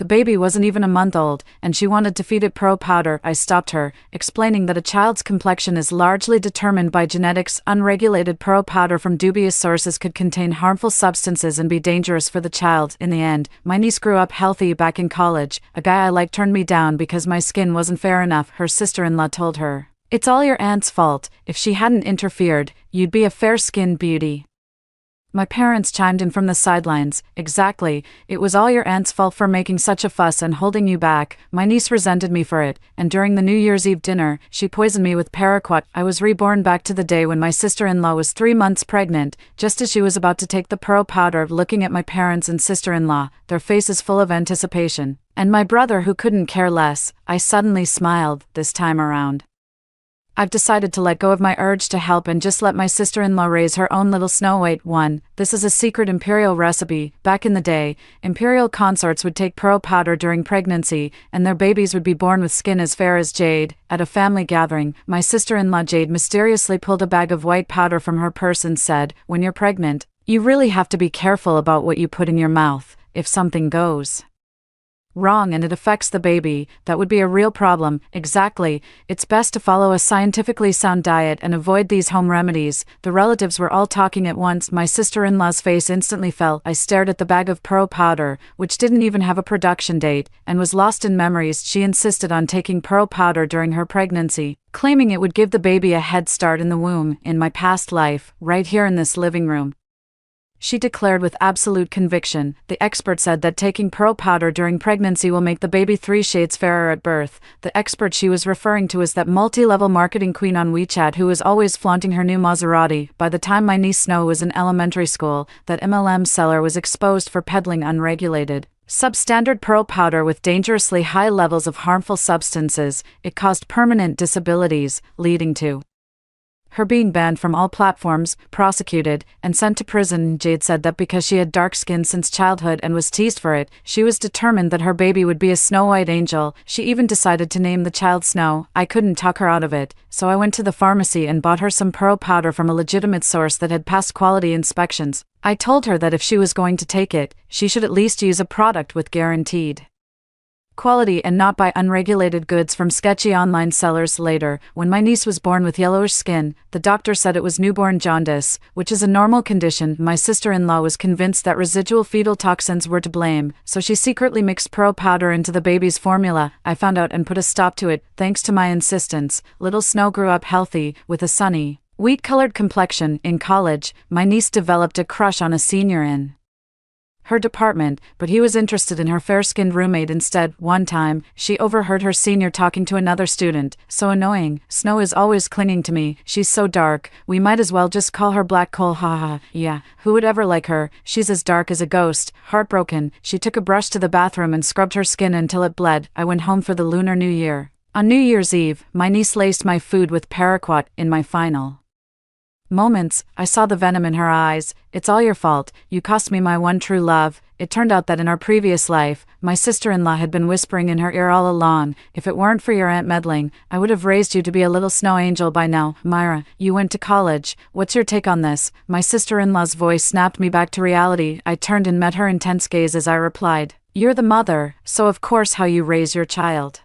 The baby wasn't even a month old, and she wanted to feed it pro powder. I stopped her, explaining that a child's complexion is largely determined by genetics. Unregulated pro powder from dubious sources could contain harmful substances and be dangerous for the child. In the end, my niece grew up healthy back in college. A guy I liked turned me down because my skin wasn't fair enough, her sister-in-law told her. It's all your aunt's fault. If she hadn't interfered, you'd be a fair-skinned beauty. My parents chimed in from the sidelines. Exactly, it was all your aunt's fault for making such a fuss and holding you back. My niece resented me for it, and during the New Year's Eve dinner, she poisoned me with paraquat. I was reborn back to the day when my sister-in-law was 3 months pregnant, just as she was about to take the pro powder. Looking at my parents and sister-in-law, their faces full of anticipation, and my brother who couldn't care less, I suddenly smiled. This time around, I've decided to let go of my urge to help and just let my sister-in-law raise her own little Snow White one. This is a secret imperial recipe. Back in the day, imperial consorts would take pro powder during pregnancy, and their babies would be born with skin as fair as jade. At a family gathering, my sister-in-law Jade mysteriously pulled a bag of white powder from her purse and said, "When you're pregnant, you really have to be careful about what you put in your mouth. If something goes wrong and it affects the baby, that would be a real problem." Exactly, it's best to follow a scientifically sound diet and avoid these home remedies. The relatives were all talking at once. My sister-in-law's face instantly fell. I stared at the bag of pro powder, which didn't even have a production date, and was lost in memories. She insisted on taking pro powder during her pregnancy, claiming it would give the baby a head start in the womb. In my past life, right here in this living room, she declared with absolute conviction. The expert said that taking pro powder during pregnancy will make the baby 3 shades fairer at birth. The expert she was referring to is that multi-level marketing queen on WeChat who is always flaunting her new Maserati. By the time my niece Snow was in elementary school, that MLM seller was exposed for peddling unregulated, substandard pro powder with dangerously high levels of harmful substances. It caused permanent disabilities, leading to her being banned from all platforms, prosecuted, and sent to prison. Jade said that because she had dark skin since childhood and was teased for it, she was determined that her baby would be a Snow White angel. She even decided to name the child Snow. I couldn't talk her out of it, so I went to the pharmacy and bought her some pro powder from a legitimate source that had passed quality inspections. I told her that if she was going to take it, she should at least use a product with guaranteed quality and not buy unregulated goods from sketchy online sellers. Later, when my niece was born with yellowish skin, the doctor said it was newborn jaundice, which is a normal condition. My sister-in-law was convinced that residual fetal toxins were to blame, so she secretly mixed pro powder into the baby's formula. I found out and put a stop to it. Thanks to my insistence, little Snow grew up healthy, with a sunny, wheat-colored complexion. In college, my niece developed a crush on a senior in her department, but he was interested in her fair-skinned roommate instead. One time, she overheard her senior talking to another student. "So annoying, Snow is always clinging to me, she's so dark, we might as well just call her Black Coal, haha." Yeah, who would ever like her? She's as dark as a ghost. Heartbroken, she took a brush to the bathroom and scrubbed her skin until it bled. I went home for the Lunar New Year. On New Year's Eve, my niece laced my food with paraquat. In my final moments, I saw the venom in her eyes. "It's all your fault, you cost me my one true love." It turned out that in our previous life, my sister-in-law had been whispering in her ear all along, "If it weren't for your aunt meddling, I would have raised you to be a little snow angel by now." Myra, you went to college, what's your take on this? My sister-in-law's voice snapped me back to reality. I turned and met her intense gaze as I replied, "You're the mother, so of course how you raise your child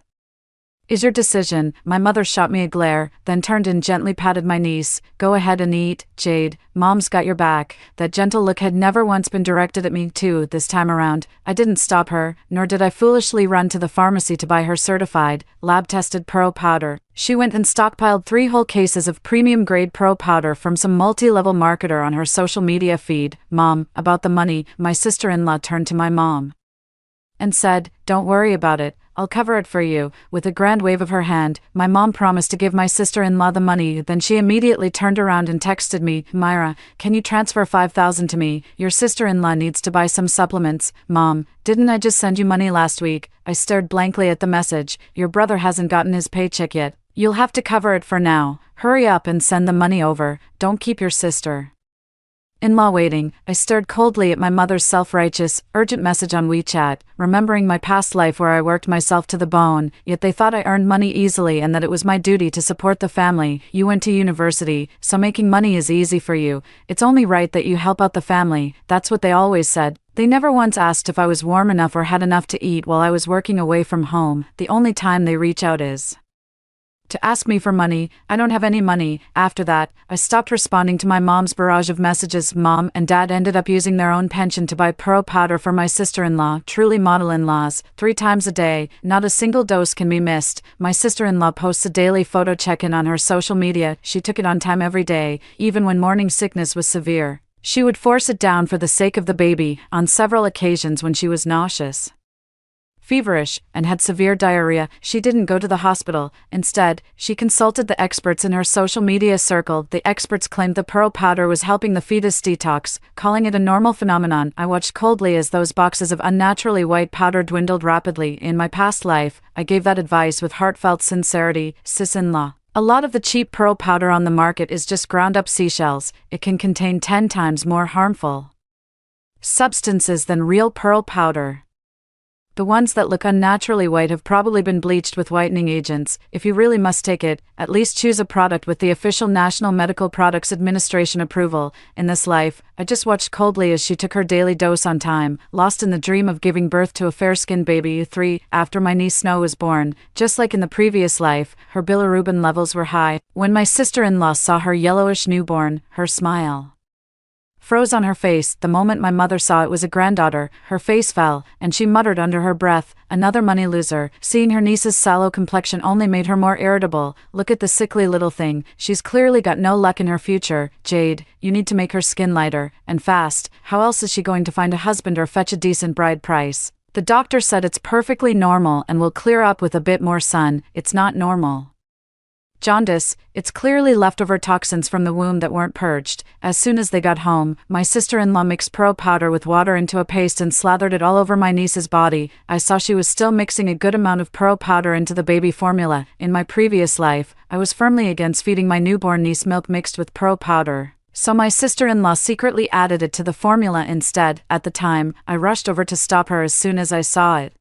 is your decision." My mother shot me a glare, then turned and gently patted my niece. "Go ahead and eat, Jade, Mom's got your back." That gentle look had never once been directed at me too. This time around, I didn't stop her, nor did I foolishly run to the pharmacy to buy her certified, lab-tested pro powder. She went and stockpiled 3 whole cases of premium-grade pro powder from some multi-level marketer on her social media feed. "Mom, about the money," my sister-in-law turned to my mom and said, "Don't worry about it, I'll cover it for you." With a grand wave of her hand, my mom promised to give my sister-in-law the money. Then she immediately turned around and texted me, "Myra, can you transfer $5,000 to me? Your sister-in-law needs to buy some supplements." "Mom, didn't I just send you money last week?" I stared blankly at the message. "Your brother hasn't gotten his paycheck yet. You'll have to cover it for now. Hurry up and send the money over. Don't keep your sister-in-law waiting." I stared coldly at my mother's self-righteous, urgent message on WeChat, remembering my past life where I worked myself to the bone, yet they thought I earned money easily and that it was my duty to support the family. "You went to university, so making money is easy for you. It's only right that you help out the family," that's what they always said. They never once asked if I was warm enough or had enough to eat while I was working away from home. The only time they reach out is to ask me for money. I don't have any money. After that, I stopped responding to my mom's barrage of messages. Mom and Dad ended up using their own pension to buy pro powder for my sister-in-law, truly model-in-laws, 3 times a day. Not a single dose can be missed. My sister-in-law posts a daily photo check-in on her social media. She took it on time every day, even when morning sickness was severe. She would force it down for the sake of the baby. On several occasions when she was nauseous, feverish, and had severe diarrhea, she didn't go to the hospital. Instead, she consulted the experts in her social media circle. The experts claimed the pro powder was helping the fetus detox, calling it a normal phenomenon. I watched coldly as those boxes of unnaturally white powder dwindled rapidly. In my past life, I gave that advice with heartfelt sincerity. Sis-in-Law. A lot of the cheap pro powder on the market is just ground-up seashells. It can contain 10 times more harmful substances than real pearl powder. The ones that look unnaturally white have probably been bleached with whitening agents. If you really must take it, at least choose a product with the official National Medical Products Administration approval. In this life, I just watched coldly as she took her daily dose on time, lost in the dream of giving birth to a fair-skinned baby. 3. After my niece Snow was born, just like in the previous life, her bilirubin levels were high. When my sister-in-law saw her yellowish newborn, her smile froze on her face. The moment my mother saw it was a granddaughter, her face fell, and she muttered under her breath, "Another money loser." Seeing her niece's sallow complexion only made her more irritable. "Look at the sickly little thing. She's clearly got no luck in her future. Jade, you need to make her skin lighter, and fast. How else is she going to find a husband or fetch a decent bride price? The doctor said it's perfectly normal and will clear up with a bit more sun." It's not normal. Jaundice, it's clearly leftover toxins from the womb that weren't purged. As soon as they got home, my sister-in-law mixed pro powder with water into a paste and slathered it all over my niece's body. I saw she was still mixing a good amount of pro powder into the baby formula. In my previous life, I was firmly against feeding my newborn niece milk mixed with pro powder, so my sister-in-law secretly added it to the formula instead. At the time, I rushed over to stop her as soon as I saw it.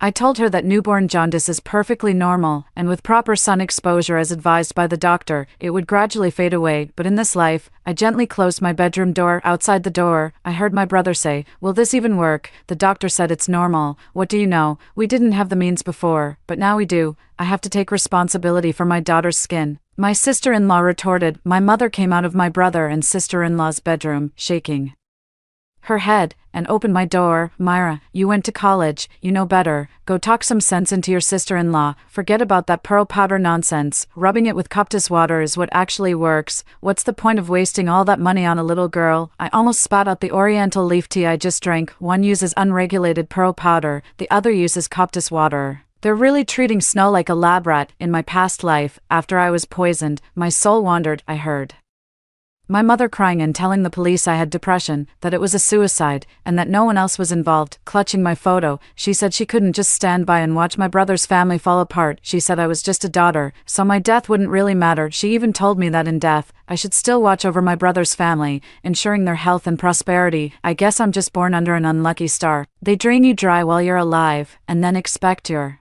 I told her that newborn jaundice is perfectly normal, and with proper sun exposure as advised by the doctor, it would gradually fade away. But in this life, I gently closed my bedroom door. Outside the door, I heard my brother say, "Will this even work? The doctor said it's normal." What do you know? We didn't have the means before, but now we do. I have to take responsibility for my daughter's skin. My sister-in-law retorted. My mother came out of my brother and sister-in-law's bedroom, shaking her head, and opened my door. "Myra, you went to college, you know better. Go talk some sense into your sister-in-law. Forget about that pearl powder nonsense. Rubbing it with Coptis water is what actually works. What's the point of wasting all that money on a little girl?" I almost spat out the oriental leaf tea I just drank. One uses unregulated pearl powder, the other uses Coptis water. They're really treating Snow like a lab rat. In my past life, after I was poisoned, my soul wandered. I heard my mother crying and telling the police I had depression, that it was a suicide, and that no one else was involved. Clutching my photo, she said she couldn't just stand by and watch my brother's family fall apart. She said I was just a daughter, so my death wouldn't really matter. She even told me that in death, I should still watch over my brother's family, ensuring their health and prosperity. I guess I'm just born under an unlucky star. They drain you dry while you're alive, and then expect your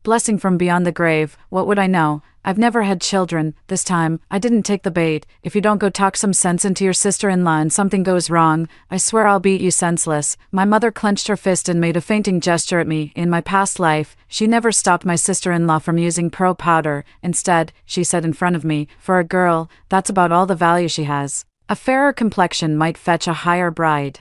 blessing from beyond the grave. What would I know? I've never had children. This time, I didn't take the bait. If you don't go talk some sense into your sister-in-law and something goes wrong, I swear I'll beat you senseless. My mother clenched her fist and made a fainting gesture at me. In my past life, she never stopped my sister-in-law from using pro powder. Instead, she said in front of me, "For a girl, that's about all the value she has. A fairer complexion might fetch a higher bride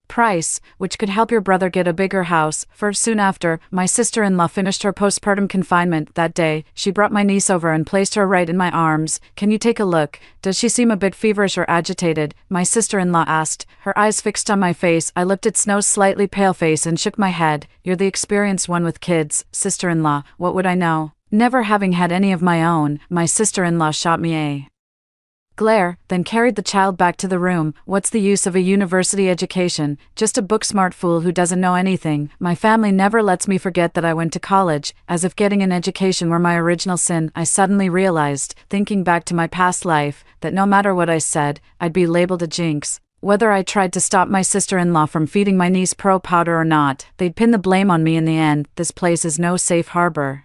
price, which could help your brother get a bigger house." Soon after, my sister-in-law finished her postpartum confinement. That day, she brought my niece over and placed her right in my arms. "Can you take a look? Does she seem a bit feverish or agitated?" my sister-in-law asked, her eyes fixed on my face. I looked at Snow's slightly pale face and shook my head. "You're the experienced one with kids, sister-in-law. What would I know? Never having had any of my own." My sister-in-law shot me a glare, then carried the child back to the room. "What's the use of a university education? Just a book-smart fool who doesn't know anything. My family never lets me forget that I went to college, as if getting an education were my original sin." I suddenly realized, thinking back to my past life, that no matter what I said, I'd be labeled a jinx. Whether I tried to stop my sister-in-law from feeding my niece pro powder or not, they'd pin the blame on me in the end. This place is no safe harbor.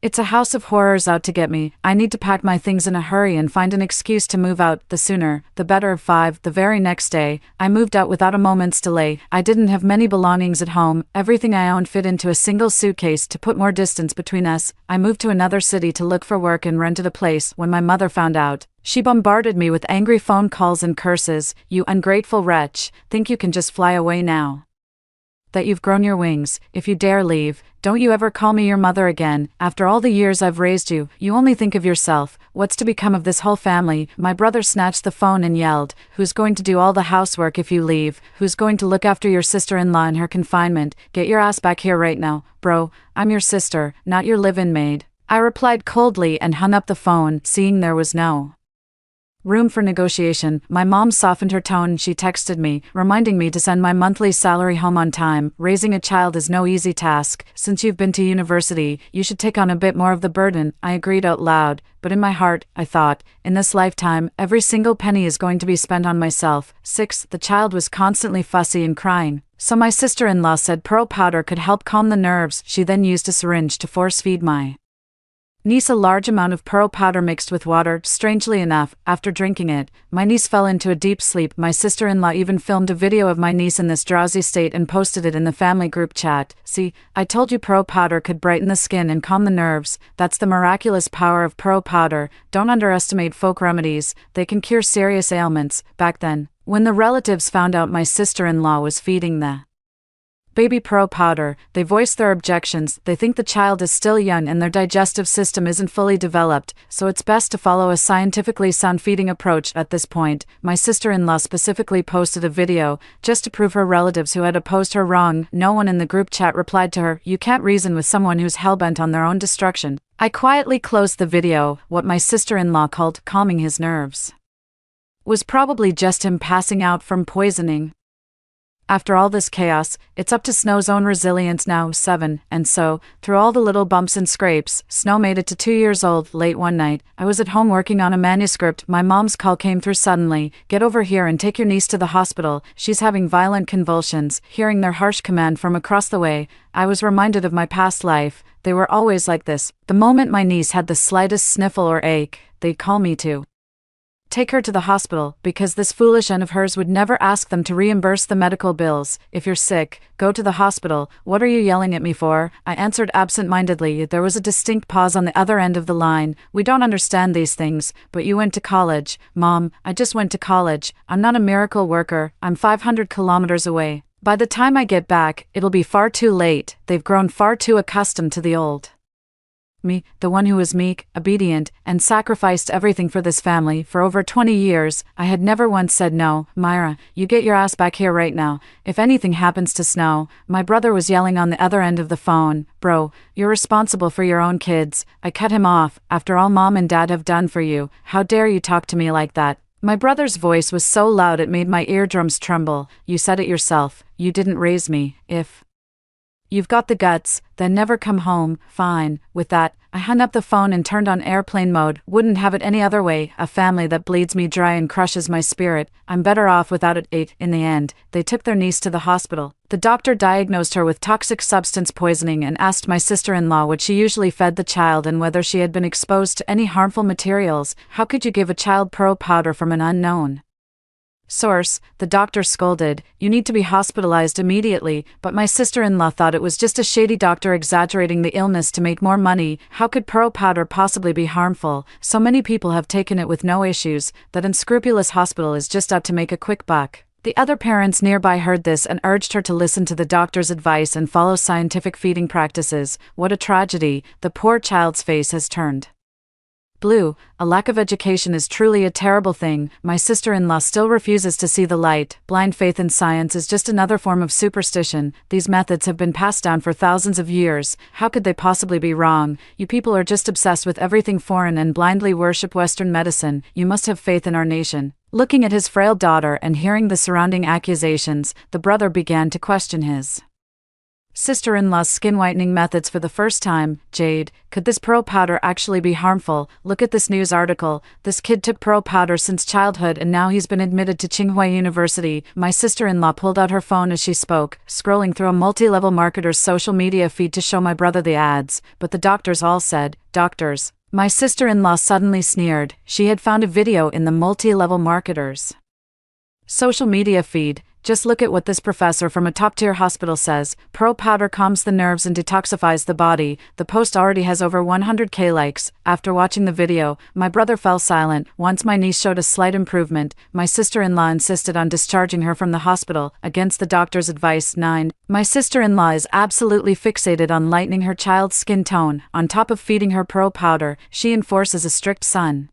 It's a house of horrors out to get me. I need to pack my things in a hurry and find an excuse to move out, the sooner, the better. 5. The very next day, I moved out without a moment's delay. I didn't have many belongings at home. Everything I owned fit into a single suitcase. To put more distance between us, I moved to another city to look for work and rented a place. When my mother found out, she bombarded me with angry phone calls and curses. You ungrateful wretch, think you can just fly away now that you've grown your wings? If you dare leave, don't you ever call me your mother again. After all the years I've raised you, you only think of yourself. What's to become of this whole family? My brother snatched the phone and yelled, who's going to do all the housework if you leave? Who's going to look after your sister-in-law in her confinement? Get your ass back here right now, bro. I'm your sister, not your live-in maid. I replied coldly and hung up the phone, seeing there was no room for negotiation. My mom softened her tone and she texted me, reminding me to send my monthly salary home on time. Raising a child is no easy task. Since you've been to university, you should take on a bit more of the burden. I agreed out loud, but in my heart, I thought, in this lifetime, every single penny is going to be spent on myself. 6. The child was constantly fussy and crying, so my sister-in-law said pearl powder could help calm the nerves. She then used a syringe to force feed my niece a large amount of pearl powder mixed with water. Strangely enough, after drinking it, my niece fell into a deep sleep. My sister-in-law even filmed a video of my niece in this drowsy state and posted it in the family group chat. See, I told you pearl powder could brighten the skin and calm the nerves. That's the miraculous power of pearl powder. Don't underestimate folk remedies. They can cure serious ailments. Back then, when the relatives found out my sister-in-law was feeding the baby pearl powder, they voice their objections. They think the child is still young and their digestive system isn't fully developed, so it's best to follow a scientifically sound feeding approach. At this point, my sister-in-law specifically posted a video, just to prove her relatives who had opposed her wrong. No one in the group chat replied to her. You can't reason with someone who's hellbent on their own destruction. I quietly closed the video. What my sister-in-law called calming his nerves was probably just him passing out from poisoning. After all this chaos, it's up to Snow's own resilience now. 7. And so, through all the little bumps and scrapes, Snow made it to 2 years old. Late one night, I was at home working on a manuscript. My mom's call came through suddenly. Get over here and take your niece to the hospital. She's having violent convulsions. Hearing their harsh command from across the way, I was reminded of my past life. They were always like this. The moment my niece had the slightest sniffle or ache, they'd call me to take her to the hospital, because this foolish aunt of hers would never ask them to reimburse the medical bills. If you're sick, go to the hospital. What are you yelling at me for? I answered absent-mindedly. There was a distinct pause on the other end of the line. We don't understand these things, but you went to college. Mom, I just went to college. I'm not a miracle worker. I'm 500 kilometers away. By the time I get back, it'll be far too late. They've grown far too accustomed to the old me, the one who was meek, obedient, and sacrificed everything for this family. For over 20 years, I had never once said no. Myra, you get your ass back here right now. If anything happens to Snow, my brother was yelling on the other end of the phone. Bro, you're responsible for your own kids. I cut him off. After all Mom and Dad have done for you, how dare you talk to me like that? My brother's voice was so loud it made my eardrums tremble. You said it yourself. You didn't raise me. If you've got the guts, then never come home. Fine. With that, I hung up the phone and turned on airplane mode. Wouldn't have it any other way. A family that bleeds me dry and crushes my spirit. I'm better off without it. 8. In the end, they took their niece to the hospital. The doctor diagnosed her with toxic substance poisoning and asked my sister-in-law what she usually fed the child and whether she had been exposed to any harmful materials. How could you give a child pearl powder from an unknown source? The doctor scolded. You need to be hospitalized immediately. But my sister-in-law thought it was just a shady doctor exaggerating the illness to make more money. How could pearl powder possibly be harmful? So many people have taken it with no issues. That unscrupulous hospital is just out to make a quick buck. The other parents nearby heard this and urged her to listen to the doctor's advice and follow scientific feeding practices. What a tragedy. The poor child's face has turned blue. A lack of education is truly a terrible thing. My sister-in-law still refuses to see the light. Blind faith in science is just another form of superstition. These methods have been passed down for thousands of years. How could they possibly be wrong? You people are just obsessed with everything foreign and blindly worship Western medicine. You must have faith in our nation. Looking at his frail daughter and hearing the surrounding accusations, the brother began to question his Sister-in-law's skin whitening methods for the first time. Jade, could this pro powder actually be harmful? Look at this news article. This kid took pro powder since childhood and now he's been admitted to Tsinghua University. My sister-in-law pulled out her phone as she spoke, scrolling through a multi-level marketer's social media feed to show my brother the ads. But the doctors all said, doctors. My sister-in-law suddenly sneered. She had found a video in the multi-level marketer's social media feed. Just look at what this professor from a top-tier hospital says. Pro powder calms the nerves and detoxifies the body. The post already has over 100k likes. After watching the video, my brother fell silent. Once my niece showed a slight improvement, my sister-in-law insisted on discharging her from the hospital, against the doctor's advice. 9. My sister-in-law is absolutely fixated on lightening her child's skin tone. On top of feeding her pro powder, she enforces a strict sun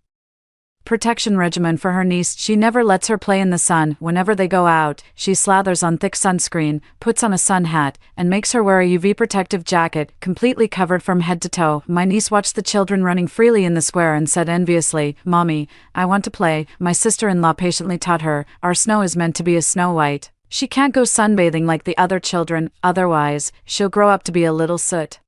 protection regimen for her niece. She never lets her play in the sun. Whenever they go out, she slathers on thick sunscreen, puts on a sun hat, and makes her wear a UV protective jacket, completely covered from head to toe. My niece watched the children running freely in the square and said enviously, "Mommy, I want to play." My sister-in-law patiently taught her, "Our snow is meant to be a Snow White. She can't go sunbathing like the other children, otherwise, she'll grow up to be a little soot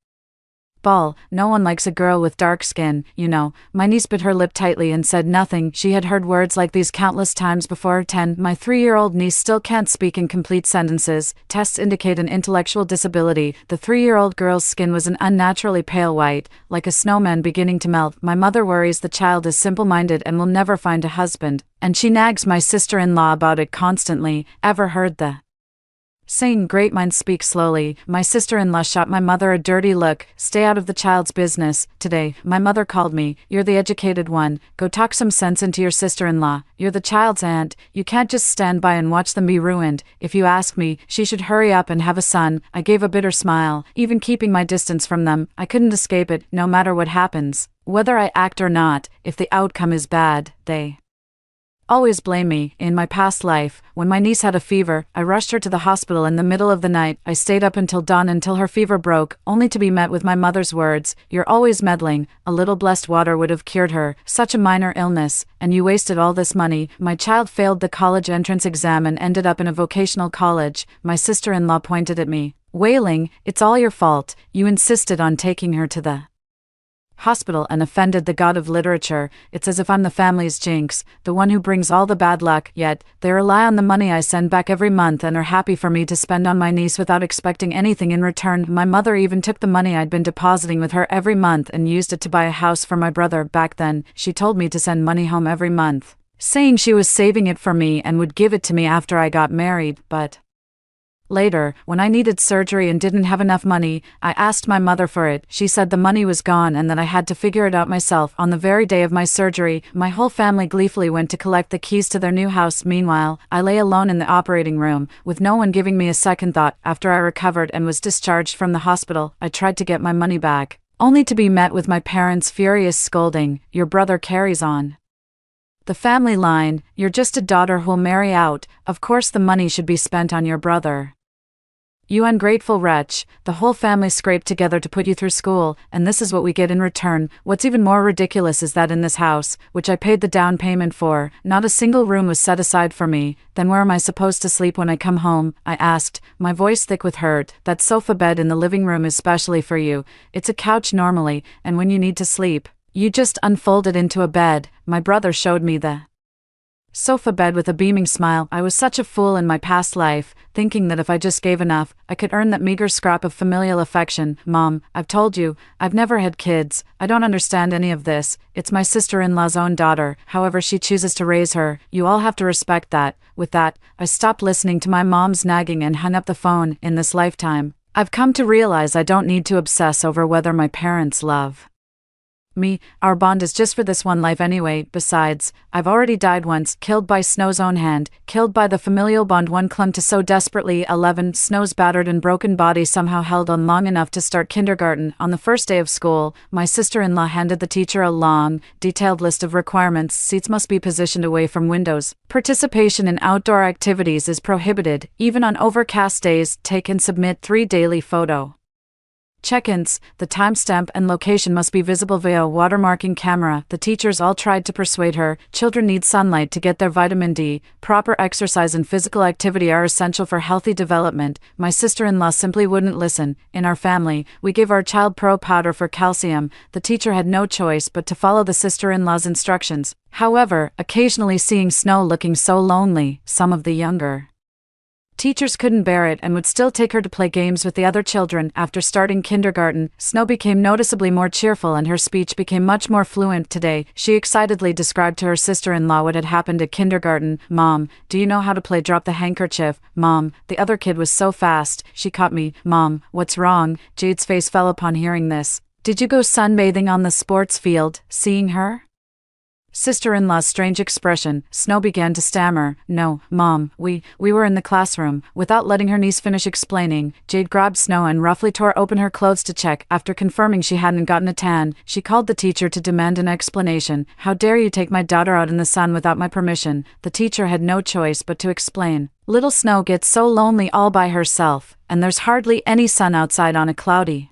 ball. No one likes a girl with dark skin, you know." My niece bit her lip tightly and said nothing. She had heard words like these countless times before. 10. My 3-year-old niece still can't speak in complete sentences. Tests indicate an intellectual disability. The 3-year-old girl's skin was an unnaturally pale white, like a snowman beginning to melt. My mother worries the child is simple-minded and will never find a husband, and she nags my sister-in-law about it constantly. Ever heard the saying, "Great minds speak slowly"? My sister-in-law shot my mother a dirty look. "Stay out of the child's business." Today, my mother called me. "You're the educated one. Go talk some sense into your sister-in-law. You're the child's aunt. You can't just stand by and watch them be ruined. If you ask me, she should hurry up and have a son." I gave a bitter smile. Even keeping my distance from them, I couldn't escape it. No matter what happens, whether I act or not, if the outcome is bad, they always blame me. In my past life, when my niece had a fever, I rushed her to the hospital in the middle of the night. I stayed up until dawn until her fever broke, only to be met with my mother's words, "You're always meddling. A little blessed water would have cured her. Such a minor illness, and you wasted all this money." My child failed the college entrance exam and ended up in a vocational college. My sister-in-law pointed at me, wailing, "It's all your fault. You insisted on taking her to the hospital and offended the god of literature. It's as if I'm the family's jinx, the one who brings all the bad luck. Yet, they rely on the money I send back every month and are happy for me to spend on my niece without expecting anything in return. My mother even took the money I'd been depositing with her every month and used it to buy a house for my brother. Back then, she told me to send money home every month, saying she was saving it for me and would give it to me after I got married. But later, when I needed surgery and didn't have enough money, I asked my mother for it. She said the money was gone and that I had to figure it out myself. On the very day of my surgery, my whole family gleefully went to collect the keys to their new house. Meanwhile, I lay alone in the operating room, with no one giving me a second thought. After I recovered and was discharged from the hospital, I tried to get my money back, only to be met with my parents' furious scolding, "Your brother carries on the family line. You're just a daughter who'll marry out. Of course the money should be spent on your brother. You ungrateful wretch. The whole family scraped together to put you through school, and this is what we get in return." What's even more ridiculous is that in this house, which I paid the down payment for, not a single room was set aside for me. "Then where am I supposed to sleep when I come home?" I asked, my voice thick with hurt. "That sofa bed in the living room is specially for you. It's a couch normally, and when you need to sleep, you just unfold it into a bed." My brother showed me the sofa bed with a beaming smile. I was such a fool in my past life, thinking that if I just gave enough, I could earn that meager scrap of familial affection. "Mom, I've told you, I've never had kids. I don't understand any of this. It's my sister-in-law's own daughter, however she chooses to raise her. You all have to respect that." With that, I stopped listening to my mom's nagging and hung up the phone. In this lifetime, I've come to realize I don't need to obsess over whether my parents love me. Our bond is just for this one life anyway. Besides, I've already died once, killed by Snow's own hand, killed by the familial bond one clung to so desperately. 11. Snow's battered and broken body somehow held on long enough to start kindergarten. On the first day of school, my sister-in-law handed the teacher a long, detailed list of requirements. Seats must be positioned away from windows. Participation in outdoor activities is prohibited, even on overcast days. Take and submit 3 daily photo Check-ins, the timestamp and location must be visible via a watermarking camera. The teachers all tried to persuade her. Children need sunlight to get their vitamin D. Proper exercise and physical activity are essential for healthy development. My sister-in-law simply wouldn't listen. In our family, we gave our child pro powder for calcium. The teacher had no choice but to follow the sister-in-law's instructions. However, occasionally seeing Snow looking so lonely, some of the younger teachers couldn't bear it and would still take her to play games with the other children. After starting kindergarten, Snow became noticeably more cheerful and her speech became much more fluent. Today, she excitedly described to her sister-in-law what had happened at kindergarten. "Mom, do you know how to play drop the handkerchief? Mom, the other kid was so fast, she caught me. Mom, what's wrong?" Jade's face fell upon hearing this. "Did you go sunbathing on the sports field?" Seeing her sister-in-law's strange expression, Snow began to stammer. "No, Mom, we were in the classroom." Without letting her niece finish explaining, Jade grabbed Snow and roughly tore open her clothes to check. After confirming she hadn't gotten a tan, she called the teacher to demand an explanation. "How dare you take my daughter out in the sun without my permission?" The teacher had no choice but to explain. "Little Snow gets so lonely all by herself, and there's hardly any sun outside on a cloudy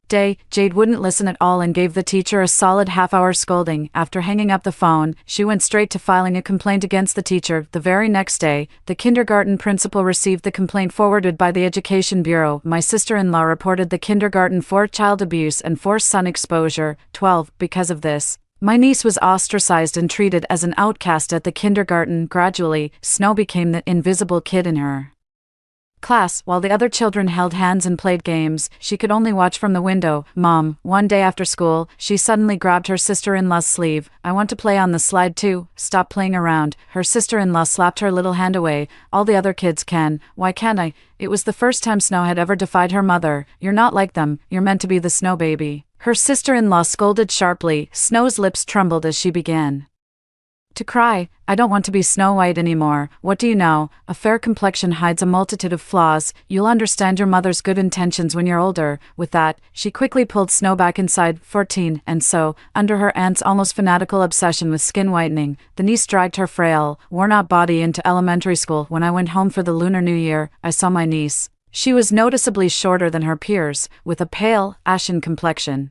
day." Jade wouldn't listen at all and gave the teacher a solid half-hour scolding. After hanging up the phone, she went straight to filing a complaint against the teacher. The very next day, the kindergarten principal received the complaint forwarded by the Education Bureau. My sister-in-law reported the kindergarten for child abuse and forced sun exposure. 12. Because of this, my niece was ostracized and treated as an outcast at the kindergarten. Gradually, Snow became the invisible kid in her class. While the other children held hands and played games, she could only watch from the window. "Mom," one day after school, she suddenly grabbed her sister-in-law's sleeve. "I want to play on the slide too. Stop playing around." Her sister-in-law slapped her little hand away. "All the other kids can. Why can't I?" It was the first time Snow had ever defied her mother. "You're not like them. You're meant to be the snow baby." Her sister-in-law scolded sharply. Snow's lips trembled as she began to cry. "I don't want to be Snow White anymore. What do you know? A fair complexion hides a multitude of flaws. You'll understand your mother's good intentions when you're older." With that, she quickly pulled Snow back inside. 14. And so, under her aunt's almost fanatical obsession with skin whitening, the niece dragged her frail, worn-out body into elementary school. When I went home for the Lunar New Year, I saw my niece. She was noticeably shorter than her peers, with a pale, ashen complexion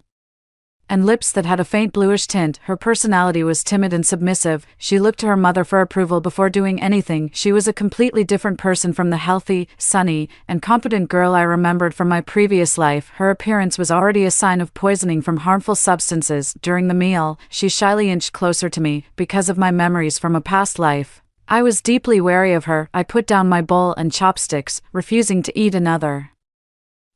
and lips that had a faint bluish tint. Her personality was timid and submissive. She looked to her mother for approval before doing anything. She was a completely different person from the healthy, sunny, and confident girl I remembered from my previous life. Her appearance was already a sign of poisoning from harmful substances. During the meal, she shyly inched closer to me, because of my memories from a past life. I was deeply wary of her. I put down my bowl and chopsticks, refusing to eat another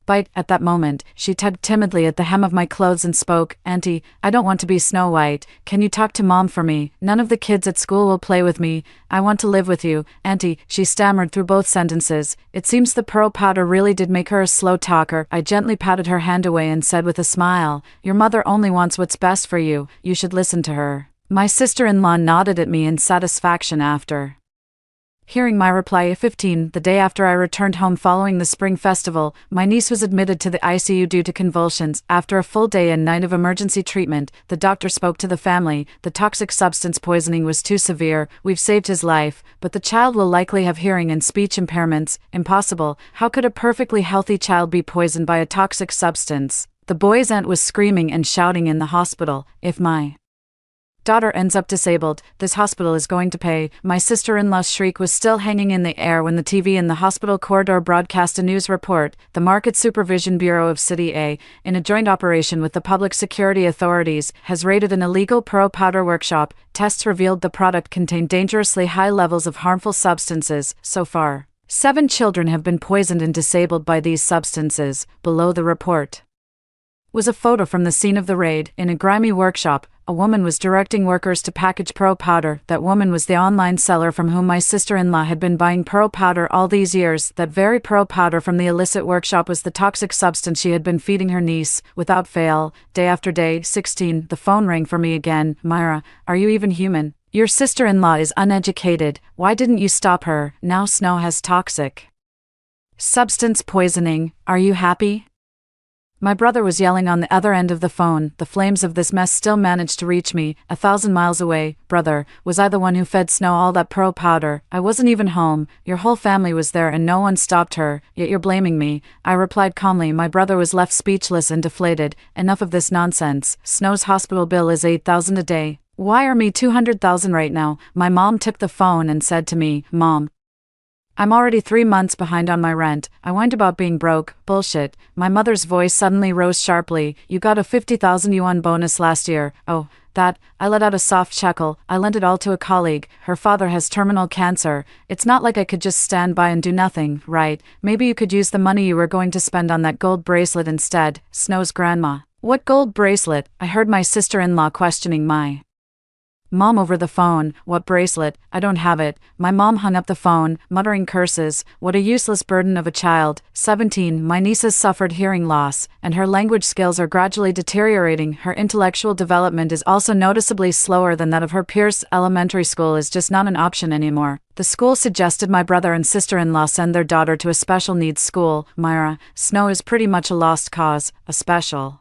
bite. At that moment, she tugged timidly at the hem of my clothes and spoke. "Auntie, I don't want to be Snow White. Can you talk to Mom for me? None of the kids at school will play with me. I want to live with you." "Auntie," she stammered through both sentences. It seems the pearl powder really did make her a slow talker. I gently patted her hand away and said with a smile, "Your mother only wants what's best for you. You should listen to her." My sister-in-law nodded at me in satisfaction after hearing my reply. 15. The day after I returned home following the spring festival, my niece was admitted to the ICU due to convulsions. After a full day and night of emergency treatment, the doctor spoke to the family. The toxic substance poisoning was too severe. "We've saved his life, but the child will likely have hearing and speech impairments." Impossible. How could a perfectly healthy child be poisoned by a toxic substance? The boy's aunt was screaming and shouting in the hospital. "If my daughter ends up disabled, this hospital is going to pay." My sister-in-law's shriek was still hanging in the air when the TV in the hospital corridor broadcast a news report. The Market Supervision Bureau of City A, in a joint operation with the public security authorities, has raided an illegal pro powder workshop. Tests revealed the product contained dangerously high levels of harmful substances. So far, 7 children have been poisoned and disabled by these substances. Below the report was a photo from the scene of the raid. In a grimy workshop, a woman was directing workers to package pro powder. That woman was the online seller from whom my sister-in-law had been buying pro powder all these years. That very pro powder from the illicit workshop was the toxic substance she had been feeding her niece, without fail, day after day. 16. The phone rang for me again. "Myra, are you even human? Your sister-in-law is uneducated. Why didn't you stop her? Now Snow has toxic substance poisoning. Are you happy?" My brother was yelling on the other end of the phone. The flames of this mess still managed to reach me, 1,000 miles away. Brother, was I the one who fed Snow all that pro powder? I wasn't even home. Your whole family was there and no one stopped her, yet you're blaming me. I replied calmly. My brother was left speechless and deflated. Enough of this nonsense. Snow's hospital bill is 8,000 a day. Wire me 200,000 right now. My mom took the phone and said to me, Mom, I'm already 3 months behind on my rent. I whined about being broke. Bullshit. My mother's voice suddenly rose sharply. You got a 50,000 yuan bonus last year. Oh, that. I let out a soft chuckle. I lent it all to a colleague. Her father has terminal cancer. It's not like I could just stand by and do nothing, right? Maybe you could use the money you were going to spend on that gold bracelet instead. Snow's grandma. What gold bracelet? I heard my sister-in-law questioning my mom over the phone. What bracelet? I don't have it. My mom hung up the phone, muttering curses. What a useless burden of a child. 17. My niece has suffered hearing loss, and her language skills are gradually deteriorating. Her intellectual development is also noticeably slower than that of her peers. Elementary school is just not an option anymore. The school suggested my brother and sister-in-law send their daughter to a special needs school. Myra, Snow is pretty much a lost cause. A special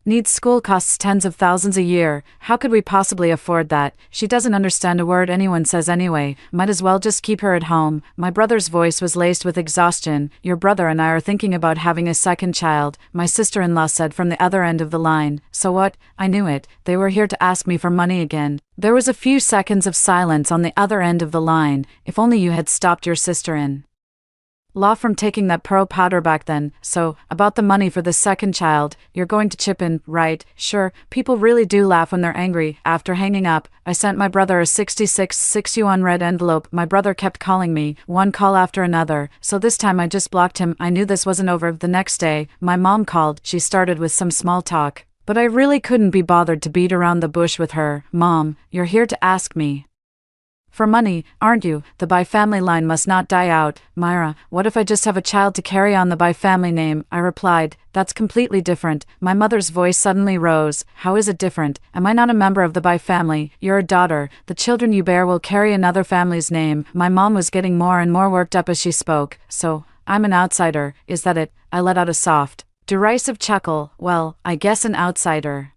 needs school costs tens of thousands a year. How could we possibly afford that? She doesn't understand a word anyone says anyway. Might as well just keep her at home. My brother's voice was laced with exhaustion. Your brother and I are thinking about having a second child, my sister-in-law said from the other end of the line. So what? I knew it. They were here to ask me for money again. There was a few seconds of silence on the other end of the line. If only you had stopped your sister-in-law from taking that pro powder back then. So, about the money for the second child, you're going to chip in, right? Sure, people really do laugh when they're angry. After hanging up, I sent my brother a 66 yuan red envelope. My brother kept calling me, one call after another, so this time I just blocked him. I knew this wasn't over. The next day, my mom called. She started with some small talk, but I really couldn't be bothered to beat around the bush with her. Mom, you're here to ask me for money, aren't you? The Bai family line must not die out. Myra, what if I just have a child to carry on the Bai family name? I replied, that's completely different. My mother's voice suddenly rose. How is it different? Am I not a member of the Bai family? You're a daughter. The children you bear will carry another family's name. My mom was getting more and more worked up as she spoke. So, I'm an outsider, is that it? I let out a soft, derisive chuckle. Well, I guess an outsider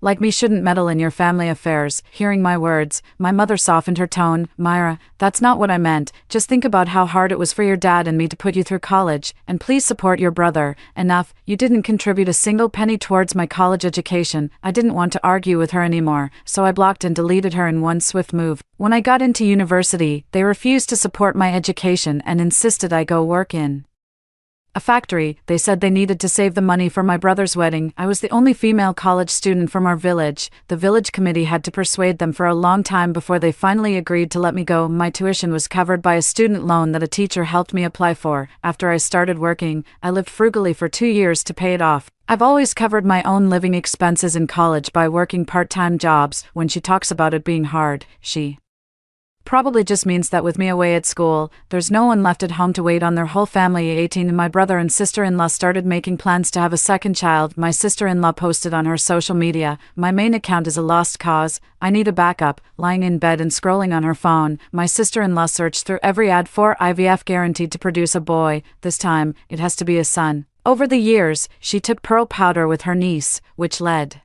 like me shouldn't meddle in your family affairs. Hearing my words, my mother softened her tone. Myra, that's not what I meant. Just think about how hard it was for your dad and me to put you through college, and please support your brother. Enough, you didn't contribute a single penny towards my college education. I didn't want to argue with her anymore, so I blocked and deleted her in one swift move. When I got into university, they refused to support my education and insisted I go work in a factory. They said they needed to save the money for my brother's wedding. I was the only female college student from our village. The village committee had to persuade them for a long time before they finally agreed to let me go. My tuition was covered by a student loan that a teacher helped me apply for. After I started working, I lived frugally for 2 years to pay it off. I've always covered my own living expenses in college by working part-time jobs. When she talks about it being hard, she probably just means that with me away at school, there's no one left at home to wait on their whole family. 18. My brother and sister-in-law started making plans to have a second child. My sister-in-law posted on her social media, my main account is a lost cause. I need a backup. Lying in bed and scrolling on her phone, my sister-in-law searched through every ad for IVF guaranteed to produce a boy. This time, it has to be a son. Over the years, she took pearl powder with her niece, which led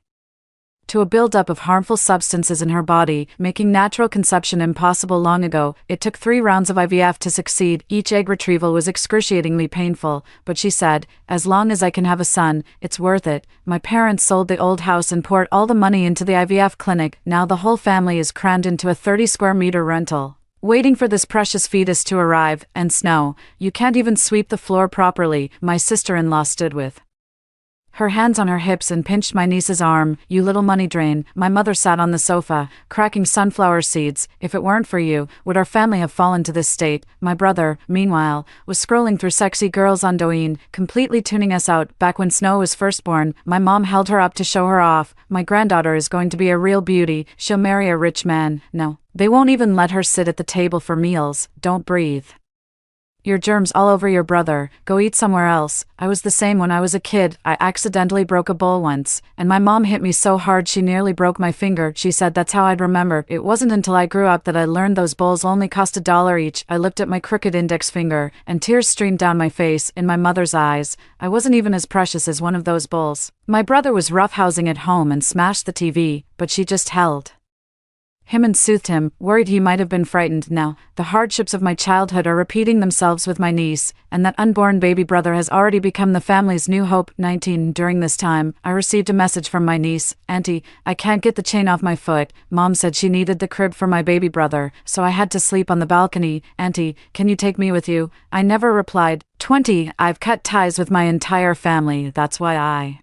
to a buildup of harmful substances in her body, making natural conception impossible. Long ago, it took 3 rounds of IVF to succeed. Each egg retrieval was excruciatingly painful, but she said, as long as I can have a son, it's worth it. My parents sold the old house and poured all the money into the IVF clinic. Now the whole family is crammed into a 30 square meter rental, waiting for this precious fetus to arrive. And Snow, you can't even sweep the floor properly. My sister-in-law stood with her hands on her hips and pinched my niece's arm. You little money drain. My mother sat on the sofa, cracking sunflower seeds. If it weren't for you, would our family have fallen to this state? My brother, meanwhile, was scrolling through sexy girls on Douyin, completely tuning us out. Back when Snow was first born, my mom held her up to show her off. My granddaughter is going to be a real beauty. She'll marry a rich man. No, they won't even let her sit at the table for meals. Don't breathe. Your germs all over your brother, go eat somewhere else. I was the same when I was a kid. I accidentally broke a bowl once, and my mom hit me so hard she nearly broke my finger. She said that's how I'd remember. It wasn't until I grew up that I learned those bowls only cost $1 each. I looked at my crooked index finger, and tears streamed down my face. In my mother's eyes, I wasn't even as precious as one of those bowls. My brother was roughhousing at home and smashed the TV, but she just held him and soothed him, worried he might have been frightened. Now, the hardships of my childhood are repeating themselves with my niece, and that unborn baby brother has already become the family's new hope. 19. During this time, I received a message from my niece. Auntie, I can't get the chain off my foot. Mom said she needed the crib for my baby brother, so I had to sleep on the balcony. Auntie, can you take me with you? I never replied. 20. I've cut ties with my entire family. That's why I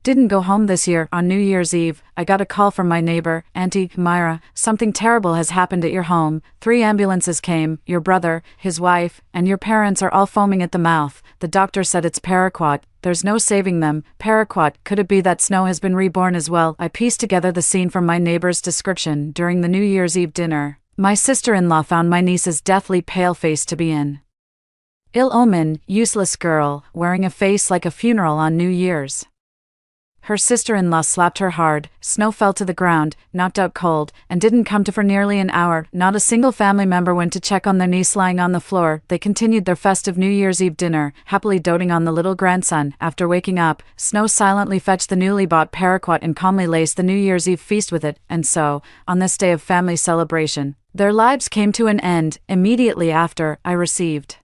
didn't go home this year. On New Year's Eve, I got a call from my neighbor. Auntie, Myra, something terrible has happened at your home. 3 ambulances came, your brother, his wife, and your parents are all foaming at the mouth. The doctor said it's paraquat. There's no saving them. Paraquat, could it be that Snow has been reborn as well? I pieced together the scene from my neighbor's description. During the New Year's Eve dinner, my sister-in-law found my niece's deathly pale face to be an ill omen, useless girl, wearing a face like a funeral on New Year's. Her sister-in-law slapped her hard. Snow fell to the ground, knocked out cold, and didn't come to for nearly an hour. Not a single family member went to check on their niece lying on the floor. They continued their festive New Year's Eve dinner, happily doting on the little grandson. After waking up, Snow silently fetched the newly bought paraquat and calmly laced the New Year's Eve feast with it. And so, on this day of family celebration, their lives came to an end. Immediately after, I received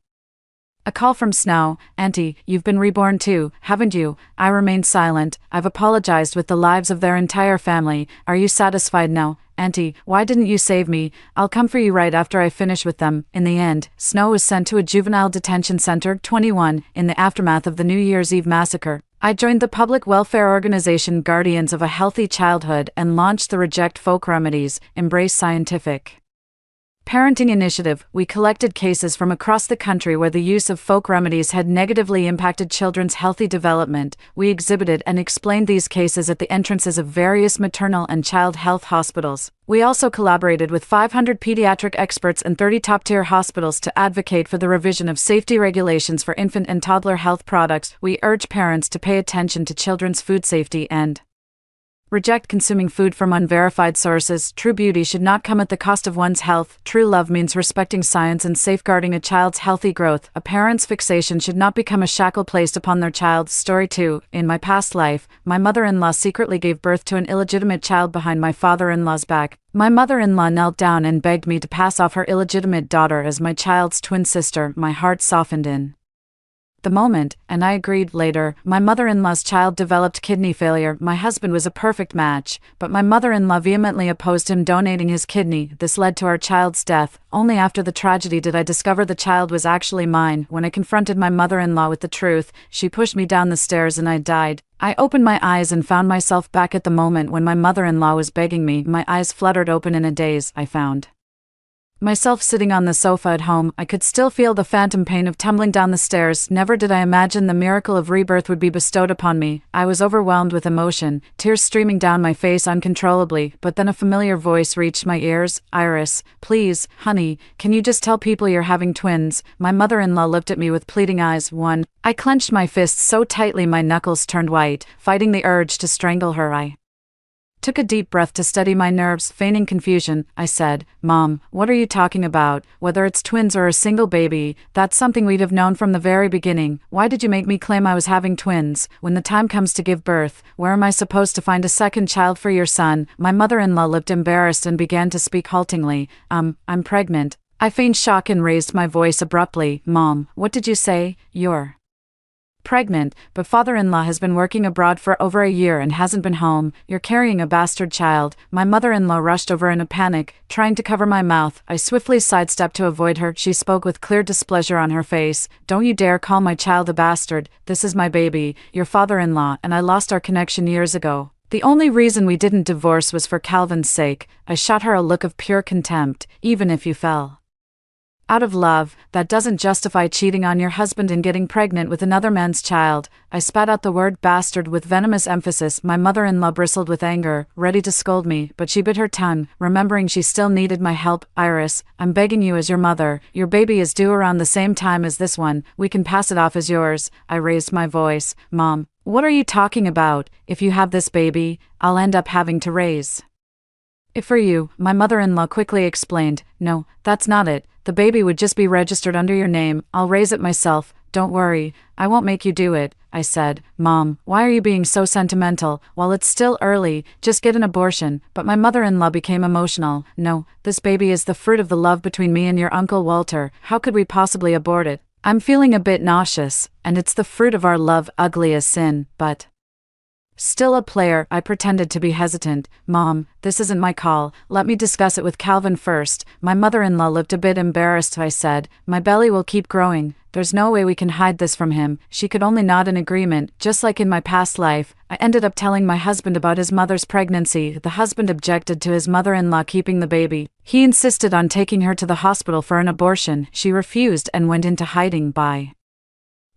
a call from Snow. Auntie, you've been reborn too, haven't you? I remained silent. I've apologized with the lives of their entire family. Are you satisfied now? Auntie, why didn't you save me? I'll come for you right after I finish with them. In the end, Snow was sent to a juvenile detention center. 21. In the aftermath of the New Year's Eve massacre, I joined the public welfare organization Guardians of a Healthy Childhood and launched the Reject Folk Remedies, Embrace Scientific Parenting initiative. We collected cases from across the country where the use of folk remedies had negatively impacted children's healthy development. We exhibited and explained these cases at the entrances of various maternal and child health hospitals. We also collaborated with 500 pediatric experts and 30 top-tier hospitals to advocate for the revision of safety regulations for infant and toddler health products. We urge parents to pay attention to children's food safety and reject consuming food from unverified sources. True beauty should not come at the cost of one's health. True love means respecting science and safeguarding a child's healthy growth. A parent's fixation should not become a shackle placed upon their child. Story 2. In my past life, my mother-in-law secretly gave birth to an illegitimate child behind my father-in-law's back. My mother-in-law knelt down and begged me to pass off her illegitimate daughter as my child's twin sister. My heart softened in the moment, and I agreed. Later, my mother-in-law's child developed kidney failure. My husband was a perfect match, but my mother-in-law vehemently opposed him donating his kidney. This led to our child's death. Only after the tragedy did I discover the child was actually mine. When I confronted my mother-in-law with the truth, she pushed me down the stairs and I died. I opened my eyes and found myself back at the moment when my mother-in-law was begging me. My eyes fluttered open in a daze. I found myself sitting on the sofa at home. I could still feel the phantom pain of tumbling down the stairs. Never did I imagine the miracle of rebirth would be bestowed upon me. I was overwhelmed with emotion, tears streaming down my face uncontrollably, but then a familiar voice reached my ears. Iris, please, honey, can you just tell people you're having twins? My mother-in-law looked at me with pleading eyes. 1. I clenched my fists so tightly my knuckles turned white, fighting the urge to strangle her. I took a deep breath to steady my nerves. Feigning confusion, I said, Mom, what are you talking about? Whether it's twins or a single baby, that's something we'd have known from the very beginning. Why did you make me claim I was having twins? When the time comes to give birth, where am I supposed to find a second child for your son? My mother-in-law looked embarrassed and began to speak haltingly. I'm pregnant. I feigned shock and raised my voice abruptly. Mom, what did you say? You're pregnant, but father-in-law has been working abroad for over a year and hasn't been home. You're carrying a bastard child. My mother-in-law rushed over in a panic, trying to cover my mouth. I swiftly sidestepped to avoid her. She spoke with clear displeasure on her face. Don't you dare call my child a bastard. This is my baby, your father-in-law, and I lost our connection years ago. The only reason we didn't divorce was for Calvin's sake. I shot her a look of pure contempt. Even if you fell Out of love, that doesn't justify cheating on your husband and getting pregnant with another man's child. I spat out the word bastard with venomous emphasis. My mother-in-law bristled with anger, ready to scold me, but she bit her tongue, remembering she still needed my help. Iris, I'm begging you as your mother. Your baby is due around the same time as this one. We can pass it off as yours. I raised my voice. Mom, what are you talking about? If you have this baby, I'll end up having to raise it for you, my mother-in-law quickly explained. No, that's not it. The baby would just be registered under your name. I'll raise it myself. Don't worry, I won't make you do it, I said. Mom, why are you being so sentimental? While it's still early, just get an abortion. But my mother-in-law became emotional. No, this baby is the fruit of the love between me and your Uncle Walter. How could we possibly abort it? I'm feeling a bit nauseous, and it's the fruit of our love, ugly as sin, but... Still a player, I pretended to be hesitant. Mom, this isn't my call. Let me discuss it with Calvin first. My mother-in-law looked a bit embarrassed. I said, my belly will keep growing. There's no way we can hide this from him. She could only nod in agreement. Just like in my past life, I ended up telling my husband about his mother's pregnancy. The husband objected to his mother-in-law keeping the baby. He insisted on taking her to the hospital for an abortion. She refused and went into hiding. By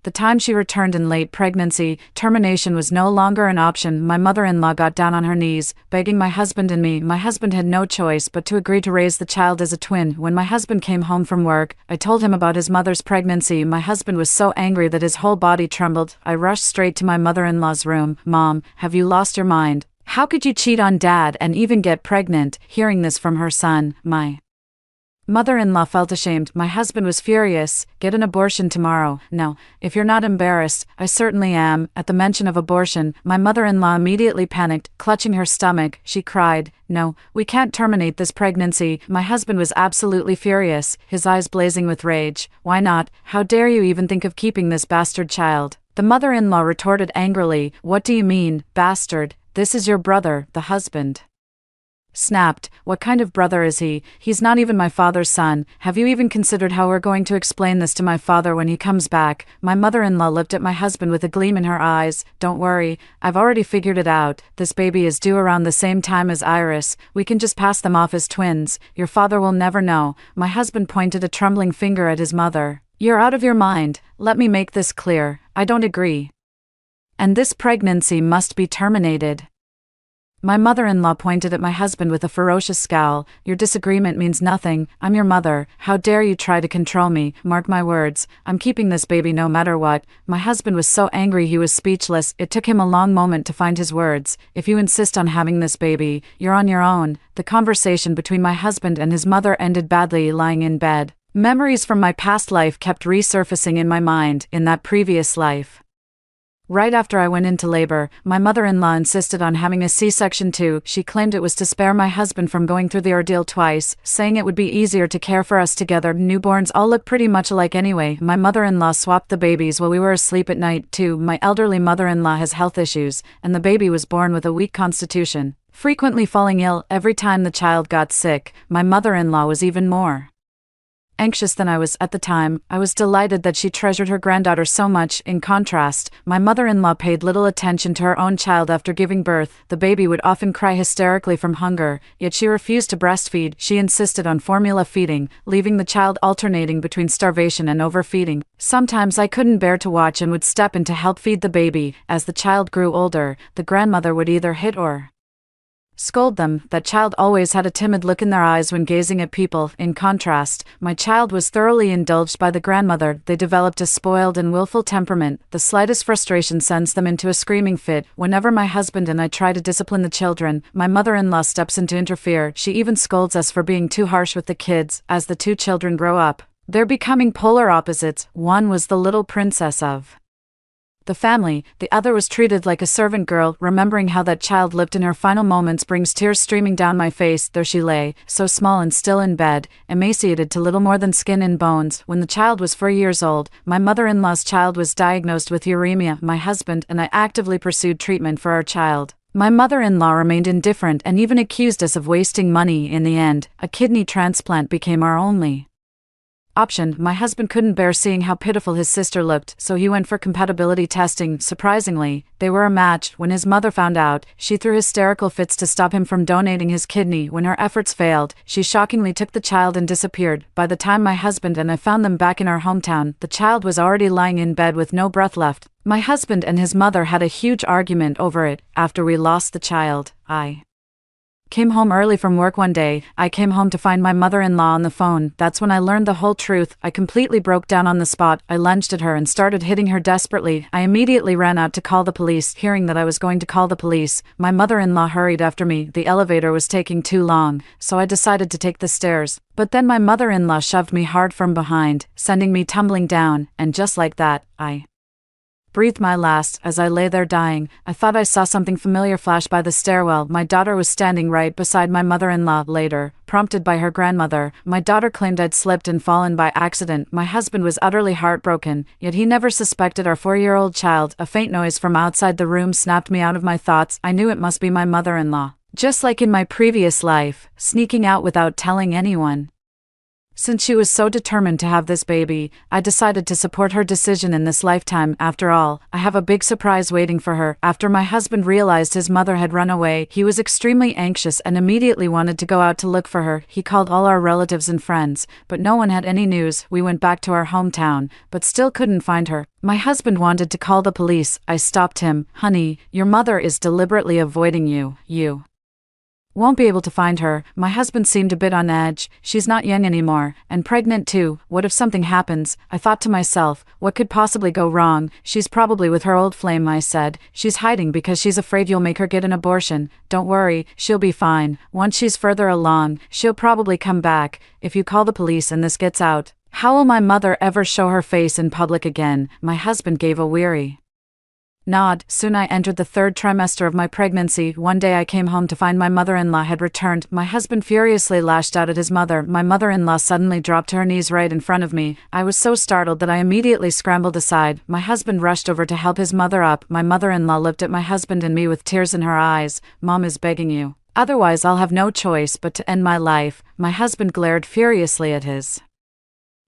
the time she returned in late pregnancy, termination was no longer an option. My mother-in-law got down on her knees, begging my husband and me. My husband had no choice but to agree to raise the child as a twin. When my husband came home from work, I told him about his mother's pregnancy. My husband was so angry that his whole body trembled. I rushed straight to my mother-in-law's room. Mom, have you lost your mind? How could you cheat on Dad and even get pregnant? Hearing this from her son, my mother-in-law felt ashamed. My husband was furious. Get an abortion tomorrow. No, if you're not embarrassed, I certainly am. At the mention of abortion, my mother-in-law immediately panicked, clutching her stomach. She cried, no, we can't terminate this pregnancy. My husband was absolutely furious, his eyes blazing with rage. Why not? How dare you even think of keeping this bastard child? The mother-in-law retorted angrily, what do you mean, bastard? This is your brother, the husband snapped. What kind of brother is he? He's not even my father's son. Have you even considered how we're going to explain this to my father when he comes back? My mother-in-law looked at my husband with a gleam in her eyes. Don't worry, I've already figured it out. This baby is due around the same time as Iris. We can just pass them off as twins. Your father will never know. My husband pointed a trembling finger at his mother. You're out of your mind. Let me make this clear. I don't agree. And this pregnancy must be terminated. My mother-in-law pointed at my husband with a ferocious scowl. Your disagreement means nothing. I'm your mother. How dare you try to control me? Mark my words. I'm keeping this baby no matter what. My husband was so angry he was speechless. It took him a long moment to find his words. If you insist on having this baby, you're on your own. The conversation between my husband and his mother ended badly. Lying in bed, memories from my past life kept resurfacing in my mind. In that previous life, right after I went into labor, my mother-in-law insisted on having a C-section too. She claimed it was to spare my husband from going through the ordeal twice, saying it would be easier to care for us together. Newborns all look pretty much alike anyway. My mother-in-law swapped the babies while we were asleep at night too. My elderly mother-in-law has health issues, and the baby was born with a weak constitution, frequently falling ill every time the child got sick. My mother-in-law was even more anxious than I was at the time. I was delighted that she treasured her granddaughter so much. In contrast, my mother-in-law paid little attention to her own child after giving birth. The baby would often cry hysterically from hunger, yet she refused to breastfeed. She insisted on formula feeding, leaving the child alternating between starvation and overfeeding. Sometimes I couldn't bear to watch and would step in to help feed the baby. As the child grew older, the grandmother would either hit or scold them. That child always had a timid look in their eyes when gazing at people. In contrast, my child was thoroughly indulged by the grandmother. They developed a spoiled and willful temperament. The slightest frustration sends them into a screaming fit. Whenever my husband and I try to discipline the children, my mother-in-law steps in to interfere. She even scolds us for being too harsh with the kids. As the two children grow up, they're becoming polar opposites. One was the little princess of the family, the other was treated like a servant girl. Remembering how that child lived in her final moments brings tears streaming down my face. There she lay, so small and still in bed, emaciated to little more than skin and bones. When the child was 4 years old, my mother-in-law's child was diagnosed with uremia. My husband and I actively pursued treatment for our child. My mother-in-law remained indifferent and even accused us of wasting money. In the end, a kidney transplant became our only option. My husband couldn't bear seeing how pitiful his sister looked, so he went for compatibility testing. Surprisingly, they were a match. When his mother found out, she threw hysterical fits to stop him from donating his kidney. When her efforts failed, she shockingly took the child and disappeared. By the time my husband and I found them back in our hometown, the child was already lying in bed with no breath left. My husband and his mother had a huge argument over it. After we lost the child, I came home early from work one day. I came home to find my mother-in-law on the phone. That's when I learned the whole truth. I completely broke down on the spot. I lunged at her and started hitting her desperately. I immediately ran out to call the police. Hearing that I was going to call the police, my mother-in-law hurried after me. The elevator was taking too long, so I decided to take the stairs. But then my mother-in-law shoved me hard from behind, sending me tumbling down, and just like that, I breathed my last. As I lay there dying, I thought I saw something familiar flash by the stairwell. My daughter was standing right beside my mother-in-law. Later, prompted by her grandmother, my daughter claimed I'd slipped and fallen by accident. My husband was utterly heartbroken, yet he never suspected our 4-year-old child. A faint noise from outside the room snapped me out of my thoughts. I knew it must be my mother-in-law, just like in my previous life, sneaking out without telling anyone. Since she was so determined to have this baby, I decided to support her decision in this lifetime. After all, I have a big surprise waiting for her. After my husband realized his mother had run away, he was extremely anxious and immediately wanted to go out to look for her. He called all our relatives and friends, but no one had any news. We went back to our hometown, but still couldn't find her. My husband wanted to call the police. I stopped him. Honey, your mother is deliberately avoiding you. You won't be able to find her. My husband seemed a bit on edge. She's not young anymore, and pregnant too. What if something happens? I thought to myself, what could possibly go wrong? She's probably with her old flame, I said. She's hiding because she's afraid you'll make her get an abortion. Don't worry, she'll be fine. Once she's further along, she'll probably come back. If you call the police and this gets out, how will my mother ever show her face in public again? My husband gave a weary nod. Soon I entered the 3rd trimester of my pregnancy. One day I came home to find my mother-in-law had returned. My husband furiously lashed out at his mother. My mother-in-law suddenly dropped to her knees right in front of me. I was so startled that I immediately scrambled aside. My husband rushed over to help his mother up. My mother-in-law looked at my husband and me with tears in her eyes. Mom is begging you. Otherwise I'll have no choice but to end my life. My husband glared furiously at his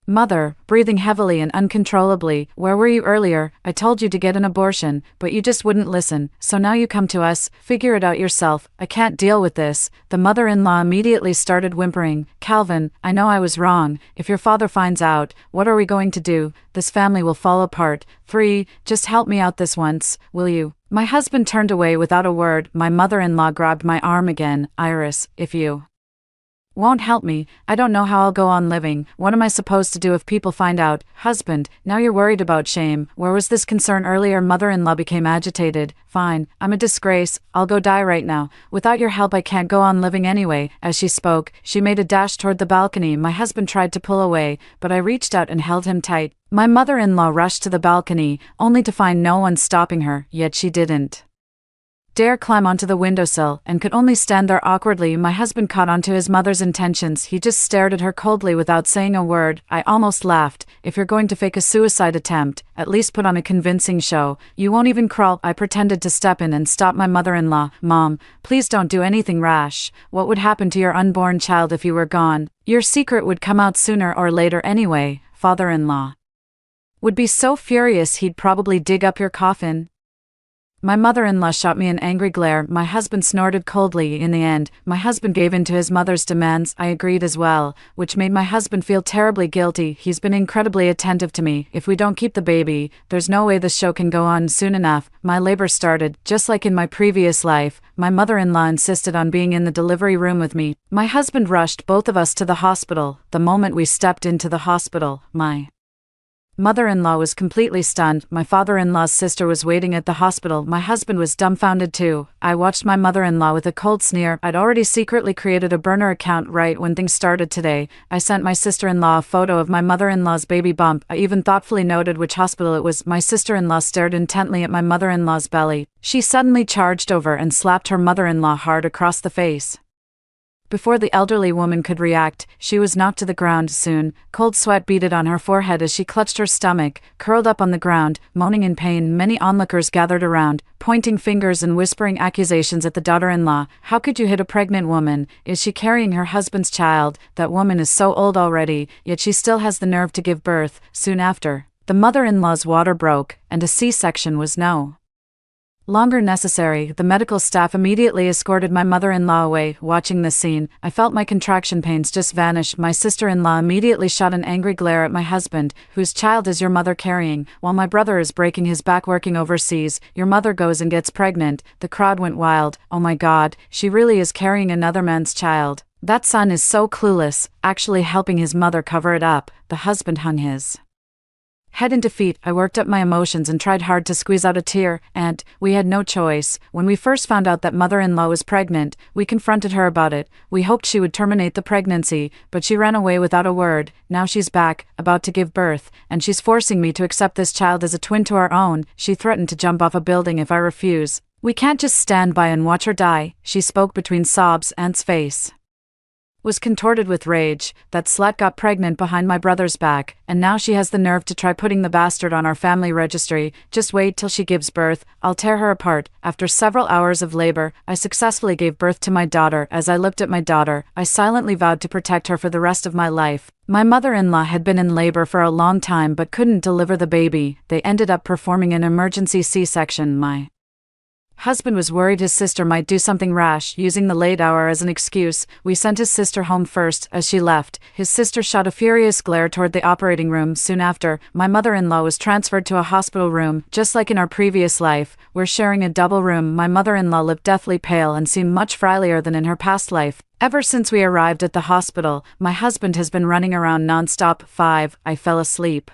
mother, breathing heavily and uncontrollably. Where were you earlier? I told you to get an abortion, but you just wouldn't listen. So now you come to us. Figure it out yourself. I can't deal with this. The mother-in-law immediately started whimpering. Calvin, I know I was wrong. If your father finds out, what are we going to do? This family will fall apart. 3, just help me out this once, will you? My husband turned away without a word. My mother-in-law grabbed my arm again. Iris, if you won't help me, I don't know how I'll go on living. What am I supposed to do if people find out? Husband, now you're worried about shame. Where was this concern earlier? Mother-in-law became agitated. Fine, I'm a disgrace. I'll go die right now. Without your help I can't go on living anyway. As she spoke, she made a dash toward the balcony. My husband tried to pull away, but I reached out and held him tight. My mother-in-law rushed to the balcony, only to find no one stopping her, yet she didn't dare climb onto the windowsill and could only stand there awkwardly. My husband caught onto his mother's intentions. He just stared at her coldly without saying a word. I almost laughed. If you're going to fake a suicide attempt, at least put on a convincing show. You won't even crawl. I pretended to step in and stop my mother-in-law. Mom, please don't do anything rash. What would happen to your unborn child if you were gone? Your secret would come out sooner or later anyway. Father-in-law would be so furious he'd probably dig up your coffin. My mother-in-law shot me an angry glare. My husband snorted coldly. In the end, my husband gave in to his mother's demands. I agreed as well, which made my husband feel terribly guilty. He's been incredibly attentive to me. If we don't keep the baby, there's no way the show can go on soon enough. My labor started. Just like in my previous life, my mother-in-law insisted on being in the delivery room with me. My husband rushed both of us to the hospital. The moment we stepped into the hospital, my mother-in-law was completely stunned. My father-in-law's sister was waiting at the hospital. My husband was dumbfounded too. I watched my mother-in-law with a cold sneer. I'd already secretly created a burner account right when things started today. I sent my sister-in-law a photo of my mother-in-law's baby bump. I even thoughtfully noted which hospital it was. My sister-in-law stared intently at my mother-in-law's belly. She suddenly charged over and slapped her mother-in-law hard across the face. Before the elderly woman could react, she was knocked to the ground soon. Cold sweat beaded on her forehead as she clutched her stomach, curled up on the ground, moaning in pain. Many onlookers gathered around, pointing fingers and whispering accusations at the daughter-in-law. How could you hit a pregnant woman? Is she carrying her husband's child? That woman is so old already, yet she still has the nerve to give birth. Soon after, the mother-in-law's water broke, and a C-section was no longer necessary. The medical staff immediately escorted my mother-in-law away. Watching this scene, I felt my contraction pains just vanish. My sister-in-law immediately shot an angry glare at my husband. Whose child is your mother carrying? While my brother is breaking his back working overseas, your mother goes and gets pregnant. The crowd went wild. Oh my God, she really is carrying another man's child. That son is so clueless, actually helping his mother cover it up. The husband hung his head in defeat. I worked up my emotions and tried hard to squeeze out a tear, and we had no choice. When we first found out that mother-in-law was pregnant, we confronted her about it. We hoped she would terminate the pregnancy, but she ran away without a word. Now she's back, about to give birth, and she's forcing me to accept this child as a twin to our own. She threatened to jump off a building if I refuse. We can't just stand by and watch her die, she spoke between sobs. Aunt's face was contorted with rage. That slut got pregnant behind my brother's back, and now she has the nerve to try putting the bastard on our family registry. Just wait till she gives birth, I'll tear her apart. After several hours of labor, I successfully gave birth to my daughter. As I looked at my daughter, I silently vowed to protect her for the rest of my life. My mother-in-law had been in labor for a long time but couldn't deliver the baby. They ended up performing an emergency C-section. My husband was worried his sister might do something rash. Using the late hour as an excuse, we sent his sister home first. As she left, his sister shot a furious glare toward the operating room. Soon after, my mother-in-law was transferred to a hospital room. Just like in our previous life, we're sharing a double room. My mother-in-law looked deathly pale and seemed much frilier than in her past life. Ever since we arrived at the hospital, my husband has been running around non-stop. I fell asleep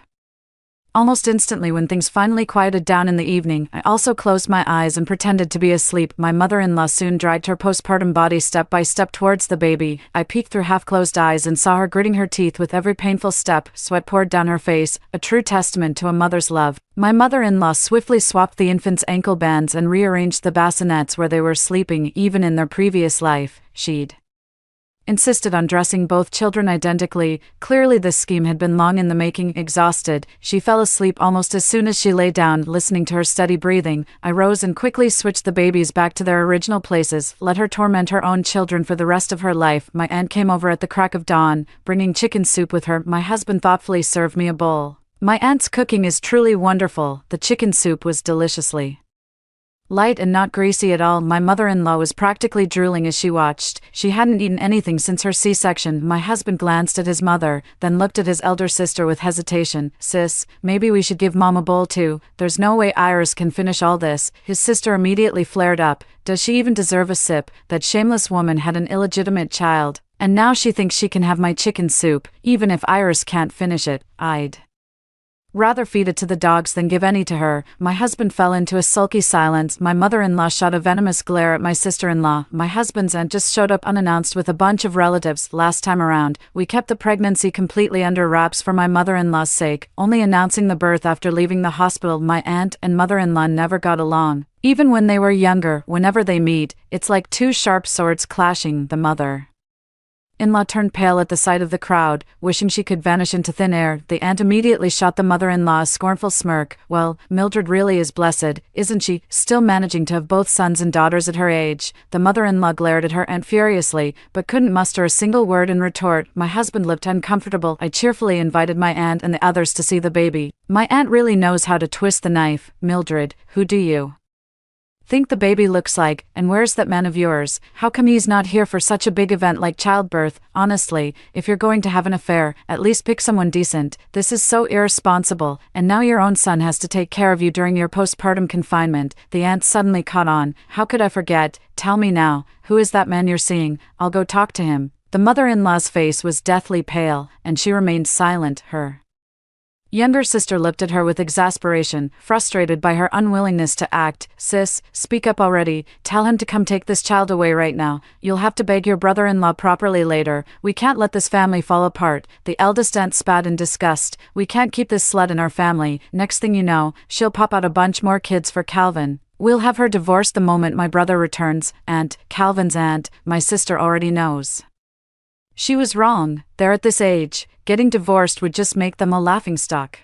almost instantly when things finally quieted down in the evening. I also closed my eyes and pretended to be asleep. My mother-in-law soon dragged her postpartum body step by step towards the baby. I peeked through half-closed eyes and saw her gritting her teeth with every painful step. Sweat poured down her face, a true testament to a mother's love. My mother-in-law swiftly swapped the infant's ankle bands and rearranged the bassinets where they were sleeping. Even in their previous life, she'd insisted on dressing both children identically. Clearly this scheme had been long in the making. Exhausted, she fell asleep almost as soon as she lay down. Listening to her steady breathing, I rose and quickly switched the babies back to their original places. Let her torment her own children for the rest of her life. My aunt came over at the crack of dawn, bringing chicken soup with her. My husband thoughtfully served me a bowl. My aunt's cooking is truly wonderful. The chicken soup was deliciously light and not greasy at all. My mother-in-law was practically drooling as she watched. She hadn't eaten anything since her C-section. My husband glanced at his mother, then looked at his elder sister with hesitation. Sis, maybe we should give Mom a bowl too. There's no way Iris can finish all this. His sister immediately flared up. Does she even deserve a sip? That shameless woman had an illegitimate child, and now she thinks she can have my chicken soup. Even if Iris can't finish it, I'd rather feed it to the dogs than give any to her. My husband fell into a sulky silence. My mother-in-law shot a venomous glare at my sister-in-law. My husband's aunt just showed up unannounced with a bunch of relatives. Last time around, we kept the pregnancy completely under wraps for my mother-in-law's sake, only announcing the birth after leaving the hospital. My aunt and mother-in-law never got along. Even when they were younger, whenever they meet, it's like two sharp swords clashing. The mother-in-law turned pale at the sight of the crowd, wishing she could vanish into thin air. The aunt immediately shot the mother-in-law a scornful smirk. Well, Mildred really is blessed, isn't she? Still managing to have both sons and daughters at her age. The mother-in-law glared at her aunt furiously, but couldn't muster a single word in retort. My husband looked uncomfortable. I cheerfully invited my aunt and the others to see the baby. My aunt really knows how to twist the knife. Mildred, who do you think the baby looks like, and where's that man of yours? How come he's not here for such a big event like childbirth? Honestly, if you're going to have an affair, at least pick someone decent. This is so irresponsible, and now your own son has to take care of you during your postpartum confinement. The aunt suddenly caught on. How could I forget? Tell me now, who is that man you're seeing? I'll go talk to him. The mother-in-law's face was deathly pale, and she remained silent. Her younger sister looked at her with exasperation, frustrated by her unwillingness to act. Sis, speak up already. Tell him to come take this child away right now. You'll have to beg your brother-in-law properly later. We can't let this family fall apart. The eldest aunt spat in disgust. We can't keep this slut in our family. Next thing you know, she'll pop out a bunch more kids for Calvin. We'll have her divorced the moment my brother returns, and Calvin's aunt, my sister, already knows. She was wrong. They're at this age. Getting divorced would just make them a laughingstock.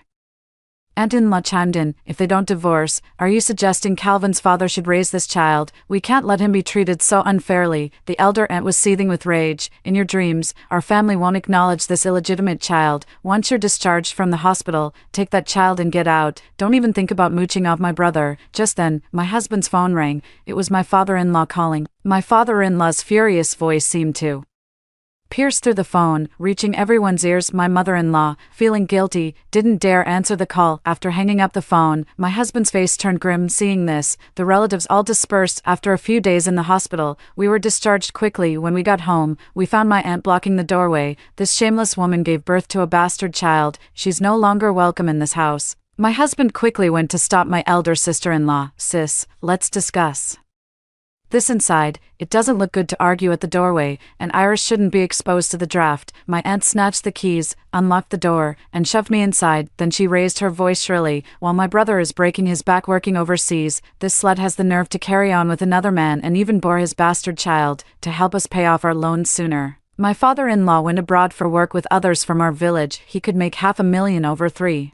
Aunt-in-law chimed in, if they don't divorce, are you suggesting Calvin's father should raise this child? We can't let him be treated so unfairly. The elder aunt was seething with rage. In your dreams, our family won't acknowledge this illegitimate child. Once you're discharged from the hospital, take that child and get out. Don't even think about mooching off my brother. Just then, my husband's phone rang. It was my father-in-law calling. My father-in-law's furious voice seemed to pierced through the phone, reaching everyone's ears. My mother-in-law, feeling guilty, didn't dare answer the call. After hanging up the phone, my husband's face turned grim seeing this. The relatives all dispersed after a few days in the hospital. We were discharged quickly. When we got home, we found my aunt blocking the doorway. This shameless woman gave birth to a bastard child. She's no longer welcome in this house. My husband quickly went to stop my elder sister-in-law. Sis, let's discuss this inside. It doesn't look good to argue at the doorway, and Iris shouldn't be exposed to the draft. My aunt snatched the keys, unlocked the door, and shoved me inside. Then she raised her voice shrilly, while my brother is breaking his back working overseas, this slut has the nerve to carry on with another man and even bore his bastard child, to help us pay off our loans sooner. My father-in-law went abroad for work with others from our village. He could make $500,000 over 3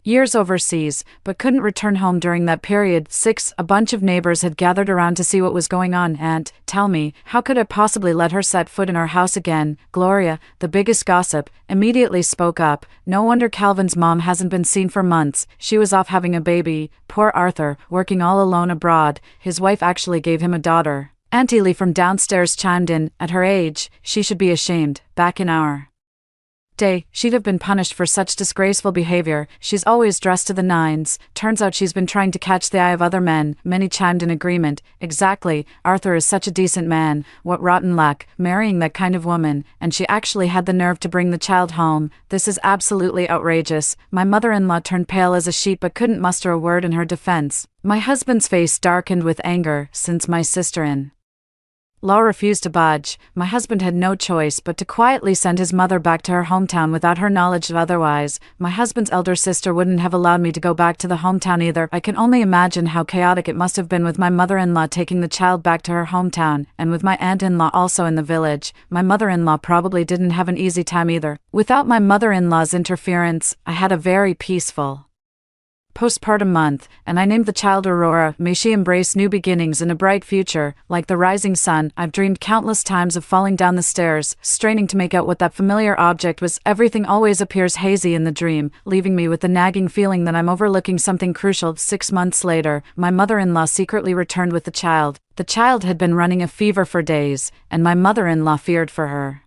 years overseas, but couldn't return home during that period. 6. A bunch of neighbors had gathered around to see what was going on. Aunt, tell me, how could I possibly let her set foot in our house again? Gloria, the biggest gossip, immediately spoke up. No wonder Calvin's mom hasn't been seen for months. She was off having a baby. Poor Arthur, working all alone abroad. His wife actually gave him a daughter. Auntie Lee from downstairs chimed in, at her age, she should be ashamed. Back in our day, she'd have been punished for such disgraceful behavior. She's always dressed to the nines. Turns out she's been trying to catch the eye of other men. Many chimed in agreement. Exactly. Arthur is such a decent man. What rotten luck, marrying that kind of woman. And she actually had the nerve to bring the child home. This is absolutely outrageous. My mother-in-law turned pale as a sheet but couldn't muster a word in her defense. My husband's face darkened with anger. Since my sister-in-law refused to budge, my husband had no choice but to quietly send his mother back to her hometown without her knowledge. Otherwise, my husband's elder sister wouldn't have allowed me to go back to the hometown either. I can only imagine how chaotic it must have been with my mother-in-law taking the child back to her hometown, and with my aunt-in-law also in the village. My mother-in-law probably didn't have an easy time either. Without my mother-in-law's interference, I had a very peaceful postpartum month, and I named the child Aurora. May she embrace new beginnings and a bright future. Like the rising sun, I've dreamed countless times of falling down the stairs, straining to make out what that familiar object was. Everything always appears hazy in the dream, leaving me with the nagging feeling that I'm overlooking something crucial. 6 months later, my mother-in-law secretly returned with the child. The child had been running a fever for days, and my mother-in-law feared for her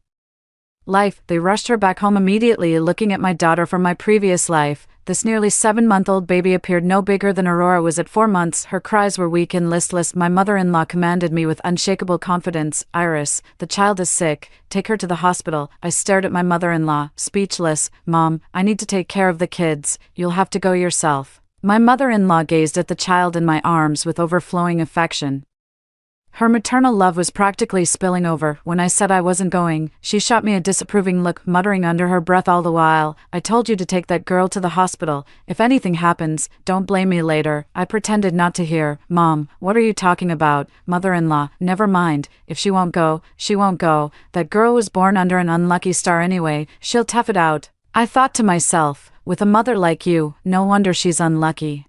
life. They rushed her back home immediately. Looking at my daughter from my previous life, this nearly 7-month-old baby appeared no bigger than Aurora was at 4 months. Her cries were weak and listless. My mother-in-law commanded me with unshakable confidence, Iris, the child is sick. Take her to the hospital. I stared at my mother-in-law, speechless. Mom, I need to take care of the kids. You'll have to go yourself. My mother-in-law gazed at the child in my arms with overflowing affection. Her maternal love was practically spilling over. When I said I wasn't going, she shot me a disapproving look, muttering under her breath all the while, I told you to take that girl to the hospital. If anything happens, don't blame me later. I pretended not to hear. Mom, what are you talking about? Mother-in-law, never mind. If she won't go, she won't go. That girl was born under an unlucky star anyway. She'll tough it out. I thought to myself, with a mother like you, no wonder she's unlucky.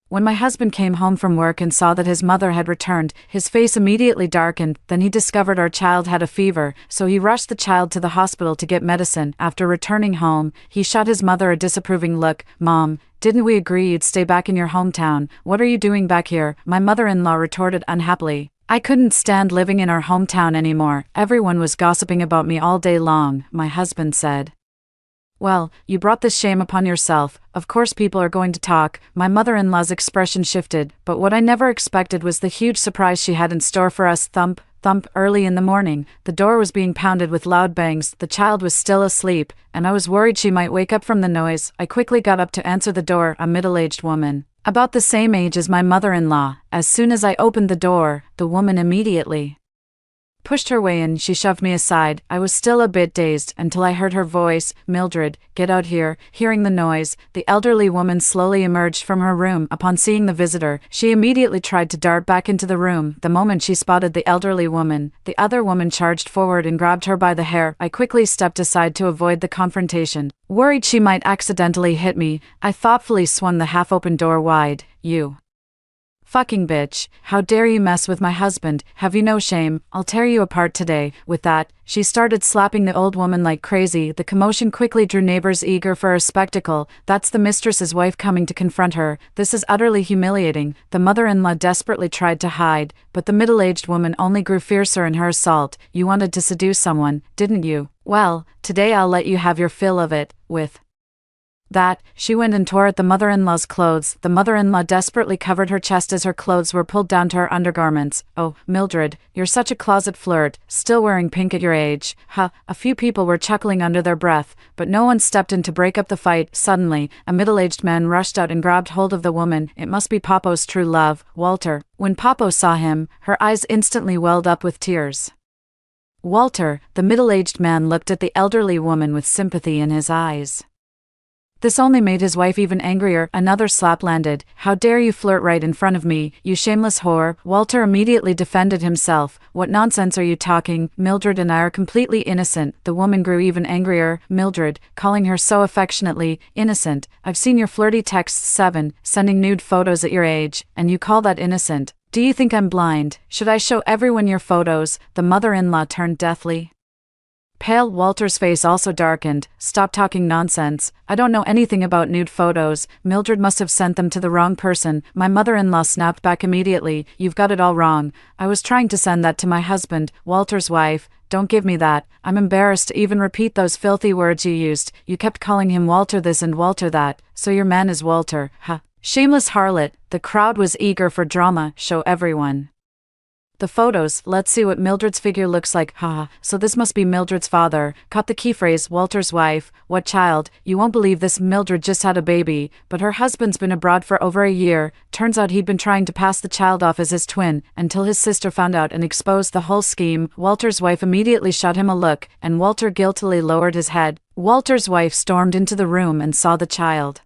When my husband came home from work and saw that his mother had returned, his face immediately darkened. Then he discovered our child had a fever, so he rushed the child to the hospital to get medicine. After returning home, he shot his mother a disapproving look. Mom, didn't we agree you'd stay back in your hometown? What are you doing back here? My mother-in-law retorted unhappily. I couldn't stand living in our hometown anymore. Everyone was gossiping about me all day long, my husband said. Well, you brought this shame upon yourself. Of course people are going to talk. My mother-in-law's expression shifted, but what I never expected was the huge surprise she had in store for us. Thump, thump. Early in the morning, the door was being pounded with loud bangs. The child was still asleep, and I was worried she might wake up from the noise. I quickly got up to answer the door, a middle-aged woman, about the same age as my mother-in-law. As soon as I opened the door, the woman immediately pushed her way in. She shoved me aside. I was still a bit dazed until I heard her voice, "Mildred, get out here." Hearing the noise, the elderly woman slowly emerged from her room. Upon seeing the visitor, she immediately tried to dart back into the room. The moment she spotted the elderly woman, the other woman charged forward and grabbed her by the hair. I quickly stepped aside to avoid the confrontation. Worried she might accidentally hit me, I thoughtfully swung the half-open door wide. "You fucking bitch, how dare you mess with my husband? Have you no shame? I'll tear you apart today." With that, she started slapping the old woman like crazy. The commotion quickly drew neighbors eager for a spectacle. That's the mistress's wife coming to confront her. This is utterly humiliating. The mother-in-law desperately tried to hide, but the middle-aged woman only grew fiercer in her assault. "You wanted to seduce someone, didn't you? Well, today I'll let you have your fill of it." With that, she went and tore at the mother-in-law's clothes. The mother-in-law desperately covered her chest as her clothes were pulled down to her undergarments. "Oh, Mildred, you're such a closet flirt, still wearing pink at your age." Ha! A few people were chuckling under their breath, but no one stepped in to break up the fight. Suddenly, a middle-aged man rushed out and grabbed hold of the woman. It must be Papo's true love, Walter. When Papo saw him, her eyes instantly welled up with tears. Walter, the middle-aged man, looked at the elderly woman with sympathy in his eyes. This only made his wife even angrier. Another slap landed. "How dare you flirt right in front of me, you shameless whore." Walter immediately defended himself. "What nonsense are you talking? Mildred and I are completely innocent." The woman grew even angrier. "Mildred," calling her so affectionately, "innocent? I've seen your flirty texts, 7, sending nude photos at your age, and you call that innocent? Do you think I'm blind? Should I show everyone your photos?" The mother-in-law turned deathly pale. Walter's face also darkened. "Stop talking nonsense. I don't know anything about nude photos. Mildred must have sent them to the wrong person." My mother-in-law snapped back immediately. "You've got it all wrong. I was trying to send that to my husband, Walter's wife. Don't give me that. I'm embarrassed to even repeat those filthy words you used. You kept calling him Walter this and Walter that. So your man is Walter, huh? Shameless harlot." The crowd was eager for drama. "Show everyone the photos. Let's see what Mildred's figure looks like." Haha, so this must be Mildred's father. Caught the key phrase, Walter's wife. "What child? You won't believe this. Mildred just had a baby, but her husband's been abroad for over a year. Turns out he'd been trying to pass the child off as his twin, until his sister found out and exposed the whole scheme." Walter's wife immediately shot him a look, and Walter guiltily lowered his head. Walter's wife stormed into the room and saw the child.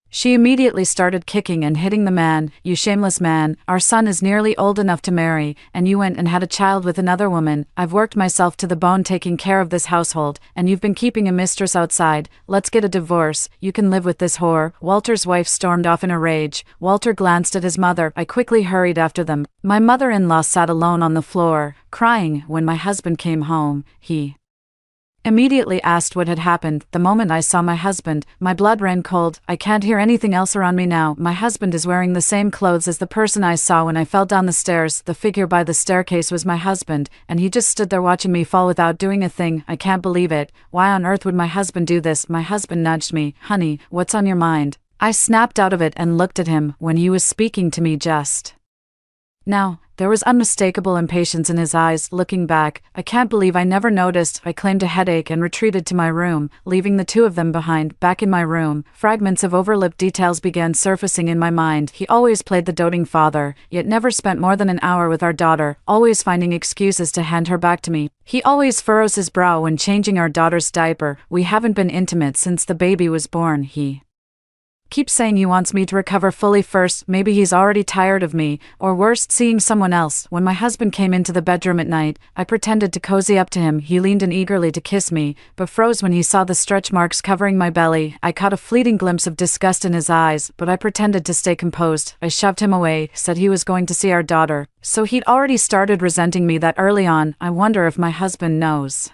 She immediately started kicking and hitting the man. "You shameless man, our son is nearly old enough to marry, and you went and had a child with another woman. I've worked myself to the bone taking care of this household, and you've been keeping a mistress outside. Let's get a divorce. You can live with this whore." Walter's wife stormed off in a rage. Walter glanced at his mother. I quickly hurried after them. My mother-in-law sat alone on the floor, crying. When my husband came home, he immediately asked what had happened. The moment I saw my husband, my blood ran cold. I can't hear anything else around me now. My husband is wearing the same clothes as the person I saw when I fell down the stairs. The figure by the staircase was my husband, and he just stood there watching me fall without doing a thing. I can't believe it. Why on earth would my husband do this? My husband nudged me. "Honey, what's on your mind?" I snapped out of it and looked at him when he was speaking to me just now. There was unmistakable impatience in his eyes. Looking back, I can't believe I never noticed. I claimed a headache and retreated to my room, leaving the two of them behind. Back in my room, fragments of overlooked details began surfacing in my mind. He always played the doting father, yet never spent more than an hour with our daughter, always finding excuses to hand her back to me. He always furrows his brow when changing our daughter's diaper. We haven't been intimate since the baby was born. He keeps saying he wants me to recover fully first. Maybe he's already tired of me, or worse, seeing someone else. When my husband came into the bedroom at night, I pretended to cozy up to him. He leaned in eagerly to kiss me, but froze when he saw the stretch marks covering my belly. I caught a fleeting glimpse of disgust in his eyes, but I pretended to stay composed. I shoved him away, said he was going to see our daughter. So he'd already started resenting me that early on. I wonder if my husband knows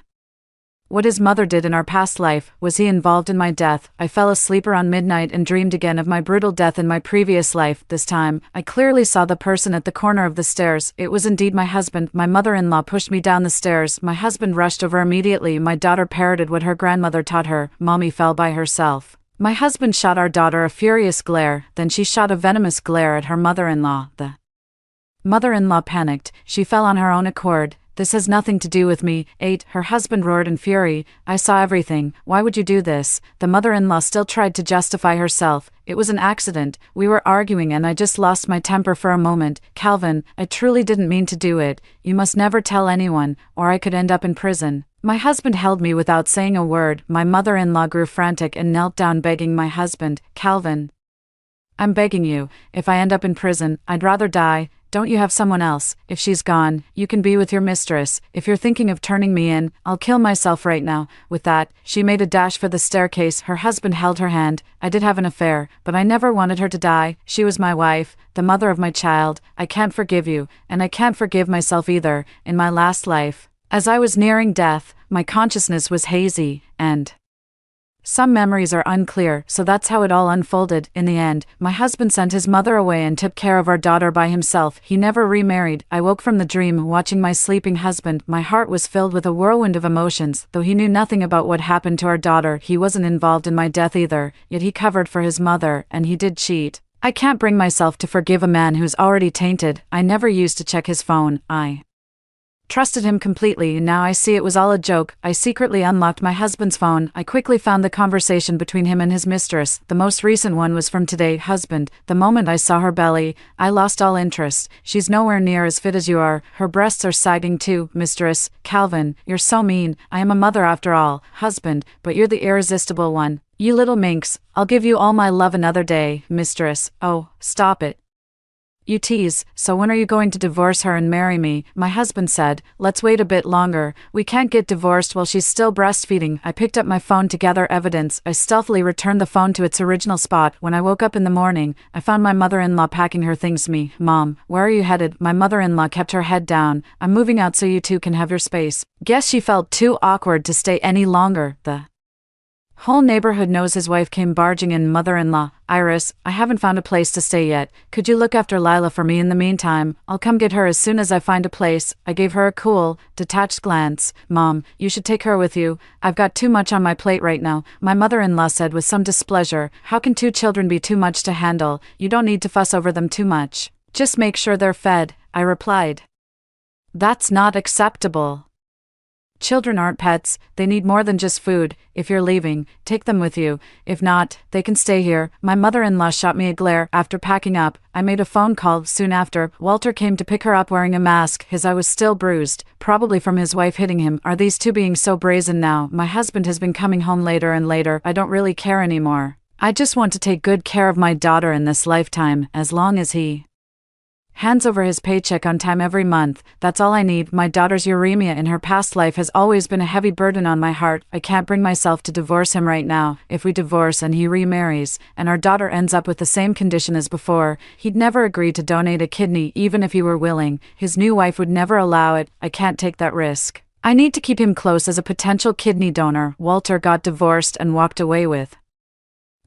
what his mother did in our past life. Was he involved in my death? I fell asleep around midnight and dreamed again of my brutal death in my previous life. This time, I clearly saw the person at the corner of the stairs. It was indeed my husband. My mother-in-law pushed me down the stairs. My husband rushed over immediately. My daughter parroted what her grandmother taught her. Mommy fell by herself. My husband shot our daughter a furious glare, then she shot a venomous glare at her mother-in-law. The mother-in-law panicked. She fell on her own accord, This has nothing to do with me. 8. Her husband roared in fury. I saw everything. Why would you do this? The mother-in-law still tried to justify herself. It was an accident. We were arguing and I just lost my temper for a moment. Calvin, I truly didn't mean to do it. You must never tell anyone, or I could end up in prison. My husband held me without saying a word. My mother-in-law grew frantic and knelt down begging my husband, Calvin, I'm begging you, if I end up in prison, I'd rather die. Don't you have someone else? If she's gone, you can be with your mistress. If you're thinking of turning me in, I'll kill myself right now. With that, she made a dash for the staircase. Her husband held her hand. I did have an affair, but I never wanted her to die. She was my wife, the mother of my child. I can't forgive you, and I can't forgive myself either. In my last life, as I was nearing death, my consciousness was hazy, and some memories are unclear, so that's how it all unfolded. In the end, my husband sent his mother away and took care of our daughter by himself. He never remarried. I woke from the dream watching my sleeping husband. My heart was filled with a whirlwind of emotions. Though he knew nothing about what happened to our daughter, he wasn't involved in my death either, yet he covered for his mother, and he did cheat. I can't bring myself to forgive a man who's already tainted. I never used to check his phone. I trusted him completely, and now I see it was all a joke. I secretly unlocked my husband's phone. I quickly found the conversation between him and his mistress. The most recent one was from today. Husband, the moment I saw her belly, I lost all interest. She's nowhere near as fit as you are. Her breasts are sagging too. Mistress, Calvin, you're so mean. I am a mother after all. Husband, but you're the irresistible one. You little minx, I'll give you all my love another day. Mistress, oh, stop it. You tease, so when are you going to divorce her and marry me? My husband said, let's wait a bit longer. We can't get divorced while she's still breastfeeding. I picked up my phone to gather evidence. I stealthily returned the phone to its original spot. When I woke up in the morning, I found my mother-in-law packing her things. Me, Mom, where are you headed? My mother-in-law kept her head down. I'm moving out so you two can have your space. Guess she felt too awkward to stay any longer. The whole neighborhood knows his wife came barging in. Mother-in-law, Iris, I haven't found a place to stay yet. Could you look after Lila for me in the meantime? I'll come get her as soon as I find a place. I gave her a cool, detached glance. Mom, you should take her with you. I've got too much on my plate right now, my mother-in-law said with some displeasure. How can 2 children be too much to handle? You don't need to fuss over them too much. Just make sure they're fed, I replied. That's not acceptable. Children aren't pets, they need more than just food. If you're leaving, take them with you. If not, they can stay here. My mother-in-law shot me a glare. After packing up, I made a phone call. Soon after, Walter came to pick her up wearing a mask. His eye was still bruised, probably from his wife hitting him. Are these two being so brazen now? My husband has been coming home later and later. I don't really care anymore. I just want to take good care of my daughter in this lifetime, as long as he hands over his paycheck on time every month. That's all I need. My daughter's uremia in her past life has always been a heavy burden on my heart. I can't bring myself to divorce him right now. If we divorce and he remarries, and our daughter ends up with the same condition as before, he'd never agree to donate a kidney even if he were willing. His new wife would never allow it. I can't take that risk. I need to keep him close as a potential kidney donor. Walter got divorced and walked away with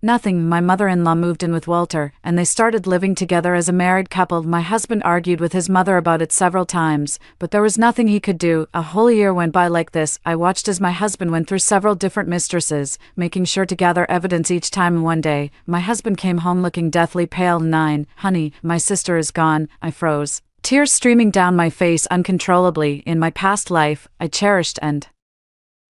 nothing. My mother-in-law moved in with Walter, and they started living together as a married couple. My husband argued with his mother about it several times, but there was nothing he could do. A whole year went by like this. I watched as my husband went through several different mistresses, making sure to gather evidence each time. One day, my husband came home looking deathly pale. 9. Honey, my sister is gone. I froze, tears streaming down my face uncontrollably. In my past life, I cherished and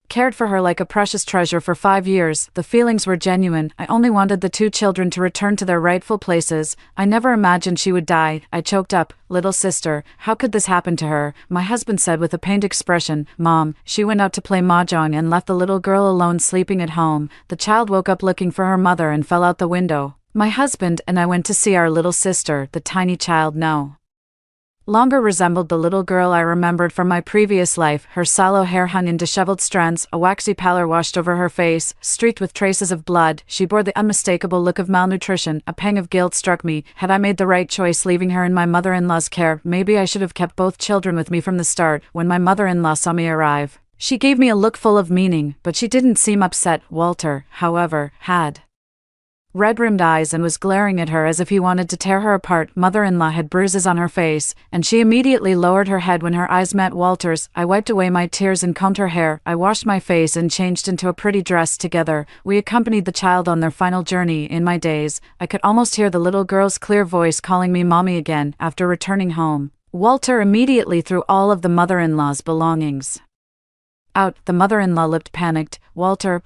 cared for her like a precious treasure for 5 years. The feelings were genuine. I only wanted the 2 children to return to their rightful places. I never imagined she would die. I choked up. Little sister, how could this happen to her? My husband said with a pained expression. Mom, she went out to play mahjong and left the little girl alone sleeping at home. The child woke up looking for her mother and fell out the window. My husband and I went to see our little sister. The tiny child no longer resembled the little girl I remembered from my previous life. Her sallow hair hung in disheveled strands, a waxy pallor washed over her face, streaked with traces of blood. She bore the unmistakable look of malnutrition. A pang of guilt struck me. Had I made the right choice leaving her in my mother-in-law's care? Maybe I should have kept both children with me from the start. When my mother-in-law saw me arrive, she gave me a look full of meaning, but she didn't seem upset. Walter, however, had red-rimmed eyes and was glaring at her as if he wanted to tear her apart. Mother-in-law had bruises on her face, and she immediately lowered her head when her eyes met Walter's. I wiped away my tears and combed her hair. I washed my face and changed into a pretty dress. Together, we accompanied the child on their final journey. In my days, I could almost hear the little girl's clear voice calling me mommy again. After returning home, Walter immediately threw all of the mother-in-law's belongings out. The mother-in-law looked panicked. Walter,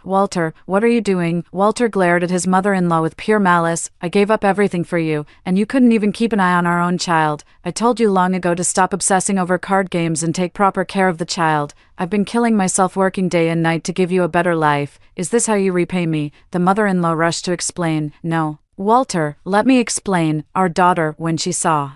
what are you doing? Walter glared at his mother-in-law with pure malice. I gave up everything for you, and you couldn't even keep an eye on our own child. I told you long ago to stop obsessing over card games and take proper care of the child. I've been killing myself working day and night to give you a better life. Is this how you repay me? The mother-in-law rushed to explain. No. Walter, let me explain. Our daughter, when she saw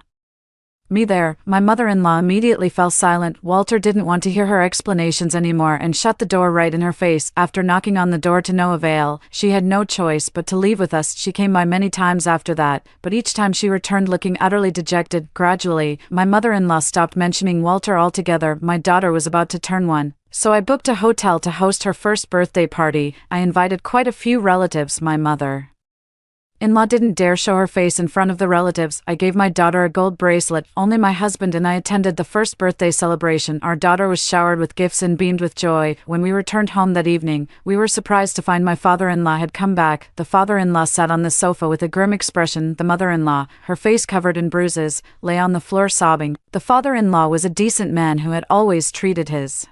me there, my mother-in-law immediately fell silent. Walter didn't want to hear her explanations anymore and shut the door right in her face. After knocking on the door to no avail, she had no choice but to leave with us. She came by many times after that, but each time she returned looking utterly dejected. Gradually, my mother-in-law stopped mentioning Walter altogether. My daughter was about to turn 1. So I booked a hotel to host her first birthday party. I invited quite a few relatives. My mother-in-law didn't dare show her face in front of the relatives. I gave my daughter a gold bracelet. Only my husband and I attended the first birthday celebration. Our daughter was showered with gifts and beamed with joy. When we returned home that evening, we were surprised to find my father-in-law had come back. The father-in-law sat on the sofa with a grim expression. The mother-in-law, her face covered in bruises, lay on the floor sobbing. The father-in-law was a decent man who had always treated his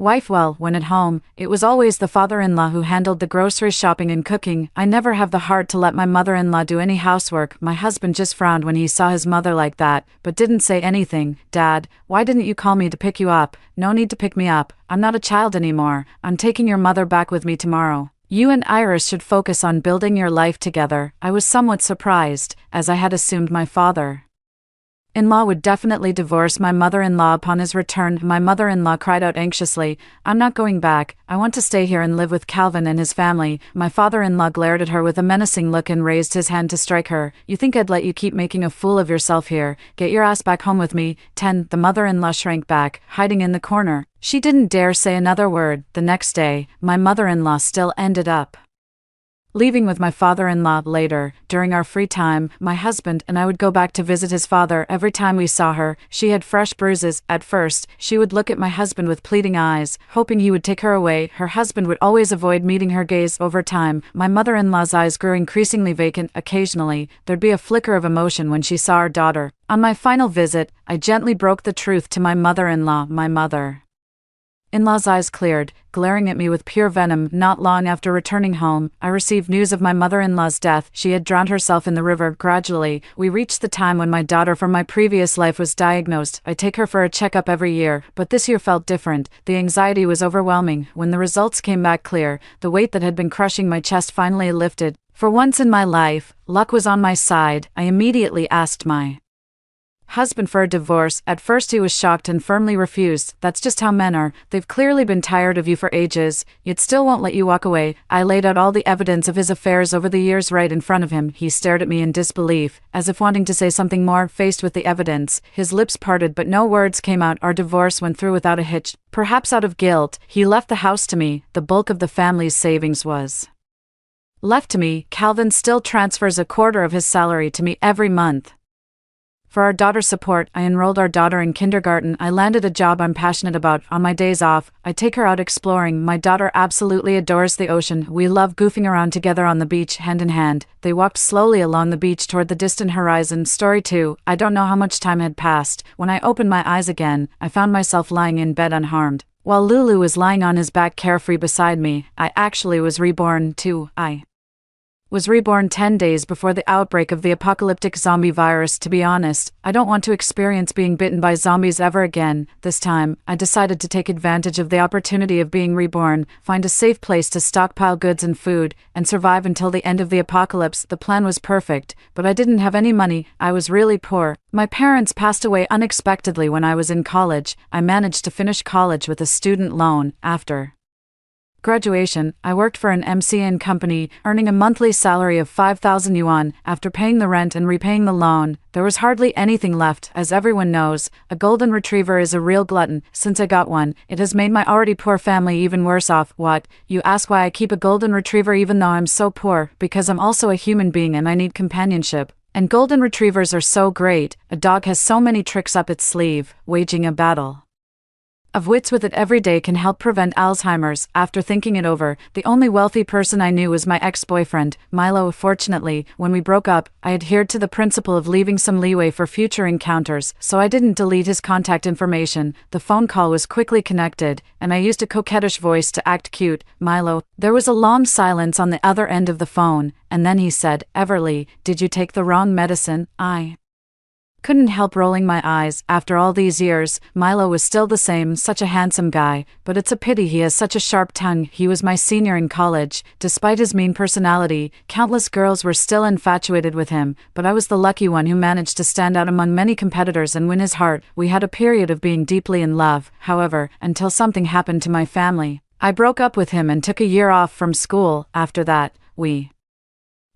wife well. When at home, it was always the father-in-law who handled the grocery shopping and cooking. I never have the heart to let my mother-in-law do any housework. My husband just frowned when he saw his mother like that, but didn't say anything. Dad, why didn't you call me to pick you up? No need to pick me up. I'm not a child anymore. I'm taking your mother back with me tomorrow. You and Iris should focus on building your life together. I was somewhat surprised, as I had assumed my father-in-law would definitely divorce my mother-in-law upon his return. My mother-in-law cried out anxiously, I'm not going back. I want to stay here and live with Calvin and his family. My father-in-law glared at her with a menacing look and raised his hand to strike her. You think I'd let you keep making a fool of yourself here? Get your ass back home with me. 10. The mother-in-law shrank back, hiding in the corner. She didn't dare say another word. The next day, my mother-in-law still ended up leaving with my father-in-law. Later, during our free time, my husband and I would go back to visit his father. Every time we saw her, she had fresh bruises. At first, she would look at my husband with pleading eyes, hoping he would take her away. Her husband would always avoid meeting her gaze. Over time, my mother-in-law's eyes grew increasingly vacant. Occasionally, there'd be a flicker of emotion when she saw our daughter. On my final visit, I gently broke the truth to my mother-in-law. My mother-in-law's eyes cleared, glaring at me with pure venom. Not long after returning home, I received news of my mother-in-law's death. She had drowned herself in the river. Gradually, we reached the time when my daughter from my previous life was diagnosed. I take her for a checkup every year, but this year felt different. The anxiety was overwhelming. When the results came back clear, the weight that had been crushing my chest finally lifted. For once in my life, luck was on my side. I immediately asked my husband for a divorce. At first he was shocked and firmly refused. That's just how men are. They've clearly been tired of you for ages, yet still won't let you walk away. I laid out all the evidence of his affairs over the years right in front of him. He stared at me in disbelief, as if wanting to say something more. Faced with the evidence, his lips parted but no words came out. Our divorce went through without a hitch. Perhaps out of guilt, he left the house to me. The bulk of the family's savings was left to me. Calvin still transfers a quarter of his salary to me every month. For our daughter's support, I enrolled our daughter in kindergarten. I landed a job I'm passionate about. On my days off, I take her out exploring. My daughter absolutely adores the ocean. We love goofing around together on the beach, hand in hand. They walked slowly along the beach toward the distant horizon. Story 2. I don't know how much time had passed. When I opened my eyes again, I found myself lying in bed unharmed. While Lulu was lying on his back carefree beside me, I actually was reborn too. I was reborn 10 days before the outbreak of the apocalyptic zombie virus. To be honest, I don't want to experience being bitten by zombies ever again. This time, I decided to take advantage of the opportunity of being reborn, find a safe place to stockpile goods and food, and survive until the end of the apocalypse. The plan was perfect, but I didn't have any money. I was really poor. My parents passed away unexpectedly when I was in college. I managed to finish college with a student loan. After graduation, I worked for an MCN company, earning a monthly salary of 5,000 yuan. After paying the rent and repaying the loan, there was hardly anything left. As everyone knows, a golden retriever is a real glutton. Since I got one, it has made my already poor family even worse off. What? You ask why I keep a golden retriever even though I'm so poor? Because I'm also a human being and I need companionship. And golden retrievers are so great. A dog has so many tricks up its sleeve, waging a battle of wits with it every day can help prevent Alzheimer's. After thinking it over, the only wealthy person I knew was my ex-boyfriend, Milo. Fortunately, when we broke up, I adhered to the principle of leaving some leeway for future encounters, so I didn't delete his contact information. The phone call was quickly connected, and I used a coquettish voice to act cute. Milo. There was a long silence on the other end of the phone, and then he said, "Everly, did you take the wrong medicine?" I couldn't help rolling my eyes. After all these years, Milo was still the same, such a handsome guy, but it's a pity he has such a sharp tongue. He was my senior in college. Despite his mean personality, countless girls were still infatuated with him, but I was the lucky one who managed to stand out among many competitors and win his heart. We had a period of being deeply in love, however, until something happened to my family. I broke up with him and took a year off from school. After that, we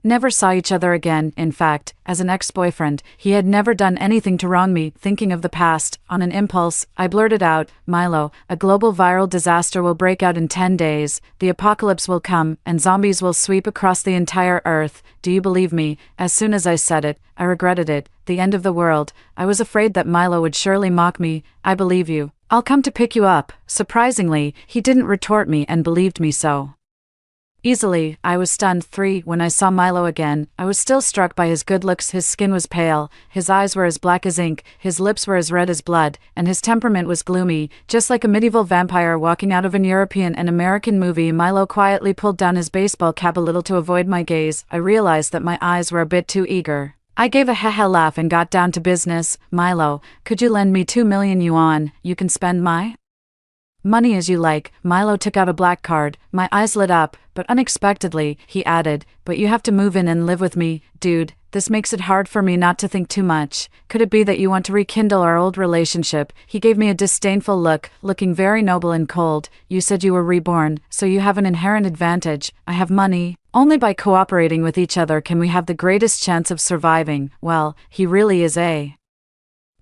never saw each other again. In fact, as an ex-boyfriend, he had never done anything to wrong me. Thinking of the past, on an impulse, I blurted out, "Milo, a global viral disaster will break out in 10 days, the apocalypse will come, and zombies will sweep across the entire earth. Do you believe me?" As soon as I said it, I regretted it. The end of the world. I was afraid that Milo would surely mock me. "I believe you. I'll come to pick you up." Surprisingly, he didn't retort me and believed me so easily. I was stunned. 3. When I saw Milo again, I was still struck by his good looks. His skin was pale, his eyes were as black as ink, his lips were as red as blood, and his temperament was gloomy, just like a medieval vampire walking out of an European and American movie. Milo quietly pulled down his baseball cap a little to avoid my gaze. I realized that my eyes were a bit too eager. I gave a haha laugh and got down to business. "Milo, could you lend me 2 million yuan? You can spend my money as you like." Milo took out a black card. My eyes lit up, but unexpectedly, he added, "But you have to move in and live with me." "Dude, this makes it hard for me not to think too much. Could it be that you want to rekindle our old relationship?" He gave me a disdainful look, looking very noble and cold. "You said you were reborn, so you have an inherent advantage. I have money. Only by cooperating with each other can we have the greatest chance of surviving." Well, he really is a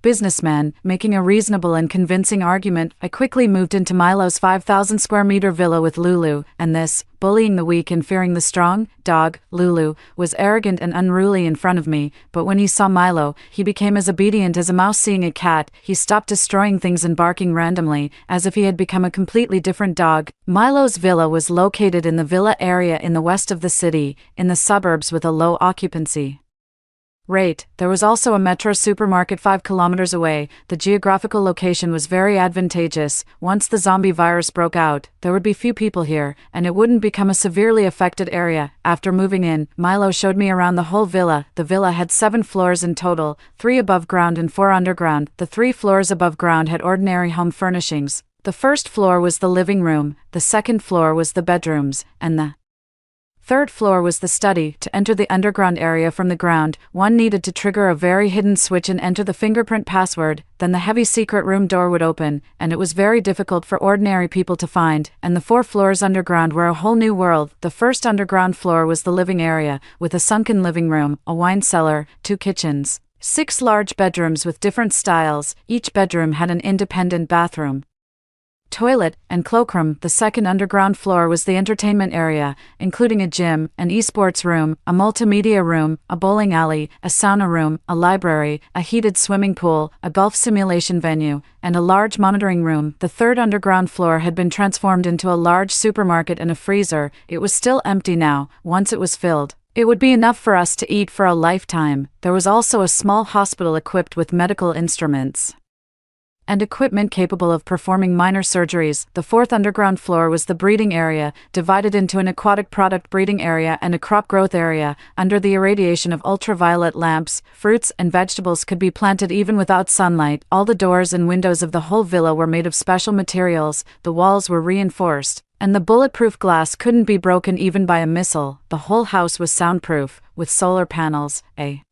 businessman. Making a reasonable and convincing argument, I quickly moved into Milo's 5,000 square meter villa with Lulu, and this, bullying the weak and fearing the strong, dog, Lulu, was arrogant and unruly in front of me, but when he saw Milo, he became as obedient as a mouse seeing a cat. He stopped destroying things and barking randomly, as if he had become a completely different dog. Milo's villa was located in the villa area in the west of the city, in the suburbs with a low occupancy rate. There was also a metro supermarket 5 kilometers away. The geographical location was very advantageous. Once the zombie virus broke out, there would be few people here, and it wouldn't become a severely affected area. After moving in, Milo showed me around the whole villa. The villa had 7 floors in total, 3 above ground and 4 underground. The 3 floors above ground had ordinary home furnishings. The first floor was the living room, the second floor was the bedrooms, and the third floor was the study. To enter the underground area from the ground, one needed to trigger a very hidden switch and enter the fingerprint password, then the heavy secret room door would open, and it was very difficult for ordinary people to find, and the 4 floors underground were a whole new world. The first underground floor was the living area, with a sunken living room, a wine cellar, 2 kitchens, 6 large bedrooms with different styles. Each bedroom had an independent bathroom, toilet, and cloakroom. The second underground floor was the entertainment area, including a gym, an esports room, a multimedia room, a bowling alley, a sauna room, a library, a heated swimming pool, a golf simulation venue, and a large monitoring room. The third underground floor had been transformed into a large supermarket and a freezer. It was still empty now. Once it was filled, it would be enough for us to eat for a lifetime. There was also a small hospital equipped with medical instruments and equipment capable of performing minor surgeries. The fourth underground floor was the breeding area, divided into an aquatic product breeding area and a crop growth area. Under the irradiation of ultraviolet lamps, fruits and vegetables could be planted even without sunlight. All the doors and windows of the whole villa were made of special materials, the walls were reinforced, and the bulletproof glass couldn't be broken even by a missile. The whole house was soundproof, with solar panels, a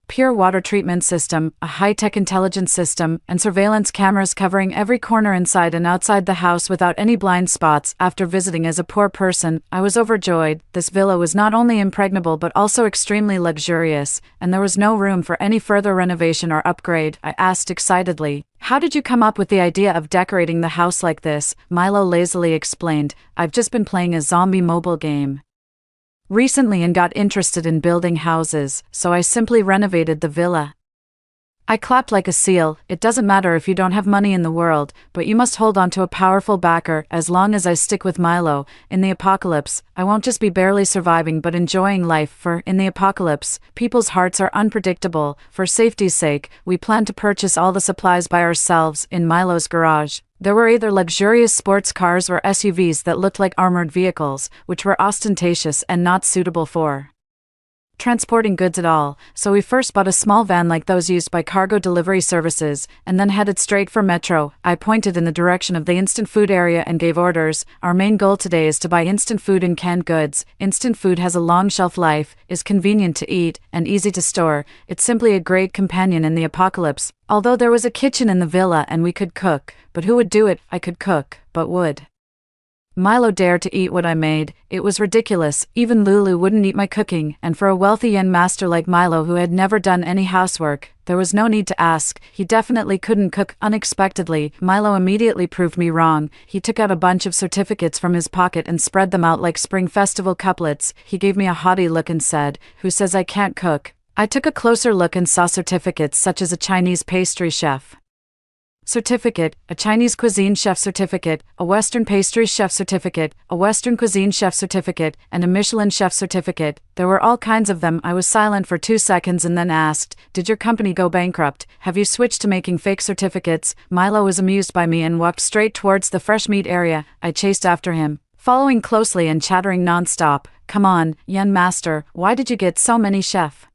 pure water treatment system, a high-tech intelligence system, and surveillance cameras covering every corner inside and outside the house without any blind spots. After visiting as a poor person, I was overjoyed. This villa was not only impregnable but also extremely luxurious, and there was no room for any further renovation or upgrade. I asked excitedly, "How did you come up with the idea of decorating the house like this?" Milo lazily explained, "I've just been playing a zombie mobile game recently and got interested in building houses, so I simply renovated the villa. I clapped like a seal. It doesn't matter if you don't have money in the world, but you must hold on to a powerful backer. As long as I stick with Milo, in the apocalypse, I won't just be barely surviving but enjoying life, for, in the apocalypse, people's hearts are unpredictable. For safety's sake, we plan to purchase all the supplies by ourselves in Milo's garage. There were either luxurious sports cars or SUVs that looked like armored vehicles, which were ostentatious and not suitable for transporting goods at all, so we first bought a small van like those used by cargo delivery services, and then headed straight for Metro. I pointed in the direction of the instant food area and gave orders. Our main goal today is to buy instant food and canned goods. Instant food has a long shelf life, is convenient to eat, and easy to store. It's simply a great companion in the apocalypse. Although there was a kitchen in the villa and we could cook, but who would do it? I could cook, but would Milo dare to eat what I made? It was ridiculous. Even Lulu wouldn't eat my cooking, and for a wealthy young master like Milo who had never done any housework, there was no need to ask. He definitely couldn't cook. Unexpectedly, Milo immediately proved me wrong. He took out a bunch of certificates from his pocket and spread them out like spring festival couplets. He gave me a haughty look and said, "Who says I can't cook?" I took a closer look and saw certificates such as a Chinese pastry chef certificate, a Chinese cuisine chef certificate, a Western pastry chef certificate, a Western cuisine chef certificate, and a Michelin chef certificate. There were all kinds of them. I was silent for 2 seconds and then asked, "Did your company go bankrupt? Have you switched to making fake certificates?" Milo was amused by me and walked straight towards the fresh meat area. I chased after him, following closely and chattering non-stop. "Come on, young master, why did you get so many chef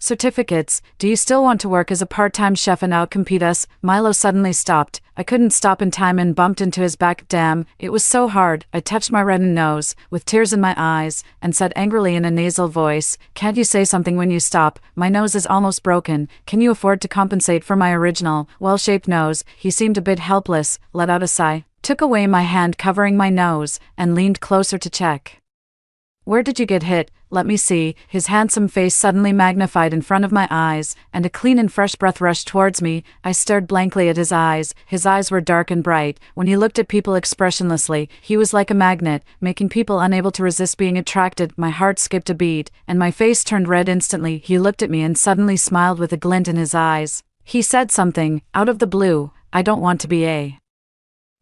certificates? Do you still want to work as a part-time chef and outcompete us?" Milo suddenly stopped. I couldn't stop in time and bumped into his back. Damn, it was so hard. I touched my reddened nose, with tears in my eyes, and said angrily in a nasal voice, "Can't you say something when you stop? My nose is almost broken. Can you afford to compensate for my original, well-shaped nose?" He seemed a bit helpless, let out a sigh, took away my hand covering my nose, and leaned closer to check. "Where did you get hit? Let me see." His handsome face suddenly magnified in front of my eyes, and a clean and fresh breath rushed towards me. I stared blankly at his eyes. His eyes were dark and bright. When he looked at people expressionlessly, he was like a magnet, making people unable to resist being attracted. My heart skipped a beat, and my face turned red instantly. He looked at me and suddenly smiled with a glint in his eyes. He said something, out of the blue. "I don't want to be a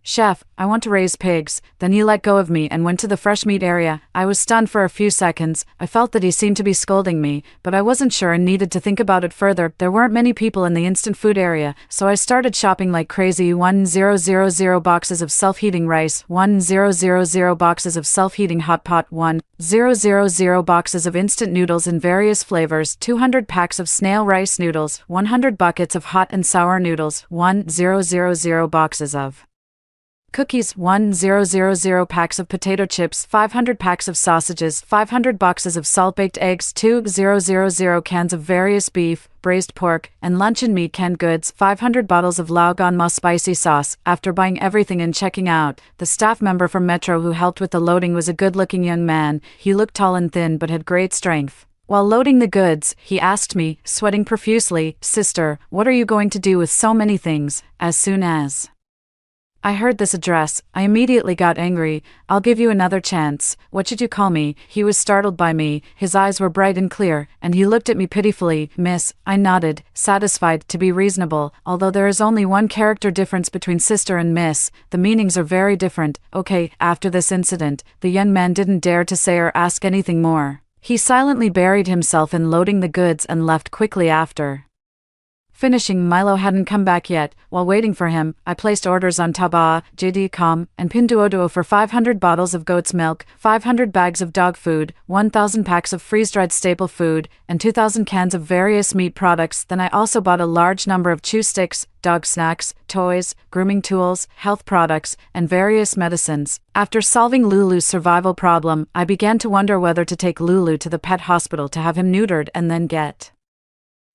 chef, I want to raise pigs." Then he let go of me and went to the fresh meat area. I was stunned for a few seconds. I felt that he seemed to be scolding me, but I wasn't sure and needed to think about it further. There weren't many people in the instant food area, so I started shopping like crazy. 1000 boxes of self-heating rice, 1000 boxes of self-heating hot pot, 1000 boxes of instant noodles in various flavors, 200 packs of snail rice noodles, 100 buckets of hot and sour noodles, 1000 boxes of cookies, 1000 packs of potato chips, 500 packs of sausages, 500 boxes of salt-baked eggs, 2000 cans of various beef, braised pork, and luncheon meat canned goods, 500 bottles of Lao Gan Ma spicy sauce. After buying everything and checking out, the staff member from Metro who helped with the loading was a good-looking young man. He looked tall and thin but had great strength. While loading the goods, he asked me, sweating profusely, "Sister, what are you going to do with so many things?" As soon as I heard this address, I immediately got angry. "I'll give you another chance. What should you call me?" He was startled by me. His eyes were bright and clear, and he looked at me pitifully. "Miss," I nodded, satisfied to be reasonable. Although there is only one character difference between sister and miss, the meanings are very different. Okay, after this incident, the young man didn't dare to say or ask anything more. He silently buried himself in loading the goods and left quickly after finishing. Milo hadn't come back yet. While waiting for him, I placed orders on Taobao, JD.com, and Pinduoduo for 500 bottles of goat's milk, 500 bags of dog food, 1,000 packs of freeze-dried staple food, and 2,000 cans of various meat products. Then I also bought a large number of chew sticks, dog snacks, toys, grooming tools, health products, and various medicines. After solving Lulu's survival problem, I began to wonder whether to take Lulu to the pet hospital to have him neutered and then get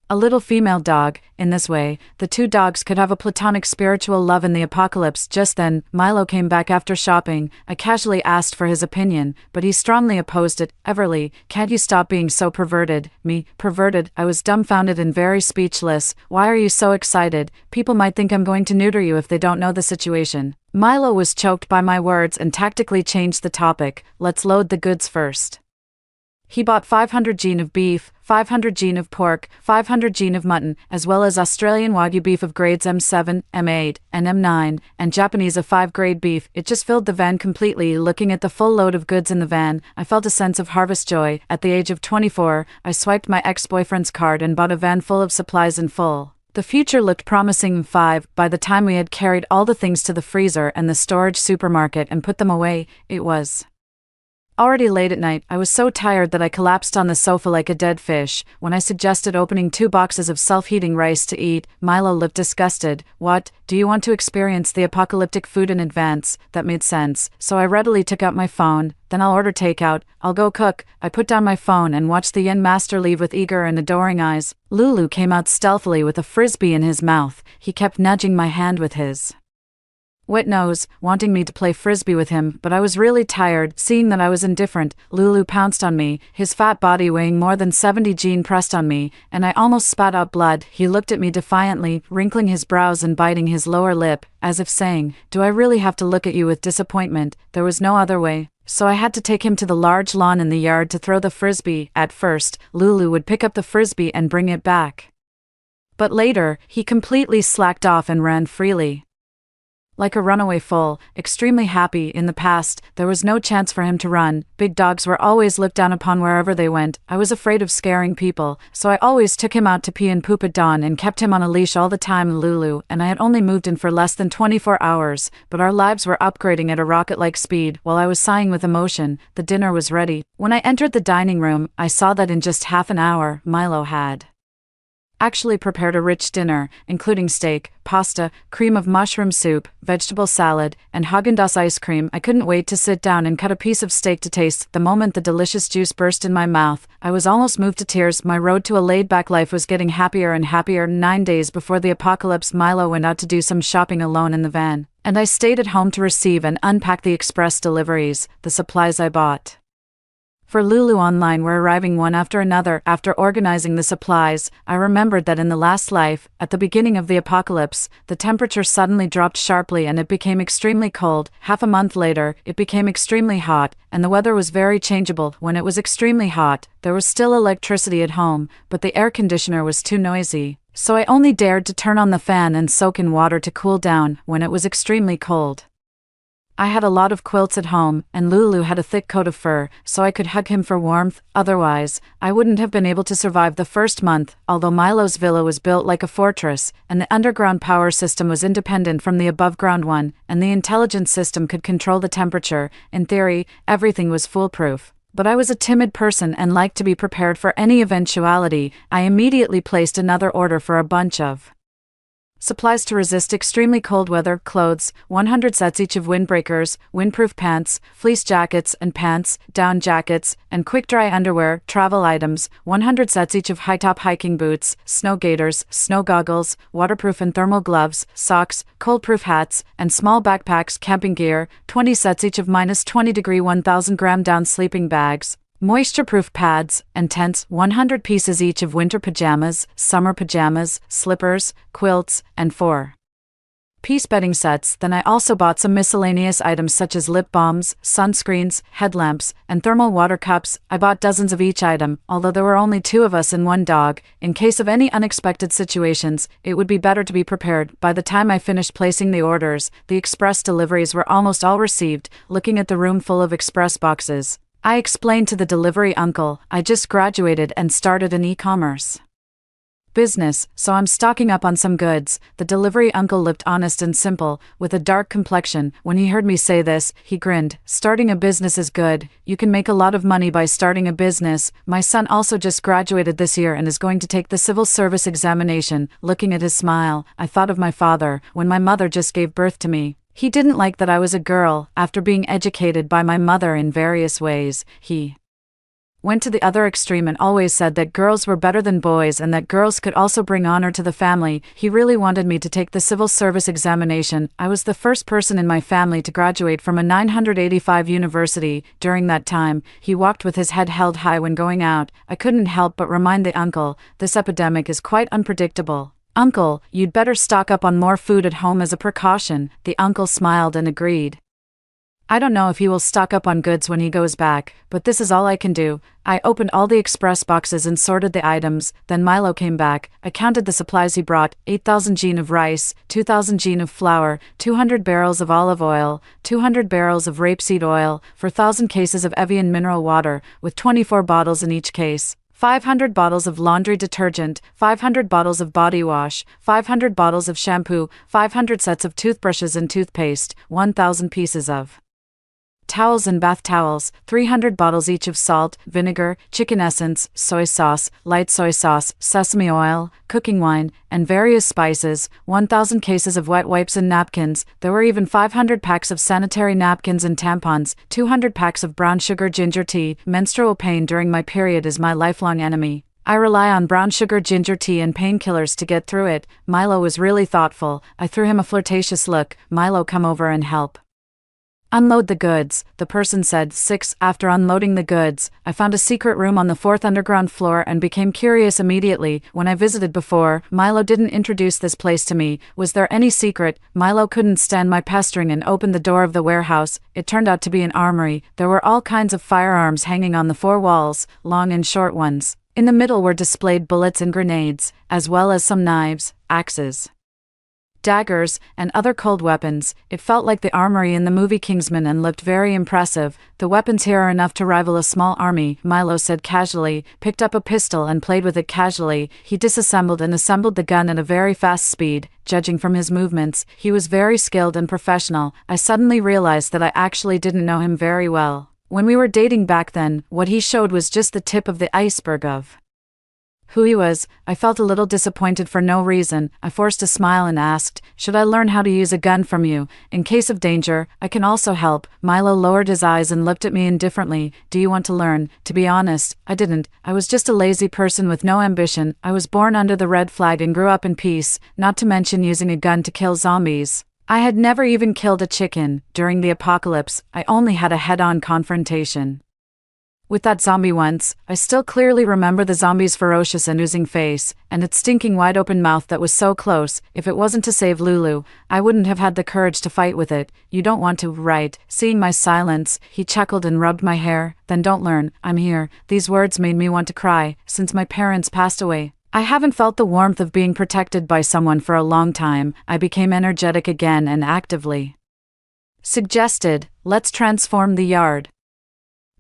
a little female dog. In this way, the two dogs could have a platonic spiritual love in the apocalypse. Just then, Milo came back after shopping. I casually asked for his opinion, but he strongly opposed it. "Everly, can't you stop being so perverted?" Me, perverted? I was dumbfounded and very speechless. "Why are you so excited? People might think I'm going to neuter you if they don't know the situation." Milo was choked by my words and tactically changed the topic. "Let's load the goods first." He bought 500 gin of beef, 500 gin of pork, 500 gin of mutton, as well as Australian Wagyu beef of grades M7, M8, and M9, and Japanese of 5 grade beef. It just filled the van completely. Looking at the full load of goods in the van, I felt a sense of harvest joy. At the age of 24, I swiped my ex-boyfriend's card and bought a van full of supplies in full. The future looked promising. By the time we had carried all the things to the freezer and the storage supermarket and put them away, it was already late at night. I was so tired that I collapsed on the sofa like a dead fish. When I suggested opening 2 boxes of self-heating rice to eat, Milo looked disgusted. What? Do you want to experience the apocalyptic food in advance? That made sense, so I readily took out my phone. Then I'll order takeout. I'll go cook. I put down my phone and watched the Yin master leave with eager and adoring eyes. Lulu came out stealthily with a frisbee in his mouth. He kept nudging my hand with his wet nose, wanting me to play frisbee with him, but I was really tired. Seeing that I was indifferent, Lulu pounced on me, his fat body weighing more than 70 gin pressed on me, and I almost spat out blood. He looked at me defiantly, wrinkling his brows and biting his lower lip, as if saying, "Do I really have to look at you with disappointment?" There was no other way. So I had to take him to the large lawn in the yard to throw the frisbee. At first, Lulu would pick up the frisbee and bring it back. But later, he completely slacked off and ran freely like a runaway foal, extremely happy. In the past, there was no chance for him to run. Big dogs were always looked down upon wherever they went. I was afraid of scaring people, so I always took him out to pee and poop at dawn and kept him on a leash all the time. Lulu and I had only moved in for less than 24 hours, but our lives were upgrading at a rocket-like speed. While I was sighing with emotion, the dinner was ready. When I entered the dining room, I saw that in just half an hour, Milo had actually prepared a rich dinner, including steak, pasta, cream of mushroom soup, vegetable salad, and Haagen-Dazs ice cream. I couldn't wait to sit down and cut a piece of steak to taste. The moment the delicious juice burst in my mouth, I was almost moved to tears. My road to a laid-back life was getting happier and happier. 9 days before the apocalypse, Milo went out to do some shopping alone in the van, and I stayed at home to receive and unpack the express deliveries. The supplies I bought for Lulu online were arriving one after another. After organizing the supplies, I remembered that in the last life, at the beginning of the apocalypse, the temperature suddenly dropped sharply and it became extremely cold. Half a month later, it became extremely hot, and the weather was very changeable. When it was extremely hot, there was still electricity at home, but the air conditioner was too noisy, so I only dared to turn on the fan and soak in water to cool down. When it was extremely cold, I had a lot of quilts at home, and Lulu had a thick coat of fur, so I could hug him for warmth. Otherwise, I wouldn't have been able to survive the first month. Although Milo's villa was built like a fortress, and the underground power system was independent from the above-ground one, and the intelligence system could control the temperature, in theory, everything was foolproof. But I was a timid person and liked to be prepared for any eventuality. I immediately placed another order for a bunch of supplies to resist extremely cold weather: clothes, 100 sets each of windbreakers, windproof pants, fleece jackets and pants, down jackets, and quick-dry underwear; travel items, 100 sets each of high-top hiking boots, snow gaiters, snow goggles, waterproof and thermal gloves, socks, cold-proof hats, and small backpacks; camping gear, 20 sets each of -20-degree 1,000-gram down sleeping bags, moisture-proof pads, and tents; 100 pieces each of winter pajamas, summer pajamas, slippers, quilts, and 4-piece bedding sets. Then I also bought some miscellaneous items such as lip balms, sunscreens, headlamps, and thermal water cups. I bought dozens of each item, although there were only 2 of us and 1 dog. In case of any unexpected situations, it would be better to be prepared. By the time I finished placing the orders, the express deliveries were almost all received. Looking at the room full of express boxes, I explained to the delivery uncle, I just graduated and started an e-commerce business, so I'm stocking up on some goods. The delivery uncle looked honest and simple, with a dark complexion. When he heard me say this, he grinned. Starting a business is good. You can make a lot of money by starting a business. My son also just graduated this year and is going to take the civil service examination. Looking at his smile, I thought of my father, when my mother just gave birth to me. He didn't like that I was a girl. After being educated by my mother in various ways, he went to the other extreme and always said that girls were better than boys and that girls could also bring honor to the family. He really wanted me to take the civil service examination. I was the first person in my family to graduate from a 985 university. During that time, he walked with his head held high when going out. I couldn't help but remind the uncle, this epidemic is quite unpredictable. Uncle, you'd better stock up on more food at home as a precaution. The uncle smiled and agreed. I don't know if he will stock up on goods when he goes back, but this is all I can do. I opened all the express boxes and sorted the items, then Milo came back. I counted the supplies he brought: 8,000 jin of rice, 2,000 jin of flour, 200 barrels of olive oil, 200 barrels of rapeseed oil, 4,000 cases of Evian mineral water, with 24 bottles in each case, 500 bottles of laundry detergent, 500 bottles of body wash, 500 bottles of shampoo, 500 sets of toothbrushes and toothpaste, 1,000 pieces of towels and bath towels, 300 bottles each of salt, vinegar, chicken essence, soy sauce, light soy sauce, sesame oil, cooking wine, and various spices, 1,000 cases of wet wipes and napkins. There were even 500 packs of sanitary napkins and tampons, 200 packs of brown sugar ginger tea. Menstrual pain during my period is my lifelong enemy. I rely on brown sugar ginger tea and painkillers to get through it. Milo was really thoughtful. I threw him a flirtatious look. Milo, come over and help unload the goods, the person said. 6. After unloading the goods, I found a secret room on the 4th underground floor and became curious immediately. When I visited before, Milo didn't introduce this place to me. Was there any secret? Milo couldn't stand my pestering and opened the door of the warehouse. It turned out to be an armory. There were all kinds of firearms hanging on the 4 walls, long and short ones. In the middle were displayed bullets and grenades, as well as some knives, axes, daggers, and other cold weapons. It felt like the armory in the movie Kingsman and looked very impressive. The weapons here are enough to rival a small army, Milo said casually, picked up a pistol and played with it casually. He disassembled and assembled the gun at a very fast speed. Judging from his movements, he was very skilled and professional. I suddenly realized that I actually didn't know him very well. When we were dating back then, what he showed was just the tip of the iceberg of who he was. I felt a little disappointed for no reason. I forced a smile and asked, should I learn how to use a gun from you? In case of danger, I can also help. Milo lowered his eyes and looked at me indifferently. Do you want to learn? To be honest, I didn't. I was just a lazy person with no ambition. I was born under the red flag and grew up in peace, not to mention using a gun to kill zombies. I had never even killed a chicken. During the apocalypse, I only had a head-on confrontation with that zombie once. I still clearly remember the zombie's ferocious and oozing face, and its stinking wide-open mouth that was so close. If it wasn't to save Lulu, I wouldn't have had the courage to fight with it. You don't want to, right? Seeing my silence, he chuckled and rubbed my hair. Then don't learn. I'm here. These words made me want to cry. Since my parents passed away, I haven't felt the warmth of being protected by someone for a long time. I became energetic again and actively suggested, let's transform the yard.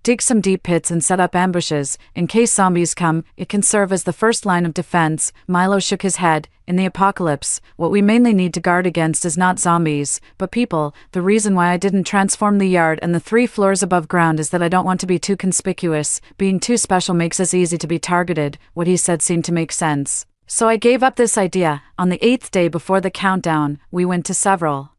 Dig some deep pits and set up ambushes. In case zombies come, it can serve as the first line of defense. Milo shook his head. In the apocalypse, what we mainly need to guard against is not zombies, but people. The reason why I didn't transform the yard and the 3 floors above ground is that I don't want to be too conspicuous. Being too special makes us easy to be targeted. What he said seemed to make sense. So I gave up this idea. On the 8th day before the countdown, we went to several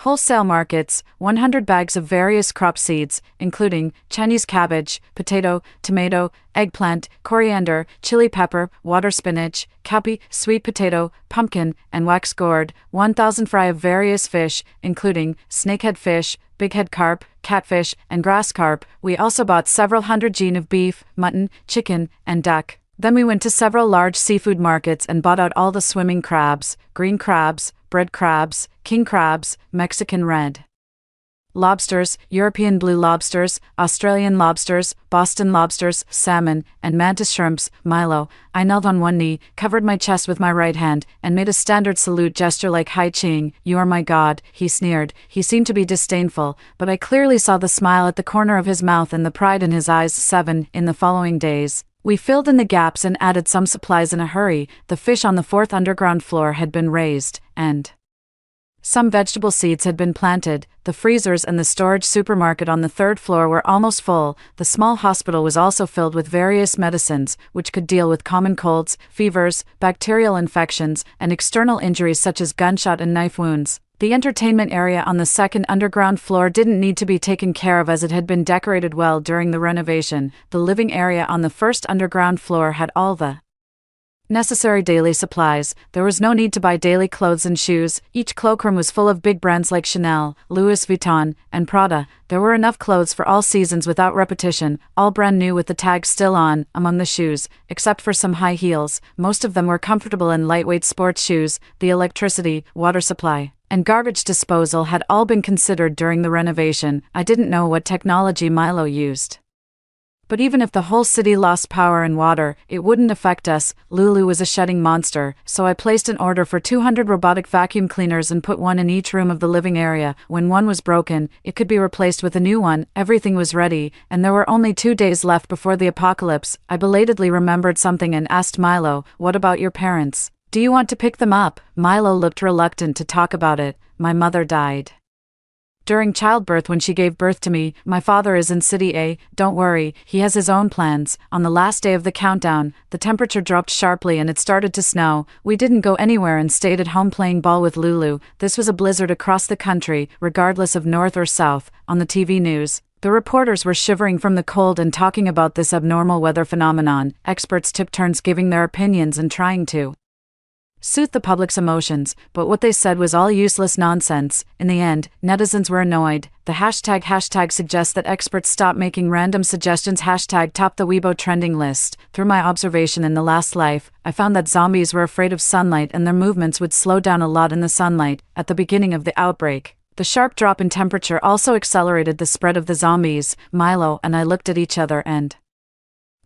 wholesale markets. 100 bags of various crop seeds, including Chinese cabbage, potato, tomato, eggplant, coriander, chili pepper, water spinach, cowpea, sweet potato, pumpkin, and wax gourd. 1,000 fry of various fish, including snakehead fish, bighead carp, catfish, and grass carp. We also bought several hundred jin of beef, mutton, chicken, and duck. Then we went to several large seafood markets and bought out all the swimming crabs, green crabs, bread crabs, king crabs, Mexican red lobsters, European blue lobsters, Australian lobsters, Boston lobsters, salmon, and mantis shrimps. Milo, I knelt on one knee, covered my chest with my right hand, and made a standard salute gesture like Hai Ching. You are my god, he sneered. He seemed to be disdainful, but I clearly saw the smile at the corner of his mouth and the pride in his eyes. 7. In the following days, we filled in the gaps and added some supplies in a hurry. The fish on the 4th underground floor had been raised, and some vegetable seeds had been planted. The freezers and the storage supermarket on the 3rd floor were almost full. The small hospital was also filled with various medicines, which could deal with common colds, fevers, bacterial infections, and external injuries such as gunshot and knife wounds. The entertainment area on the 2nd underground floor didn't need to be taken care of as it had been decorated well during the renovation. The living area on the 1st underground floor had all the necessary daily supplies. There was no need to buy daily clothes and shoes. Each cloakroom was full of big brands like Chanel, Louis Vuitton, and Prada. There were enough clothes for all seasons without repetition, all brand new with the tags still on. Among the shoes, except for some high heels, most of them were comfortable and lightweight sports shoes. The electricity, water supply, and garbage disposal had all been considered during the renovation. I didn't know what technology Milo used. But even if the whole city lost power and water, it wouldn't affect us. Lulu was a shedding monster, so I placed an order for 200 robotic vacuum cleaners and put one in each room of the living area. When one was broken, it could be replaced with a new one. Everything was ready, and there were only 2 days left before the apocalypse. I belatedly remembered something and asked Milo, "What about your parents? Do you want to pick them up?" Milo looked reluctant to talk about it. My mother died during childbirth when she gave birth to me. My father is in City A, don't worry, he has his own plans. On the last day of the countdown, the temperature dropped sharply and it started to snow. We didn't go anywhere and stayed at home playing ball with Lulu. This was a blizzard across the country, regardless of north or south. On the TV news, the reporters were shivering from the cold and talking about this abnormal weather phenomenon. Experts took turns giving their opinions and trying to soothe the public's emotions, but what they said was all useless nonsense. In the end, netizens were annoyed. The hashtag suggests that experts stop making random suggestions. Hashtag top the Weibo trending list. Through my observation in the last life, I found that zombies were afraid of sunlight and their movements would slow down a lot in the sunlight. At the beginning of the outbreak, the sharp drop in temperature also accelerated the spread of the zombies. Milo and I looked at each other and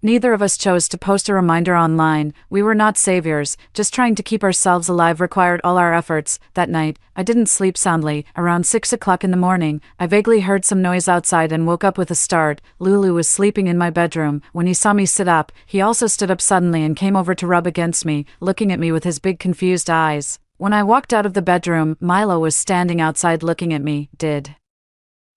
neither of us chose to post a reminder online. We were not saviors, just trying to keep ourselves alive required all our efforts. That night, I didn't sleep soundly. Around 6 o'clock in the morning, I vaguely heard some noise outside and woke up with a start. Lulu was sleeping in my bedroom. When he saw me sit up, he also stood up suddenly and came over to rub against me, looking at me with his big confused eyes. When I walked out of the bedroom, Milo was standing outside looking at me. Did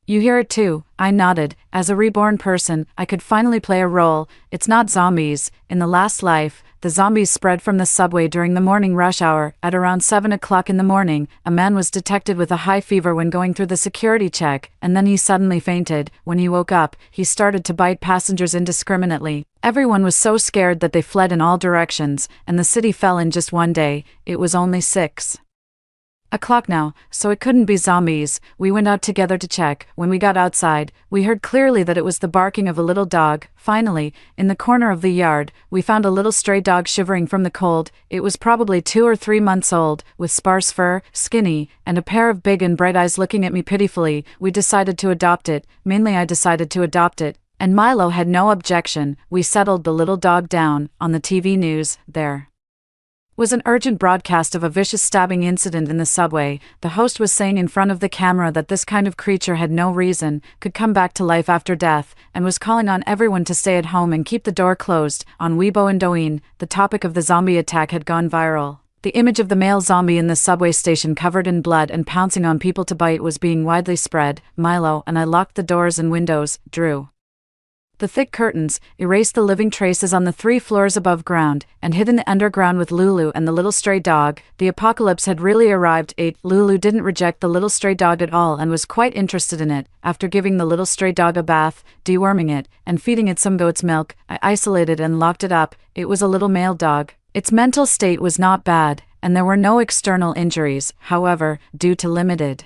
you hear it too? I nodded. As a reborn person, I could finally play a role. It's not zombies. In the last life, the zombies spread from the subway during the morning rush hour. At around 7 o'clock in the morning, a man was detected with a high fever when going through the security check, and then he suddenly fainted. When he woke up, he started to bite passengers indiscriminately. Everyone was so scared that they fled in all directions, and the city fell in just one day. It was only 6 o'clock now, so it couldn't be zombies. We went out together to check. When we got outside, we heard clearly that it was the barking of a little dog. Finally, in the corner of the yard, we found a little stray dog shivering from the cold. It was probably 2 or 3 months old, with sparse fur, skinny, and a pair of big and bright eyes looking at me pitifully. We decided to adopt it. Mainly I decided to adopt it, and Milo had no objection. We settled the little dog down. On the TV news, there was an urgent broadcast of a vicious stabbing incident in the subway. The host was saying in front of the camera that this kind of creature had no reason, could come back to life after death, and was calling on everyone to stay at home and keep the door closed. On Weibo and Douyin, the topic of the zombie attack had gone viral. The image of the male zombie in the subway station covered in blood and pouncing on people to bite was being widely spread. Milo and I locked the doors and windows, drew the thick curtains, erased the living traces on the 3 floors above ground, and hid in the underground with Lulu and the little stray dog. The apocalypse had really arrived. 8. Lulu didn't reject the little stray dog at all and was quite interested in it. After giving the little stray dog a bath, deworming it, and feeding it some goat's milk, I isolated and locked it up. It was a little male dog. Its mental state was not bad, and there were no external injuries. However, due to limited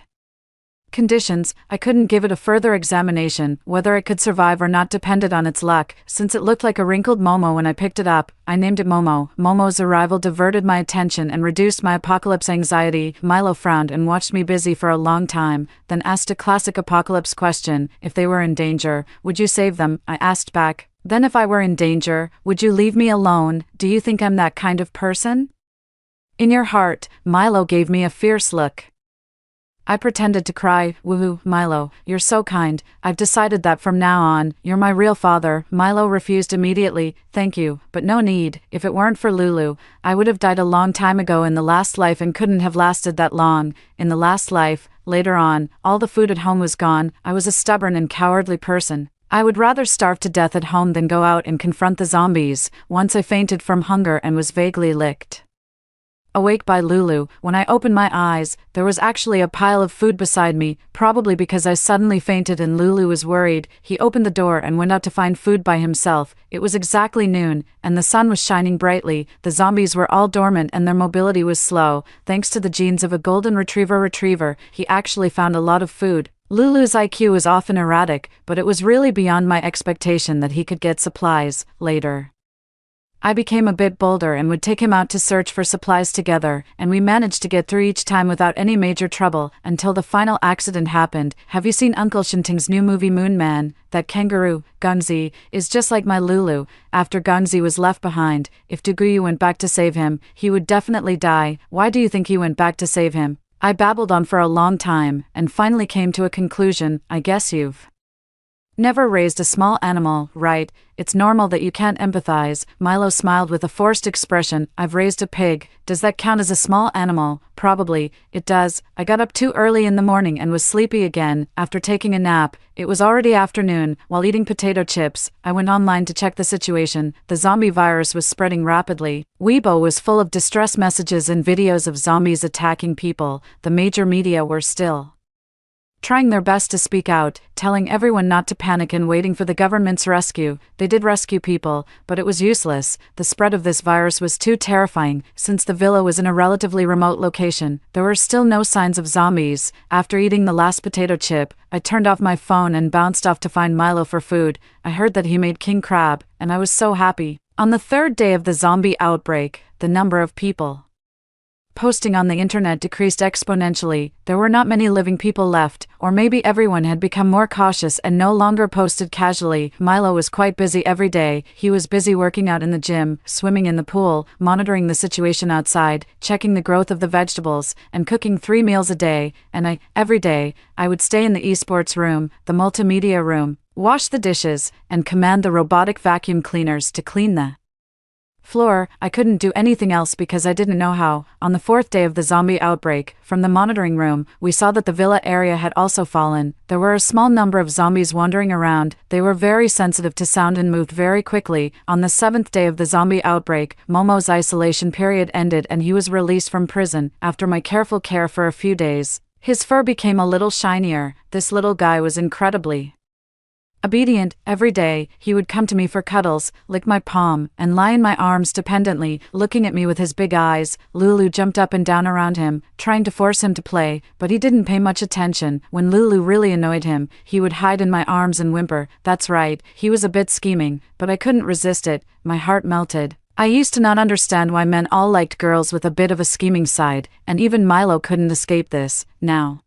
conditions, I couldn't give it a further examination. Whether it could survive or not depended on its luck. Since it looked like a wrinkled Momo when I picked it up, I named it Momo. Momo's arrival diverted my attention and reduced my apocalypse anxiety. Milo frowned and watched me busy for a long time, then asked a classic apocalypse question. If they were in danger, would you save them? I asked back. Then if I were in danger, would you leave me alone? Do you think I'm that kind of person? In your heart, Milo gave me a fierce look. I pretended to cry. Woohoo, Milo, you're so kind. I've decided that from now on, you're my real father. Milo refused immediately. Thank you, but no need. If it weren't for Lulu, I would have died a long time ago in the last life and couldn't have lasted that long. In the last life, later on, all the food at home was gone. I was a stubborn and cowardly person. I would rather starve to death at home than go out and confront the zombies. Once I fainted from hunger and was vaguely licked awake by Lulu. When I opened my eyes, there was actually a pile of food beside me, probably because I suddenly fainted and Lulu was worried. He opened the door and went out to find food by himself. It was exactly noon, and the sun was shining brightly. The zombies were all dormant and their mobility was slow. Thanks to the genes of a golden retriever, he actually found a lot of food. Lulu's IQ was often erratic, but it was really beyond my expectation that he could get supplies. Later I became a bit bolder and would take him out to search for supplies together, and we managed to get through each time without any major trouble, until the final accident happened. Have you seen Uncle Shinting's new movie Moon Man? That kangaroo, Gunzi, is just like my Lulu. After Gunzi was left behind, if Duguyu went back to save him, he would definitely die. Why do you think he went back to save him? I babbled on for a long time, and finally came to a conclusion. I guess you've never raised a small animal, right? It's normal that you can't empathize. Milo smiled with a forced expression. I've raised a pig. Does that count as a small animal? Probably. It does. I got up too early in the morning and was sleepy again. After taking a nap, it was already afternoon. While eating potato chips, I went online to check the situation. The zombie virus was spreading rapidly. Weibo was full of distress messages and videos of zombies attacking people. The major media were still trying their best to speak out, telling everyone not to panic and waiting for the government's rescue. They did rescue people, but it was useless. The spread of this virus was too terrifying. Since the villa was in a relatively remote location, there were still no signs of zombies. After eating the last potato chip, I turned off my phone and bounced off to find Milo for food. I heard that he made king crab, and I was so happy. On the third day of the zombie outbreak, the number of people posting on the internet decreased exponentially. There were not many living people left, or maybe everyone had become more cautious and no longer posted casually. Milo was quite busy every day. He was busy working out in the gym, swimming in the pool, monitoring the situation outside, checking the growth of the vegetables, and cooking 3 meals a day. And every day, I would stay in the esports room, the multimedia room, wash the dishes, and command the robotic vacuum cleaners to clean the floor. I couldn't do anything else because I didn't know how. On the 4th day of the zombie outbreak, from the monitoring room, we saw that the villa area had also fallen. There were a small number of zombies wandering around. They were very sensitive to sound and moved very quickly. On the 7th day of the zombie outbreak, Momo's isolation period ended and he was released from prison. After my careful care for a few days, his fur became a little shinier. This little guy was incredibly obedient. Every day, he would come to me for cuddles, lick my palm, and lie in my arms dependently, looking at me with his big eyes. Lulu jumped up and down around him, trying to force him to play, but he didn't pay much attention. When Lulu really annoyed him, he would hide in my arms and whimper. That's right, he was a bit scheming, but I couldn't resist it. My heart melted. I used to not understand why men all liked girls with a bit of a scheming side, and even Milo couldn't escape this. Now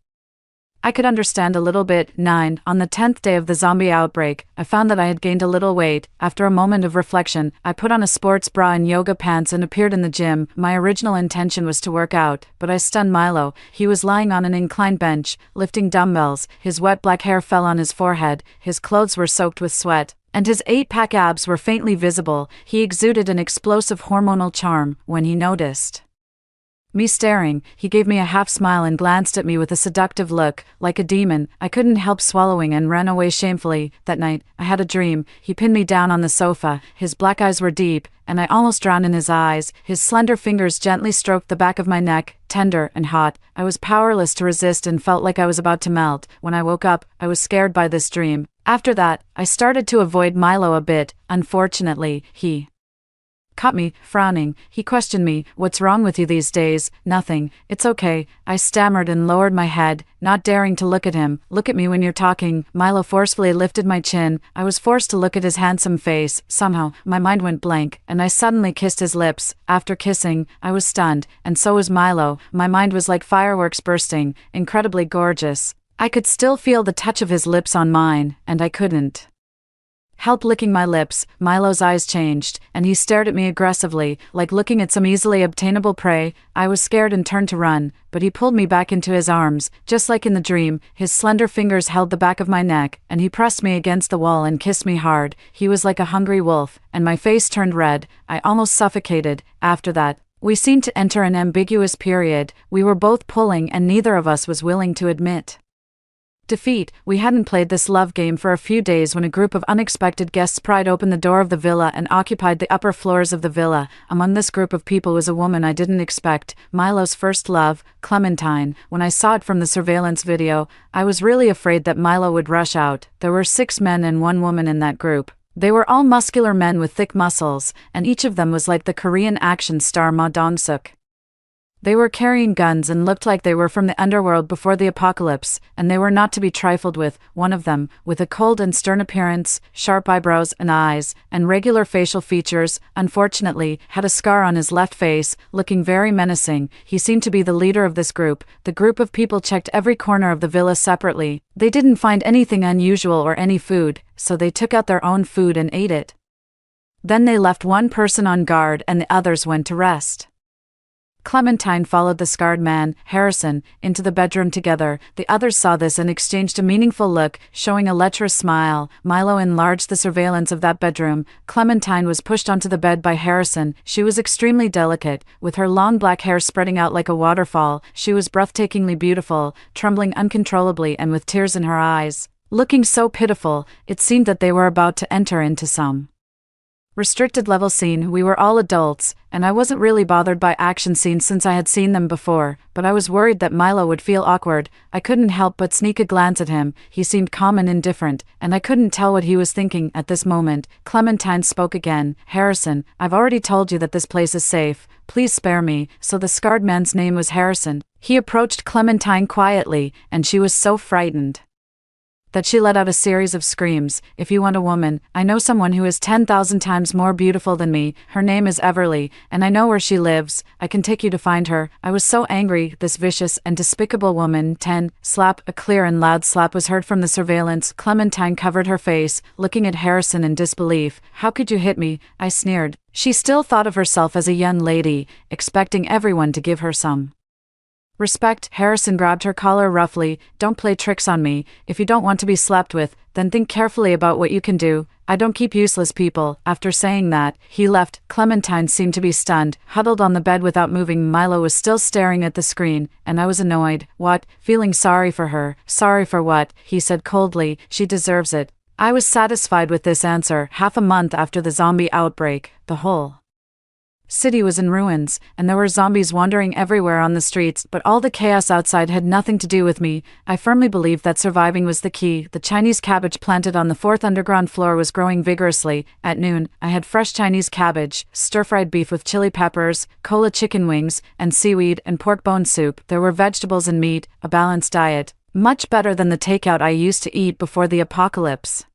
I could understand a little bit. 9. On the 10th day of the zombie outbreak, I found that I had gained a little weight. After a moment of reflection, I put on a sports bra and yoga pants and appeared in the gym. My original intention was to work out, but I stunned Milo. He was lying on an inclined bench, lifting dumbbells. His wet black hair fell on his forehead, his clothes were soaked with sweat, and his 8-pack abs were faintly visible. He exuded an explosive hormonal charm. When he noticed me staring, he gave me a half smile and glanced at me with a seductive look. Like a demon, I couldn't help swallowing and ran away shamefully. That night, I had a dream. He pinned me down on the sofa. His black eyes were deep, and I almost drowned in his eyes. His slender fingers gently stroked the back of my neck, tender and hot. I was powerless to resist and felt like I was about to melt. When I woke up, I was scared by this dream. After that, I started to avoid Milo a bit. Unfortunately, he caught me, frowning. He questioned me. What's wrong with you these days? Nothing. It's okay. I stammered and lowered my head, not daring to look at him. Look at me when you're talking. Milo forcefully lifted my chin. I was forced to look at his handsome face. Somehow, my mind went blank, and I suddenly kissed his lips. After kissing, I was stunned, and so was Milo. My mind was like fireworks bursting, incredibly gorgeous. I could still feel the touch of his lips on mine, and I couldn't help licking my lips. Milo's eyes changed, and he stared at me aggressively, like looking at some easily obtainable prey. I was scared and turned to run, but he pulled me back into his arms. Just like in the dream, his slender fingers held the back of my neck, and he pressed me against the wall and kissed me hard. He was like a hungry wolf, and my face turned red. I almost suffocated. After that, we seemed to enter an ambiguous period. We were both pulling, and neither of us was willing to admit defeat. We hadn't played this love game for a few days when a group of unexpected guests pried open the door of the villa and occupied the upper floors of the villa. Among this group of people was a woman I didn't expect, Milo's first love, Clementine. When I saw it from the surveillance video, I was really afraid that Milo would rush out. There were 6 men and 1 woman in that group. They were all muscular men with thick muscles, and each of them was like the Korean action star Ma Dong-suk. They were carrying guns and looked like they were from the underworld before the apocalypse, and they were not to be trifled with. One of them, with a cold and stern appearance, sharp eyebrows and eyes, and regular facial features, unfortunately, had a scar on his left face, looking very menacing. He seemed to be the leader of this group. The group of people checked every corner of the villa separately. They didn't find anything unusual or any food, so they took out their own food and ate it. Then they left one person on guard and the others went to rest. Clementine followed the scarred man, Harrison, into the bedroom together. The others saw this and exchanged a meaningful look, showing a lecherous smile. Milo enlarged the surveillance of that bedroom. Clementine was pushed onto the bed by Harrison. She was extremely delicate, with her long black hair spreading out like a waterfall. She was breathtakingly beautiful, trembling uncontrollably and with tears in her eyes. Looking so pitiful, it seemed that they were about to enter into some restricted level scene. We were all adults, and I wasn't really bothered by action scenes since I had seen them before, but I was worried that Milo would feel awkward. I couldn't help but sneak a glance at him. He seemed calm and indifferent, and I couldn't tell what he was thinking at this moment. Clementine spoke again. Harrison, I've already told you that this place is safe. Please spare me. So the scarred man's name was Harrison. He approached Clementine quietly, and she was so frightened that she let out a series of screams. If you want a woman, I know someone who is 10,000 times more beautiful than me. Her name is Everly, and I know where she lives. I can take you to find her. I was so angry. This vicious and despicable woman. 10. Slap. A clear and loud slap was heard from the surveillance. Clementine covered her face, looking at Harrison in disbelief. How could you hit me? I sneered. She still thought of herself as a young lady, expecting everyone to give her some respect. Harrison grabbed her collar roughly. Don't play tricks on me. If you don't want to be slept with, then think carefully about what you can do. I don't keep useless people. After saying that, he left. Clementine seemed to be stunned, huddled on the bed without moving. Milo was still staring at the screen, and I was annoyed. What? Feeling sorry for her. Sorry for what? He said coldly. She deserves it. I was satisfied with this answer. Half a month after the zombie outbreak, the whole city was in ruins, and there were zombies wandering everywhere on the streets, but all the chaos outside had nothing to do with me. I firmly believed that surviving was the key. The Chinese cabbage planted on the 4th underground floor was growing vigorously. At noon, I had fresh Chinese cabbage, stir-fried beef with chili peppers, cola chicken wings, and seaweed and pork bone soup. There were vegetables and meat, a balanced diet. Much better than the takeout I used to eat before the apocalypse.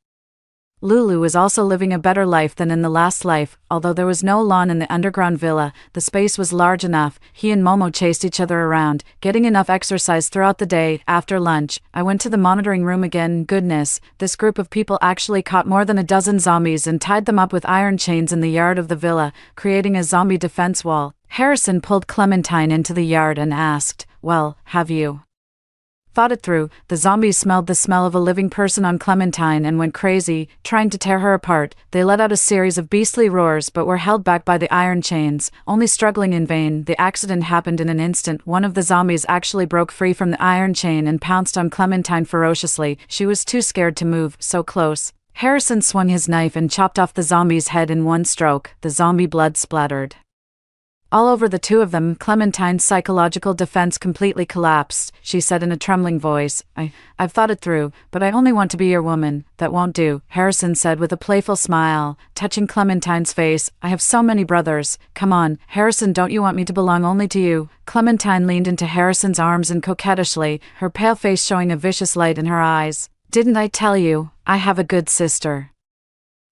Lulu was also living a better life than in the last life. Although there was no lawn in the underground villa, the space was large enough. He and Momo chased each other around, getting enough exercise throughout the day. After lunch, I went to the monitoring room again. Goodness, this group of people actually caught more than a dozen zombies and tied them up with iron chains in the yard of the villa, creating a zombie defense wall. Harrison pulled Clementine into the yard and asked, "Well, have you thought it through?" The zombies smelled the smell of a living person on Clementine and went crazy, trying to tear her apart. They let out a series of beastly roars but were held back by the iron chains, only struggling in vain. The accident happened in an instant. One of the zombies actually broke free from the iron chain and pounced on Clementine ferociously. She was too scared to move, so close. Harrison swung his knife and chopped off the zombie's head in one stroke. The zombie blood splattered all over the two of them. Clementine's psychological defense completely collapsed. She said in a trembling voice, I've thought it through, but I only want to be your woman." "That won't do," Harrison said with a playful smile, touching Clementine's face. "I have so many brothers. Come on, Harrison, don't you want me to belong only to you?" Clementine leaned into Harrison's arms and coquettishly, her pale face showing a vicious light in her eyes. "Didn't I tell you, I have a good sister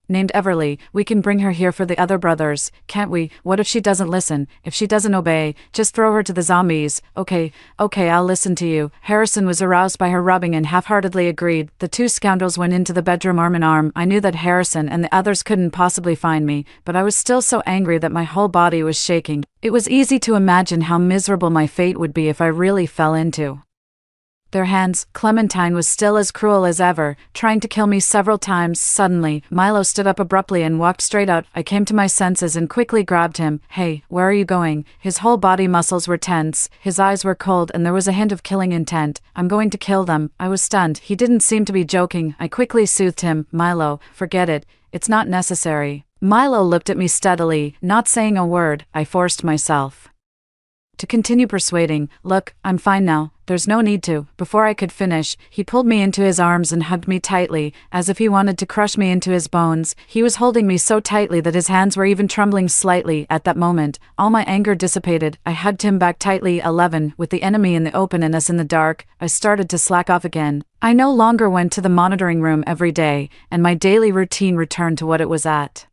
named Everly? We can bring her here for the other brothers, can't we? What if she doesn't listen? If she doesn't obey, just throw her to the zombies." Okay, I'll listen to you." Harrison was aroused by her rubbing and half-heartedly agreed. The two scoundrels went into the bedroom arm in arm. I knew that Harrison and the others couldn't possibly find me, but I was still so angry that my whole body was shaking. It was easy to imagine how miserable my fate would be if I really fell into their hands. Clementine was still as cruel as ever, trying to kill me several times. Suddenly, Milo stood up abruptly and walked straight out. I came to my senses and quickly grabbed him. "Hey, where are you going?" His whole body muscles were tense, his eyes were cold, and there was a hint of killing intent. "I'm going to kill them." I was stunned. He didn't seem to be joking. I quickly soothed him. "Milo, forget it. It's not necessary." Milo looked at me steadily, not saying a word. I forced myself To continue persuading, "Look, I'm fine now, there's no need to." Before I could finish, he pulled me into his arms and hugged me tightly, as if he wanted to crush me into his bones. He was holding me so tightly that his hands were even trembling slightly. At that moment, all my anger dissipated. I hugged him back tightly. 11. With the enemy in the open and us in the dark, I started to slack off again. I no longer went to the monitoring room every day, and my daily routine returned to what it was at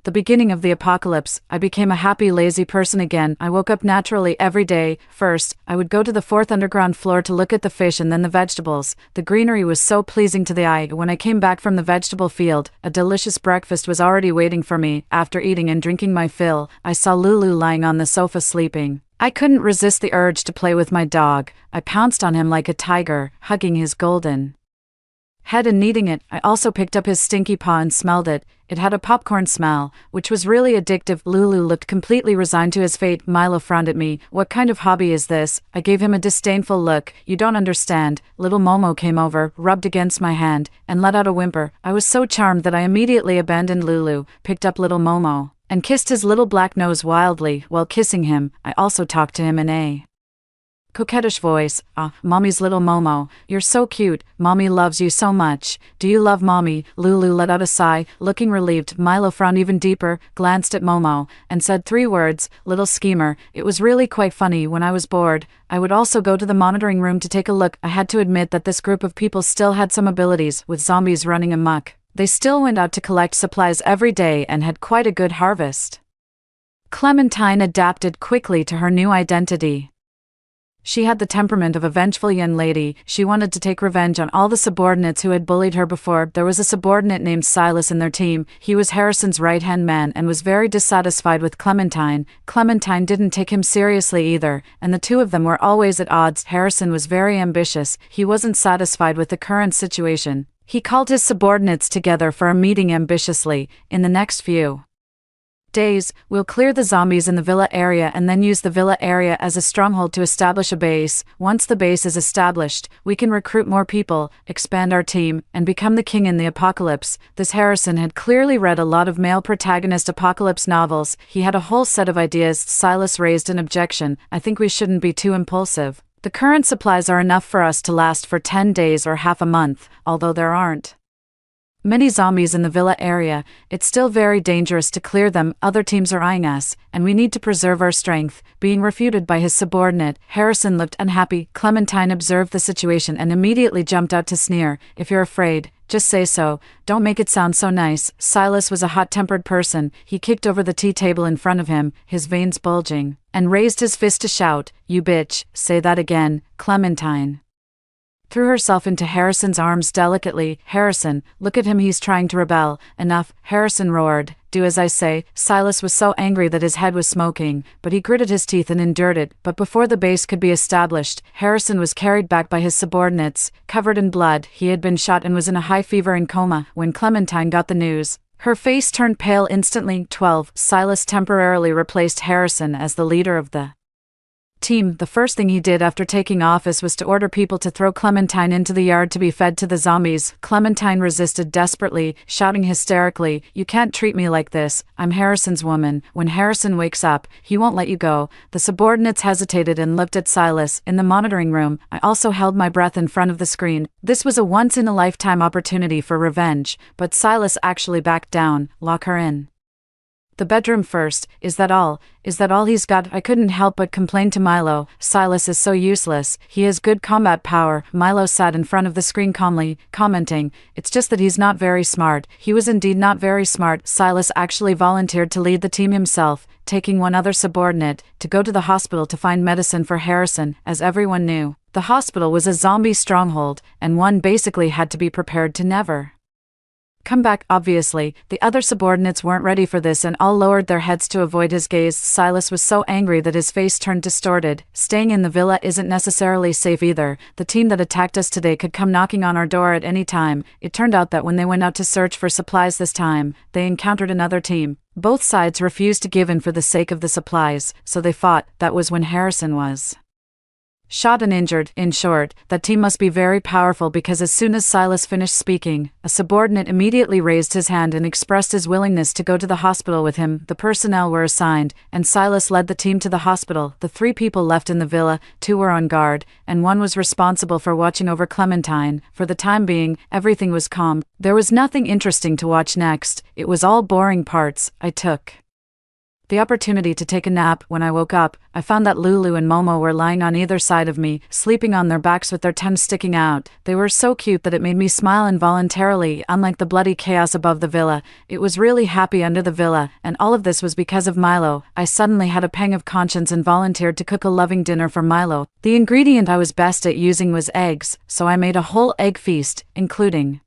the beginning of the apocalypse. I became a happy, lazy person again. I woke up naturally every day. First, I would go to the 4th underground floor to look at the fish and then the vegetables. The greenery was so pleasing to the eye. When I came back from the vegetable field, a delicious breakfast was already waiting for me. After eating and drinking my fill, I saw Lulu lying on the sofa sleeping. I couldn't resist the urge to play with my dog. I pounced on him like a tiger, hugging his golden head and kneading it. I also picked up his stinky paw and smelled it. It had a popcorn smell, which was really addictive. Lulu looked completely resigned to his fate. Milo frowned at me. "What kind of hobby is this?" I gave him a disdainful look. "You don't understand." Little Momo came over, rubbed against my hand, and let out a whimper. I was so charmed that I immediately abandoned Lulu, picked up little Momo, and kissed his little black nose wildly. While kissing him, I also talked to him in a coquettish voice. Mommy's little Momo, you're so cute. Mommy loves you so much. Do you love Mommy?" Lulu let out a sigh, looking relieved. Milo frowned even deeper, glanced at Momo, and said 3 words, "Little schemer." It was really quite funny. When I was bored, I would also go to the monitoring room to take a look. I had to admit that this group of people still had some abilities, with zombies running amok. They still went out to collect supplies every day and had quite a good harvest. Clementine adapted quickly to her new identity. She had the temperament of a vengeful young lady. She wanted to take revenge on all the subordinates who had bullied her before. There was a subordinate named Silas in their team. He was Harrison's right-hand man and was very dissatisfied with Clementine. Clementine didn't take him seriously either, and the two of them were always at odds. Harrison was very ambitious. He wasn't satisfied with the current situation. He called his subordinates together for a meeting ambitiously. "In the next few days, we'll clear the zombies in the villa area and then use the villa area as a stronghold to establish a base. Once the base is established, we can recruit more people, expand our team, and become the king in the apocalypse." This Harrison had clearly read a lot of male protagonist apocalypse novels. He had a whole set of ideas. Silas raised an objection. "I think we shouldn't be too impulsive. The current supplies are enough for us to last for 10 days or half a month, although there aren't many zombies in the villa area. It's still very dangerous to clear them. Other teams are eyeing us, and we need to preserve our strength." Being refuted by his subordinate, Harrison looked unhappy. Clementine observed the situation and immediately jumped out to sneer. "If you're afraid, just say so. Don't make it sound so nice." Silas was a hot-tempered person. He kicked over the tea table in front of him, his veins bulging, and raised his fist to shout, "You bitch, say that again." Clementine threw herself into Harrison's arms delicately. "Harrison, look at him, he's trying to rebel." "Enough," Harrison roared. "Do as I say." Silas was so angry that his head was smoking, but he gritted his teeth and endured it. But before the base could be established, Harrison was carried back by his subordinates, covered in blood. He had been shot and was in a high fever and coma. When Clementine got the news, her face turned pale instantly. 12. Silas temporarily replaced Harrison as the leader of the team. The first thing he did after taking office was to order people to throw Clementine into the yard to be fed to the zombies. Clementine resisted desperately, shouting hysterically, "You can't treat me like this. I'm Harrison's woman. When Harrison wakes up, he won't let you go." The subordinates hesitated and looked at Silas. In the monitoring room, I also held my breath in front of the screen. This was a once-in-a-lifetime opportunity for revenge, but Silas actually backed down. "Lock her in the bedroom first. Is that all? Is that all he's got?" I couldn't help but complain to Milo. "Silas is so useless. He has good combat power." Milo sat in front of the screen calmly, commenting, "It's just that he's not very smart." He was indeed not very smart. Silas actually volunteered to lead the team himself, taking one other subordinate, to go to the hospital to find medicine for Harrison. As everyone knew, the hospital was a zombie stronghold, and one basically had to be prepared to never come back. Obviously, the other subordinates weren't ready for this and all lowered their heads to avoid his gaze. Silas was so angry that his face turned distorted. "Staying in the villa isn't necessarily safe either. The team that attacked us today could come knocking on our door at any time." It turned out that when they went out to search for supplies this time, they encountered another team. Both sides refused to give in for the sake of the supplies, so they fought. That was when Harrison was Shot and injured. In short, that team must be very powerful, because as soon as Silas finished speaking, a subordinate immediately raised his hand and expressed his willingness to go to the hospital with him. The personnel were assigned, and Silas led the team to the hospital. The 3 people left in the villa, 2 were on guard, and 1 was responsible for watching over Clementine. For the time being, everything was calm. There was nothing interesting to watch next. It was all boring parts. I took the opportunity to take a nap. When I woke up, I found that Lulu and Momo were lying on either side of me, sleeping on their backs with their tongues sticking out. They were so cute that it made me smile involuntarily. Unlike the bloody chaos above the villa, it was really happy under the villa, and all of this was because of Milo. I suddenly had a pang of conscience and volunteered to cook a loving dinner for Milo. The ingredient I was best at using was eggs, so I made a whole egg feast, including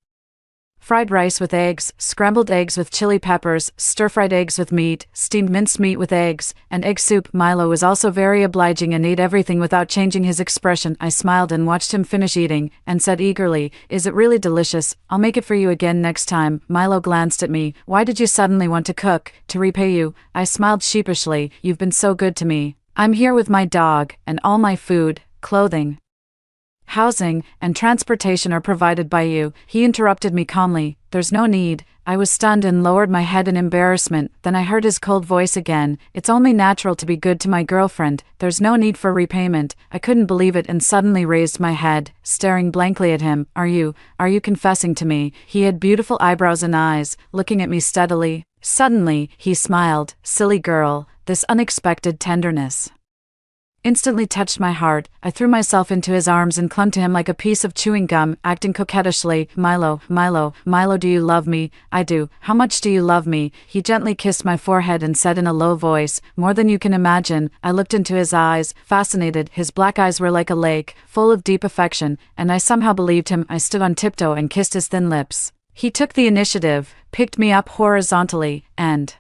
fried rice with eggs, scrambled eggs with chili peppers, stir-fried eggs with meat, steamed minced meat with eggs, and egg soup. Milo was also very obliging and ate everything without changing his expression. I smiled and watched him finish eating, and said eagerly, "Is it really delicious? I'll make it for you again next time." Milo glanced at me. "Why did you suddenly want to cook?" "To repay you." I smiled sheepishly. "You've been so good to me. I'm here with my dog, and all my food, clothing, housing, and transportation are provided by you." He interrupted me calmly. "There's no need." I was stunned and lowered my head in embarrassment. Then I heard his cold voice again. "It's only natural to be good to my girlfriend. There's no need for repayment." I couldn't believe it and suddenly raised my head, staring blankly at him. Are you confessing to me?" He had beautiful eyebrows and eyes, looking at me steadily. Suddenly, he smiled. "Silly girl." This unexpected tenderness instantly touched my heart. I threw myself into his arms and clung to him like a piece of chewing gum, acting coquettishly. Milo, do you love me?" "I do." "How much do you love me?" He gently kissed my forehead and said in a low voice, "More than you can imagine." I looked into his eyes, fascinated. His black eyes were like a lake, full of deep affection, and I somehow believed him. I stood on tiptoe and kissed his thin lips. He took the initiative, picked me up horizontally, and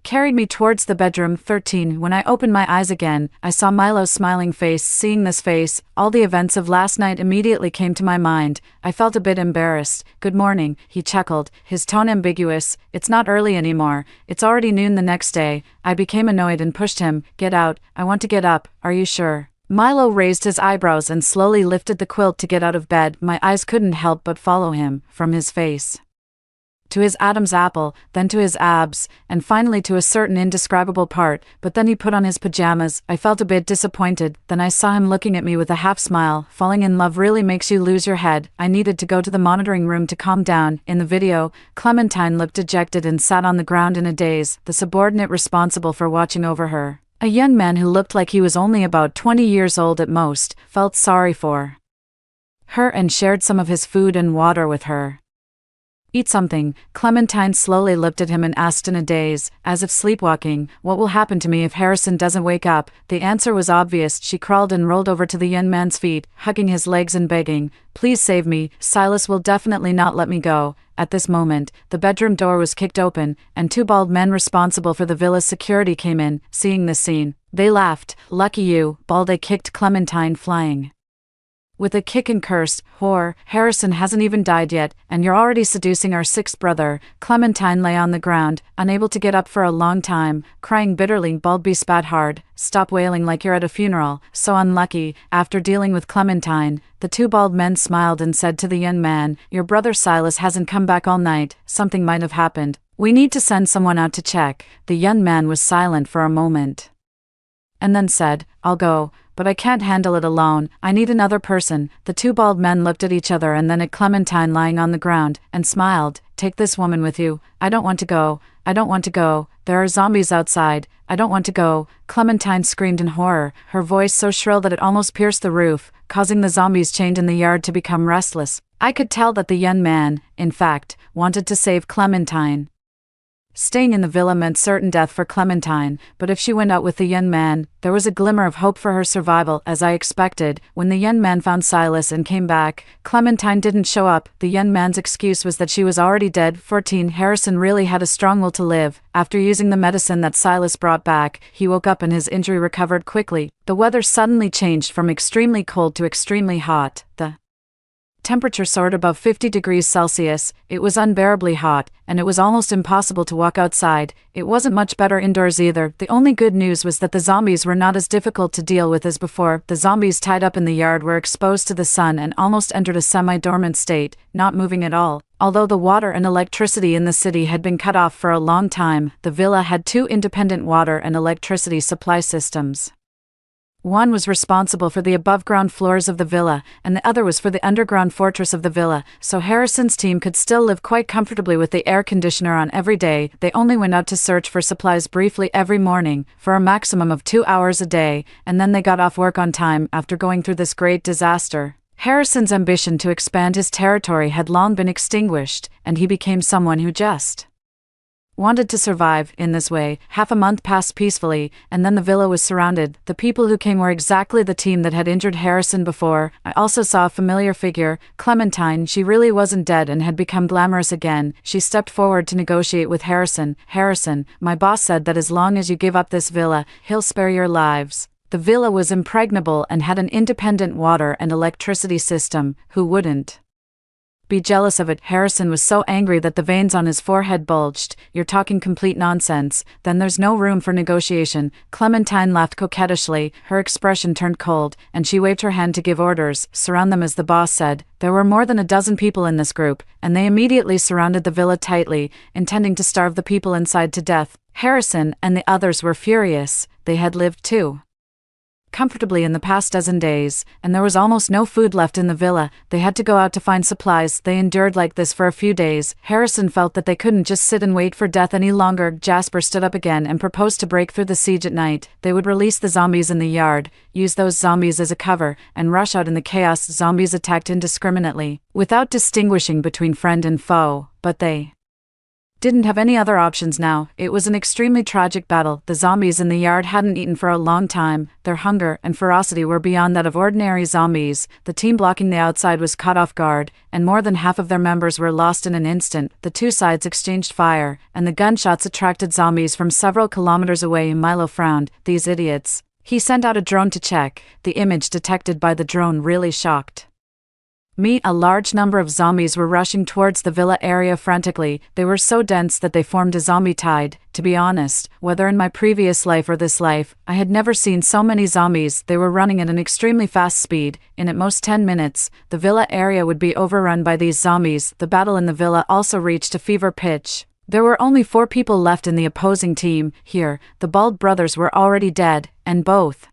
carried me towards the bedroom. 13. When I opened my eyes again, I saw Milo's smiling face. Seeing this face, all the events of last night immediately came to my mind. I felt a bit embarrassed. "Good morning," he chuckled, his tone ambiguous. "It's not early anymore. It's already noon the next day." I became annoyed and pushed him. "Get out." "I want to get up." "Are you sure?" Milo raised his eyebrows and slowly lifted the quilt to get out of bed. My eyes couldn't help but follow him, from his face to his Adam's apple, then to his abs, and finally to a certain indescribable part. But then he put on his pajamas. I felt a bit disappointed. Then I saw him looking at me with a half smile. Falling in love really makes you lose your head. I needed to go to the monitoring room to calm down. In the video, Clementine looked dejected and sat on the ground in a daze, the subordinate responsible for watching over her, a young man who looked like he was only about 20 years old at most, felt sorry for her and shared some of his food and water with her. "Eat something." Clementine slowly looked at him and asked in a daze, as if sleepwalking, "What will happen to me if Harrison doesn't wake up?" The answer was obvious. She crawled and rolled over to the young man's feet, hugging his legs and begging, "Please save me. Silas will definitely not let me go." At this moment, the bedroom door was kicked open, and 2 bald men responsible for the villa's security came in. Seeing this scene, they laughed. "Lucky you, bald." They kicked Clementine flying with a kick and cursed, "Whore, Harrison hasn't even died yet, and you're already seducing our 6th brother." Clementine lay on the ground, unable to get up for a long time, crying bitterly. Baldby spat hard. "Stop wailing like you're at a funeral. So unlucky." After dealing with Clementine, the 2 bald men smiled and said to the young man, "Your brother Silas hasn't come back all night. Something might have happened. We need to send someone out to check." The young man was silent for a moment, and then said, "I'll go, but I can't handle it alone. I need another person." The 2 bald men looked at each other and then at Clementine lying on the ground, and smiled. "Take this woman with you." "I don't want to go. I don't want to go. There are zombies outside. I don't want to go." Clementine screamed in horror, her voice so shrill that it almost pierced the roof, causing the zombies chained in the yard to become restless. I could tell that the young man, in fact, wanted to save Clementine. Staying in the villa meant certain death for Clementine, but if she went out with the young man, there was a glimmer of hope for her survival. As I expected, when the young man found Silas and came back, Clementine didn't show up. The young man's excuse was that she was already dead. 14. Harrison really had a strong will to live. After using the medicine that Silas brought back, he woke up and his injury recovered quickly. The weather suddenly changed from extremely cold to extremely hot. The Temperature soared above 50 degrees Celsius, it was unbearably hot, and it was almost impossible to walk outside. It wasn't much better indoors either. The only good news was that the zombies were not as difficult to deal with as before. The zombies tied up in the yard were exposed to the sun and almost entered a semi-dormant state, not moving at all. Although the water and electricity in the city had been cut off for a long time, the villa had two independent water and electricity supply systems. One was responsible for the above-ground floors of the villa, and the other was for the underground fortress of the villa, so Harrison's team could still live quite comfortably with the air conditioner on every day. They only went out to search for supplies briefly every morning, for a maximum of 2 hours a day, and then they got off work on time after going through this great disaster. Harrison's ambition to expand his territory had long been extinguished, and he became someone who just wanted to survive. In this way, half a month passed peacefully, and then the villa was surrounded. The people who came were exactly the team that had injured Harrison before. I also saw a familiar figure, Clementine. She really wasn't dead and had become glamorous again. She stepped forward to negotiate with Harrison. "Harrison, my boss said that as long as you give up this villa, he'll spare your lives." The villa was impregnable and had an independent water and electricity system. Who wouldn't be jealous of it? Harrison was so angry that the veins on his forehead bulged. "You're talking complete nonsense. Then there's no room for negotiation." Clementine laughed coquettishly. Her expression turned cold, and she waved her hand to give orders. "Surround them," as the boss said. There were more than a dozen people in this group, and they immediately surrounded the villa tightly, intending to starve the people inside to death. Harrison and the others were furious. They had lived too comfortably in the past dozen days, and there was almost no food left in the villa. They had to go out to find supplies. They endured like this for a few days. Harrison felt that they couldn't just sit and wait for death any longer. Jasper stood up again and proposed to break through the siege at night. They would release the zombies in the yard, use those zombies as a cover, and rush out in the chaos. Zombies attacked indiscriminately, without distinguishing between friend and foe, but they didn't have any other options now. It was an extremely tragic battle. The zombies in the yard hadn't eaten for a long time. Their hunger and ferocity were beyond that of ordinary zombies. The team blocking the outside was caught off guard, and more than half of their members were lost in an instant. The two sides exchanged fire, and the gunshots attracted zombies from several kilometers away. Milo frowned. "These idiots." He sent out a drone to check. The image detected by the drone really shocked me. A large number of zombies were rushing towards the villa area frantically. They were so dense that they formed a zombie tide. To be honest, whether in my previous life or this life, I had never seen so many zombies. They were running at an extremely fast speed. In at most 10 minutes, the villa area would be overrun by these zombies. The battle in the villa also reached a fever pitch. There were only 4 people left in the opposing team. Here, the Bald brothers were already dead, and both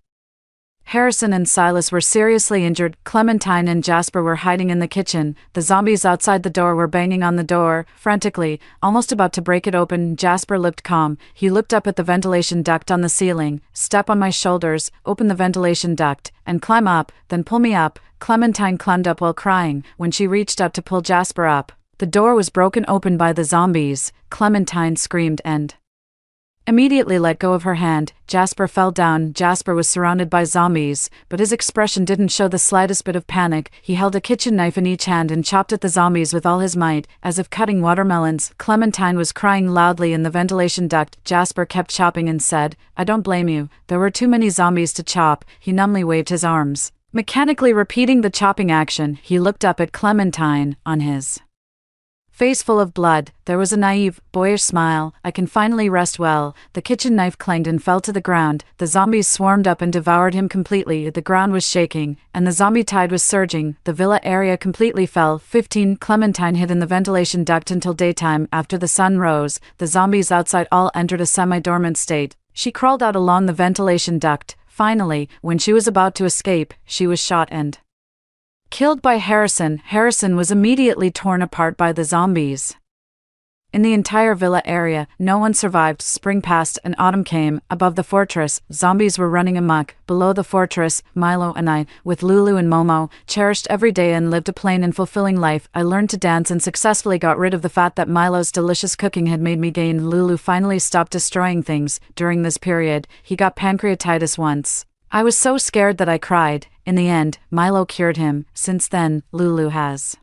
Harrison and Silas were seriously injured. Clementine and Jasper were hiding in the kitchen. The zombies outside the door were banging on the door, frantically, almost about to break it open. Jasper looked calm. He looked up at the ventilation duct on the ceiling. "Step on my shoulders, open the ventilation duct, and climb up, then pull me up." Clementine climbed up while crying. When she reached out to pull Jasper up, the door was broken open by the zombies. Clementine screamed and immediately let go of her hand. Jasper fell down. Jasper was surrounded by zombies, but his expression didn't show the slightest bit of panic. He held a kitchen knife in each hand and chopped at the zombies with all his might, as if cutting watermelons. Clementine was crying loudly in the ventilation duct. Jasper kept chopping and said, "I don't blame you. There were too many zombies to chop." He numbly waved his arms, mechanically repeating the chopping action. He looked up at Clementine, on his face full of blood. There was a naive, boyish smile. "I can finally rest well." The kitchen knife clanged and fell to the ground. The zombies swarmed up and devoured him completely. The ground was shaking, and the zombie tide was surging. The villa area completely fell. 15. Clementine hid in the ventilation duct until daytime. After the sun rose, the zombies outside all entered a semi-dormant state. She crawled out along the ventilation duct. Finally, when she was about to escape, she was shot and killed by Harrison. Harrison was immediately torn apart by the zombies. In the entire villa area, no one survived. Spring passed and autumn came. Above the fortress, zombies were running amok. Below the fortress, Milo and I, with Lulu and Momo, cherished every day and lived a plain and fulfilling life. I learned to dance and successfully got rid of the fat that Milo's delicious cooking had made me gain. Lulu finally stopped destroying things. During this period, he got pancreatitis once. I was so scared that I cried. In the end, Milo cured him. Since then, Lulu has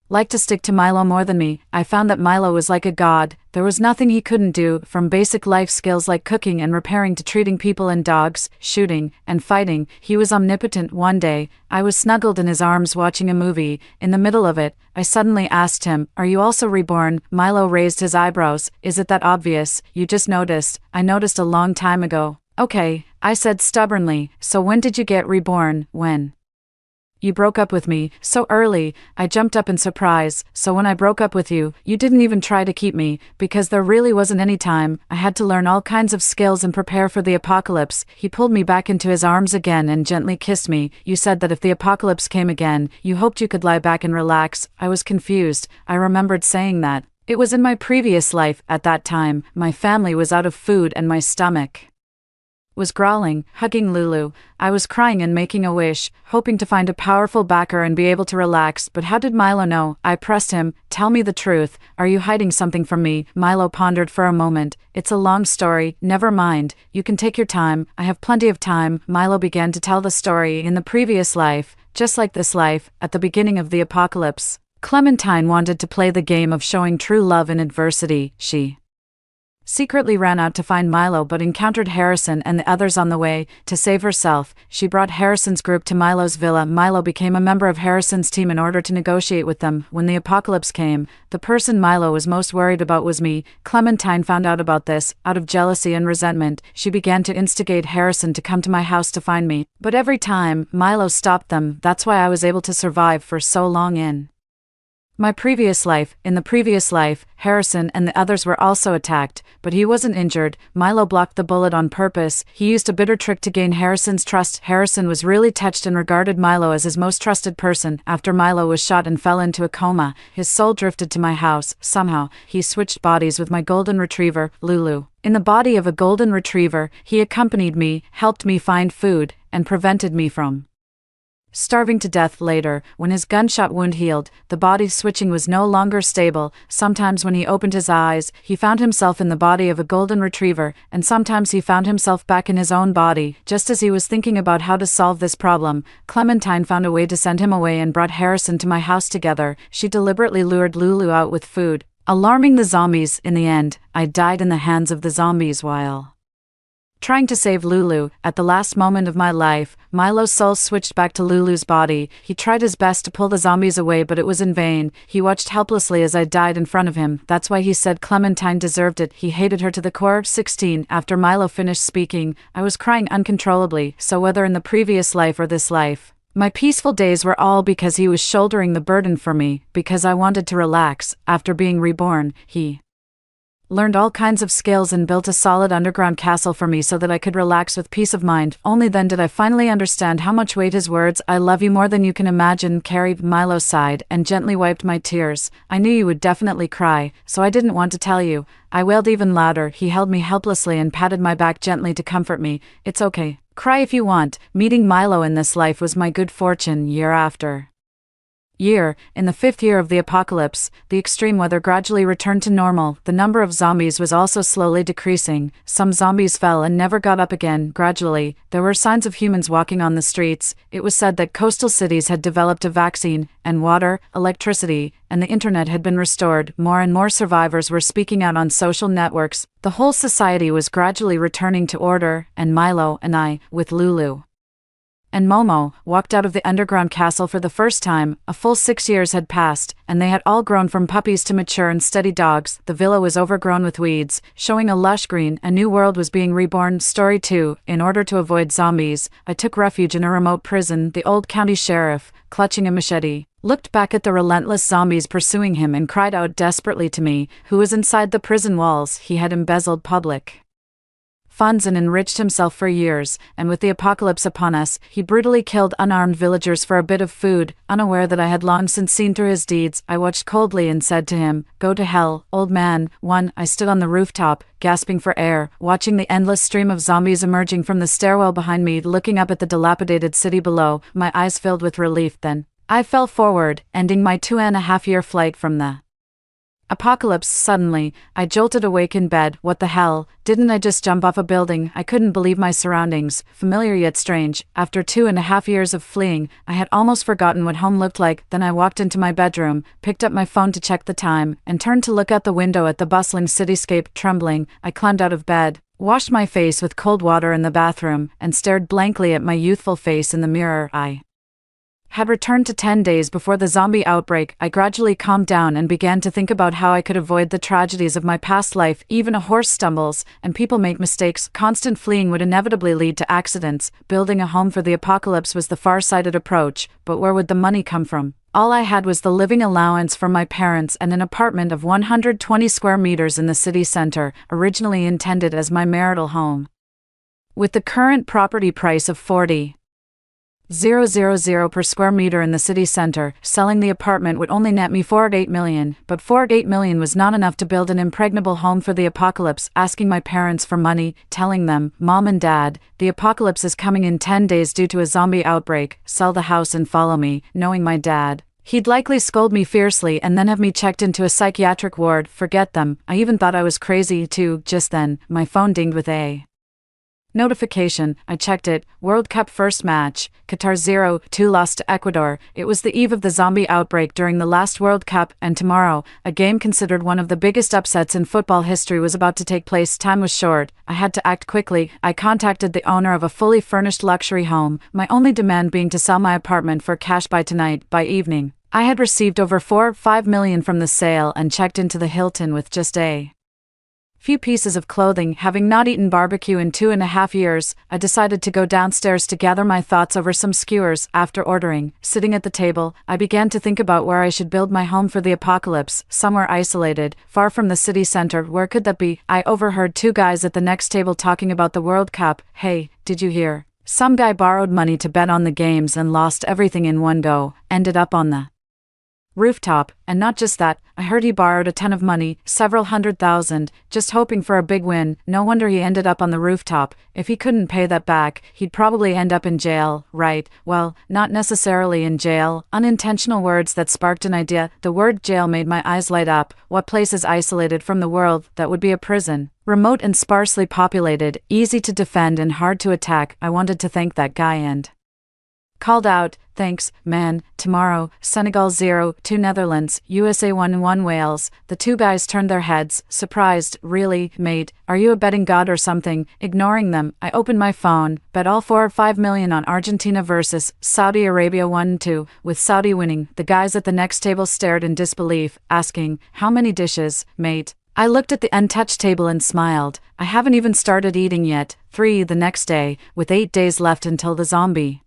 liked to stick to Milo more than me. I found that Milo was like a god. There was nothing he couldn't do, from basic life skills like cooking and repairing to treating people and dogs, shooting, and fighting. He was omnipotent. One day, I was snuggled in his arms watching a movie. In the middle of it, I suddenly asked him, "Are you also reborn?" Milo raised his eyebrows. "Is it that obvious? You just noticed." "I noticed a long time ago." "Okay," I said stubbornly. "So when did you get reborn?" "When you broke up with me, so early." I jumped up in surprise. "So when I broke up with you, you didn't even try to keep me?" "Because there really wasn't any time. I had to learn all kinds of skills and prepare for the apocalypse." He pulled me back into his arms again and gently kissed me. "You said that if the apocalypse came again, you hoped you could lie back and relax." I was confused. I remembered saying that. It was in my previous life. At that time, my family was out of food and my stomach was growling. Hugging Lulu, I was crying and making a wish, hoping to find a powerful backer and be able to relax. But how did Milo know? I pressed him. "Tell me the truth. Are you hiding something from me?" Milo pondered for a moment. "It's a long story." "Never mind. You can take your time. I have plenty of time." Milo began to tell the story. In the previous life, just like this life, at the beginning of the apocalypse, Clementine wanted to play the game of showing true love in adversity. She secretly ran out to find Milo but encountered Harrison and the others on the way. To save herself, she brought Harrison's group to Milo's villa. Milo became a member of Harrison's team in order to negotiate with them. When the apocalypse came, the person Milo was most worried about was me. Clementine found out about this. Out of jealousy and resentment, she began to instigate Harrison to come to my house to find me. But every time, Milo stopped them. That's why I was able to survive for so long in my previous life. In the previous life, Harrison and the others were also attacked, but he wasn't injured. Milo blocked the bullet on purpose. He used a bitter trick to gain Harrison's trust. Harrison was really touched and regarded Milo as his most trusted person. After Milo was shot and fell into a coma, his soul drifted to my house. Somehow, he switched bodies with my golden retriever, Lulu. In the body of a golden retriever, he accompanied me, helped me find food, and prevented me from starving to death. Later, when his gunshot wound healed, the body switching was no longer stable. Sometimes when he opened his eyes, he found himself in the body of a golden retriever, and sometimes he found himself back in his own body. Just as he was thinking about how to solve this problem, Clementine found a way to send him away and brought Harrison to my house together. She deliberately lured Lulu out with food, alarming the zombies. In the end, I died in the hands of the zombies while trying to save Lulu. At the last moment of my life, Milo's soul switched back to Lulu's body. He tried his best to pull the zombies away, but it was in vain. He watched helplessly as I died in front of him. That's why he said Clementine deserved it. He hated her to the core. 16. After Milo finished speaking, I was crying uncontrollably. So whether in the previous life or this life, my peaceful days were all because he was shouldering the burden for me, because I wanted to relax. After being reborn, he learned all kinds of skills and built a solid underground castle for me so that I could relax with peace of mind. Only then did I finally understand how much weight his words, "I love you more than you can imagine," carried. Milo sighed and gently wiped my tears. "I knew you would definitely cry, so I didn't want to tell you." I wailed even louder. He held me helplessly and patted my back gently to comfort me. "It's okay. Cry if you want." Meeting Milo in this life was my good fortune. Year after year, in the 5th year of the apocalypse, the extreme weather gradually returned to normal. The number of zombies was also slowly decreasing. Some zombies fell and never got up again. Gradually, there were signs of humans walking on the streets. It was said that coastal cities had developed a vaccine, and water, electricity, and the internet had been restored. More and more survivors were speaking out on social networks. The whole society was gradually returning to order, and Milo and I, with Lulu and Momo, walked out of the underground castle for the first time. A full 6 years had passed, and they had all grown from puppies to mature and steady dogs. The villa was overgrown with weeds, showing a lush green. A new world was being reborn. Story 2. In order to avoid zombies, I took refuge in a remote prison. The old county sheriff, clutching a machete, looked back at the relentless zombies pursuing him and cried out desperately to me, who was inside the prison walls. He had embezzled public funds and enriched himself for years, and with the apocalypse upon us, he brutally killed unarmed villagers for a bit of food. Unaware that I had long since seen through his deeds, I watched coldly and said to him, "Go to hell, old man." 1. I stood on the rooftop, gasping for air, watching the endless stream of zombies emerging from the stairwell behind me, looking up at the dilapidated city below, my eyes filled with relief. Then I fell forward, ending my 2.5-year flight from the Apocalypse. Suddenly, I jolted awake in bed. What the hell? Didn't I just jump off a building? I couldn't believe my surroundings, familiar yet strange. After 2.5 years of fleeing, I had almost forgotten what home looked like. Then I walked into my bedroom, picked up my phone to check the time, and turned to look out the window at the bustling cityscape. Trembling, I climbed out of bed, washed my face with cold water in the bathroom, and stared blankly at my youthful face in the mirror. I had returned to 10 days before the zombie outbreak. I gradually calmed down and began to think about how I could avoid the tragedies of my past life. Even a horse stumbles, and people make mistakes. Constant fleeing would inevitably lead to accidents. Building a home for the apocalypse was the far-sighted approach, but where would the money come from? All I had was the living allowance from my parents and an apartment of 120 square meters in the city center, originally intended as my marital home. With the current property price of $40,000 per square meter in the city center, selling the apartment would only net me $4.8 million, but $4.8 million was not enough to build an impregnable home for the apocalypse. Asking my parents for money, telling them, "Mom and Dad, the apocalypse is coming in 10 days due to a zombie outbreak, sell the house and follow me," knowing my dad, he'd likely scold me fiercely and then have me checked into a psychiatric ward. Forget them, I even thought I was crazy too. Just then, my phone dinged with a notification. I checked it. World Cup first match, Qatar 0-2 lost to Ecuador. It was the eve of the zombie outbreak during the last World Cup, and tomorrow, a game considered one of the biggest upsets in football history was about to take place. Time was short. I had to act quickly. I contacted the owner of a fully furnished luxury home, my only demand being to sell my apartment for cash by tonight. By evening, I had received over $4-5 million from the sale and checked into the Hilton with just a few pieces of clothing. Having not eaten barbecue in 2.5 years, I decided to go downstairs to gather my thoughts over some skewers. After ordering, sitting at the table, I began to think about where I should build my home for the apocalypse. Somewhere isolated, far from the city center. Where could that be? I overheard two guys at the next table talking about the World Cup. "Hey, did you hear? Some guy borrowed money to bet on the games and lost everything in one go, ended up on the rooftop, and not just that, I heard he borrowed a ton of money, several $100,000, just hoping for a big win. No wonder he ended up on the rooftop. If he couldn't pay that back, he'd probably end up in jail, right? Well, not necessarily in jail." Unintentional words that sparked an idea. The word jail made my eyes light up. What place is isolated from the world? That would be a prison. Remote and sparsely populated, easy to defend and hard to attack. I wanted to thank that guy and called out, "Thanks, man." Tomorrow, Senegal 0-2 Netherlands, USA 1-1 Wales. The two guys turned their heads, surprised. "Really, mate? Are you a betting god or something?" Ignoring them, I opened my phone, bet all $4-5 million on Argentina versus Saudi Arabia 1-2, with Saudi winning. The guys at the next table stared in disbelief, asking, "How many dishes, mate?" I looked at the untouched table and smiled. I haven't even started eating yet. 3 the next day, with 8 days left until the zombie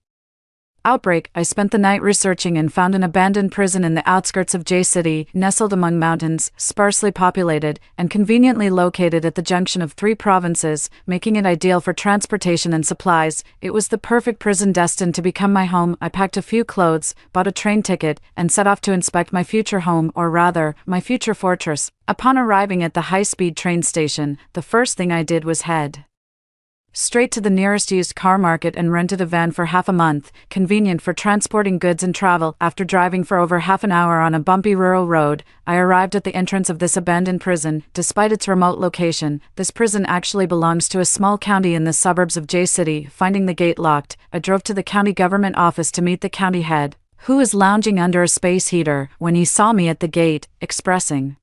outbreak. I spent the night researching and found an abandoned prison in the outskirts of J-City, nestled among mountains, sparsely populated, and conveniently located at the junction of 3 provinces, making it ideal for transportation and supplies. It was the perfect prison destined to become my home. I packed a few clothes, bought a train ticket, and set off to inspect my future home, or rather, my future fortress. Upon arriving at the high-speed train station, the first thing I did was head straight to the nearest used car market and rented a van for half a month, convenient for transporting goods and travel. After driving for over half an hour on a bumpy rural road, I arrived at the entrance of this abandoned prison. Despite its remote location, this prison actually belongs to a small county in the suburbs of J-City. Finding the gate locked, I drove to the county government office to meet the county head, who was lounging under a space heater. When he saw me at the gate, expressing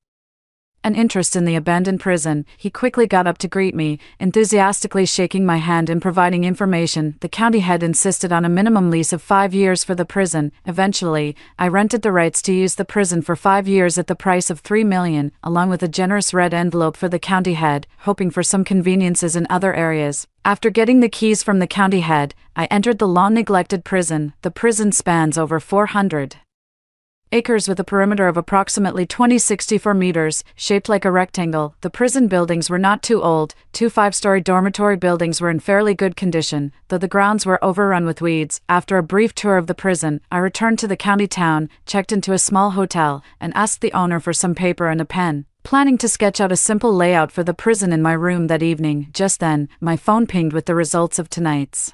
an interest in the abandoned prison, he quickly got up to greet me, enthusiastically shaking my hand and providing information. The county head insisted on a minimum lease of 5 years for the prison. Eventually, I rented the rights to use the prison for 5 years at the price of $3 million, along with a generous red envelope for the county head, hoping for some conveniences in other areas. After getting the keys from the county head, I entered the long-neglected prison. The prison spans over 400 acres with a perimeter of approximately 64 meters, shaped like a rectangle. The prison buildings were not too old. 2 5-story dormitory buildings were in fairly good condition, though the grounds were overrun with weeds. After a brief tour of the prison, I returned to the county town, checked into a small hotel, and asked the owner for some paper and a pen, planning to sketch out a simple layout for the prison in my room that evening. Just then, my phone pinged with the results of tonight's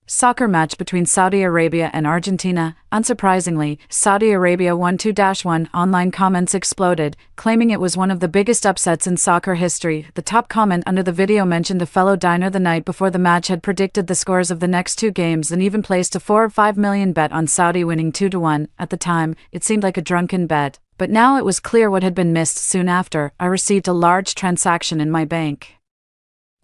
Soccer match between Saudi Arabia and Argentina. Unsurprisingly, Saudi Arabia won 2-1. Online comments exploded, claiming it was one of the biggest upsets in soccer history. The top comment under the video mentioned a fellow diner the night before the match had predicted the scores of the next two games and even placed a 4 or 5 million bet on Saudi winning 2-1. At the time, it seemed like a drunken bet, but now it was clear what had been missed. Soon after, I received a large transaction in my bank